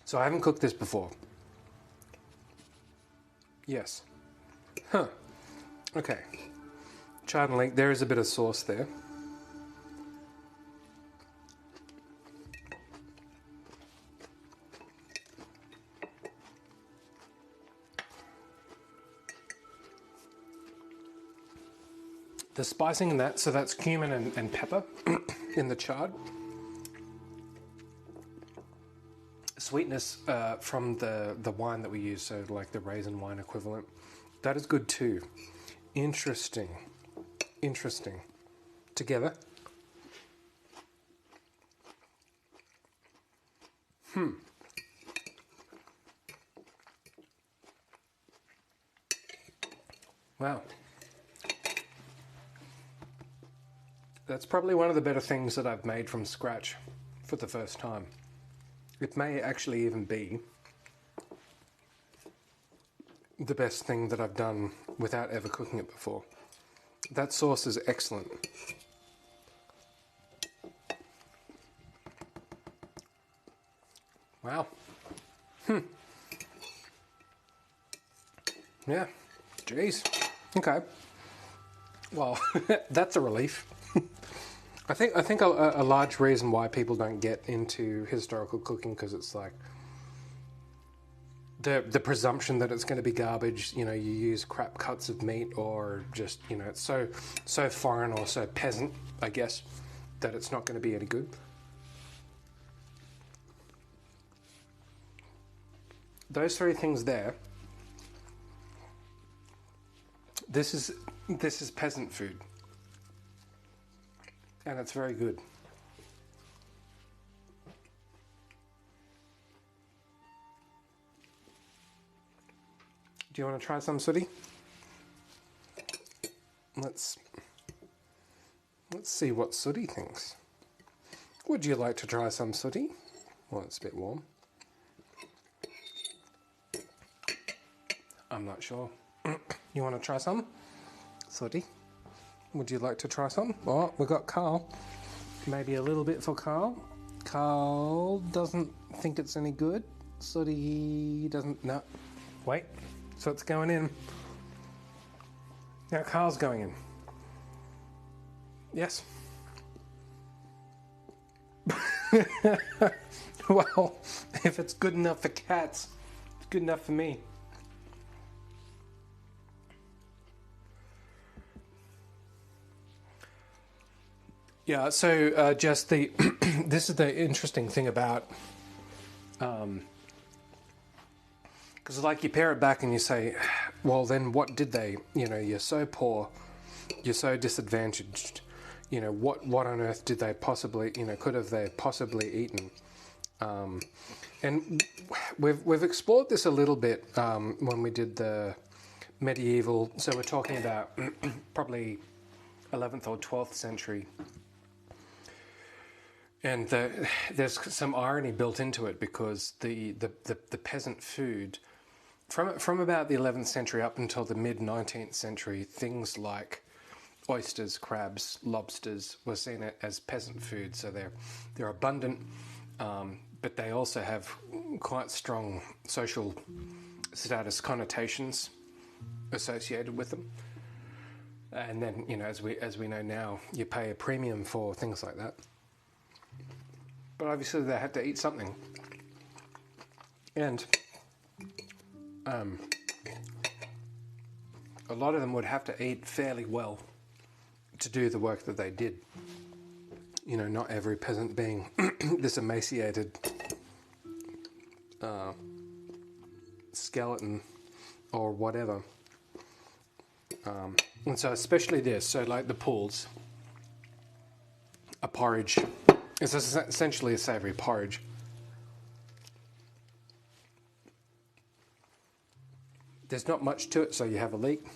Speaker 1: So I haven't cooked this before. Yes. Huh. Okay. Charred and leek, there is a bit of sauce there. The spicing in that, so that's cumin and pepper in the chard. Sweetness from the wine that we use, so like the raisin wine equivalent. That is good too. Interesting. Interesting. Together. Wow. That's probably one of the better things that I've made from scratch for the first time. It may actually even be the best thing that I've done without ever cooking it before. That sauce is excellent. Wow. Yeah. Jeez. Okay. Well, that's a relief. I think a large reason why people don't get into historical cooking, because it's like the presumption that it's going to be garbage. You know, you use crap cuts of meat, or just, you know, it's so foreign or so peasant, I guess, that it's not going to be any good. Those three things there. This is peasant food. And it's very good. Do you want to try some, Sooty? Let's see what Sooty thinks. Would you like to try some, Sooty? Well, it's a bit warm. I'm not sure. You want to try some? Sooty, would you like to try some? Oh, we got Carl. Maybe a little bit for Carl. Carl doesn't think it's any good. Sooty doesn't. No. Wait. So it's going in. Now Carl's going in. Yes. Well, if it's good enough for cats, it's good enough for me. Yeah, so just the this is the interesting thing about because like you pare it back and you say, well then what did they, you're so poor, you're so disadvantaged, what on earth did they possibly, could have they possibly eaten? And we've explored this a little bit when we did the medieval, so we're talking about probably 11th or 12th century. And there's some irony built into it because the peasant food, from about the 11th century up until the mid-19th century, things like oysters, crabs, lobsters were seen as peasant food. So they're abundant, but they also have quite strong social status connotations associated with them. And then, as we know now, you pay a premium for things like that. But obviously they had to eat something. And a lot of them would have to eat fairly well to do the work that they did. Not every peasant being this emaciated skeleton or whatever. And so especially this, so like the pools, a porridge. It's essentially a savoury porridge. There's not much to it, so you have a leek,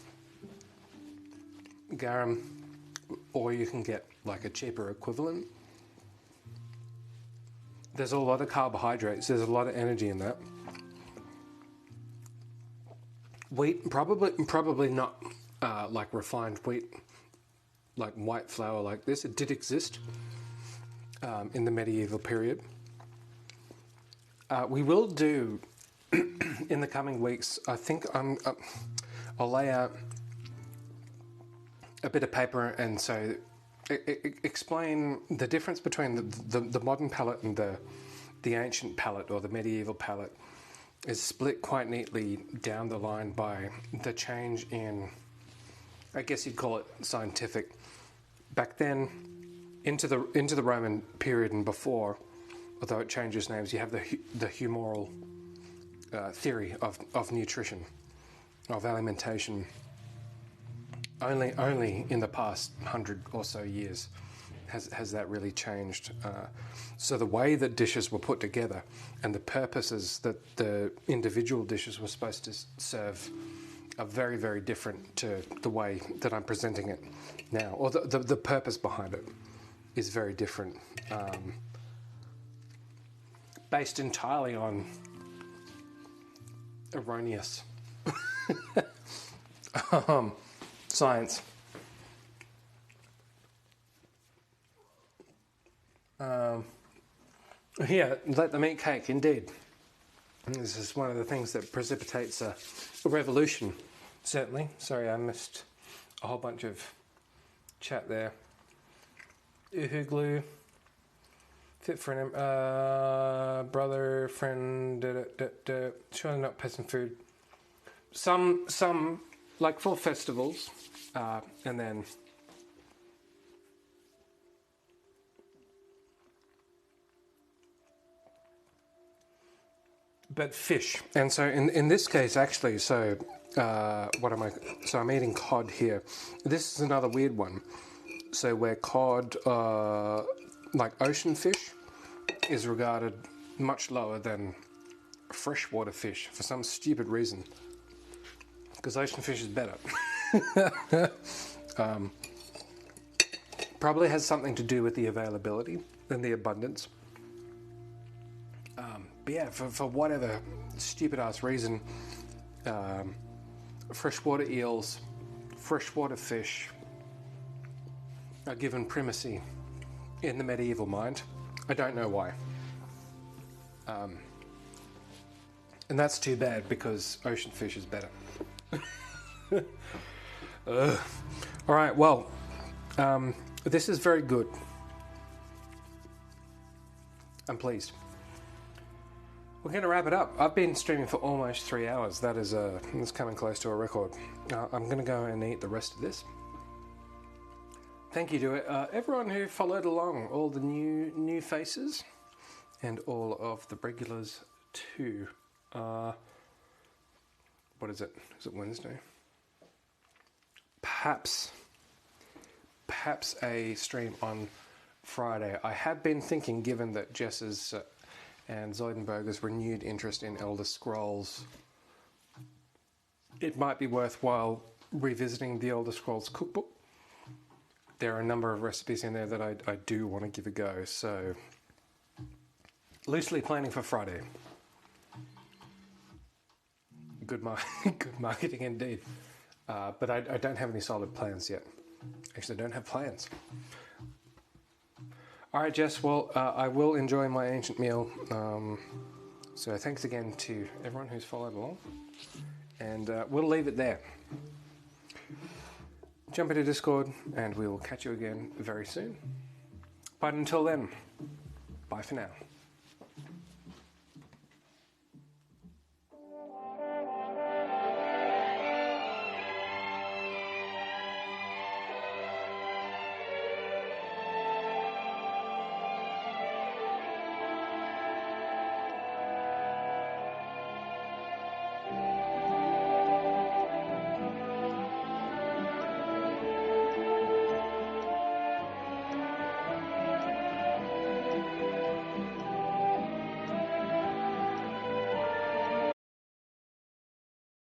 Speaker 1: garum, or you can get like a cheaper equivalent. There's a lot of carbohydrates, there's a lot of energy in that. Wheat, probably not like refined wheat, like white flour like this. It did exist in the medieval period. We will do in the coming weeks, I think I'll lay out a bit of paper and so explain the difference between the modern palate and the ancient palate or the medieval palate is split quite neatly down the line by the change in, I guess you'd call it scientific. Back then, into the Roman period and before, although it changes names, you have the humoral theory of nutrition, of alimentation. Only in the past 100 or so years has that really changed. So the way that dishes were put together and the purposes that the individual dishes were supposed to serve are very, very different to the way that I'm presenting it now, or the purpose behind it is very different, based entirely on erroneous science. Yeah, let them eat cake, indeed. This is one of the things that precipitates a revolution, certainly. Sorry, I missed a whole bunch of chat there. Uhu glue, fit for an brother, friend, surely not peasant food. Some like for festivals, and then but fish. And so in this case, actually, so so I'm eating cod here. This is another weird one. So where cod, like ocean fish, is regarded much lower than freshwater fish for some stupid reason. Because ocean fish is better. Probably has something to do with the availability and the abundance. But yeah, for whatever stupid ass reason, freshwater eels, freshwater fish are given primacy in the medieval mind. I don't know why. And that's too bad because ocean fish is better. All right, well, this is very good. I'm pleased. We're going to wrap it up. I've been streaming for almost 3 hours. That's coming close to a record. I'm going to go and eat the rest of this. Thank you to everyone who followed along, all the new faces, and all of the regulars too. What is it? Is it Wednesday? Perhaps a stream on Friday. I have been thinking, given that Jess's and Zoidenberger's renewed interest in Elder Scrolls, it might be worthwhile revisiting the Elder Scrolls cookbook. There are a number of recipes in there that I do want to give a go, so loosely planning for Friday. Good marketing indeed. But I don't have any solid plans yet. Actually, I don't have plans. All right, Jess, well, I will enjoy my ancient meal. So thanks again to everyone who's followed along. And we'll leave it there. Jump into Discord, and we will catch you again very soon. But until then, bye for now.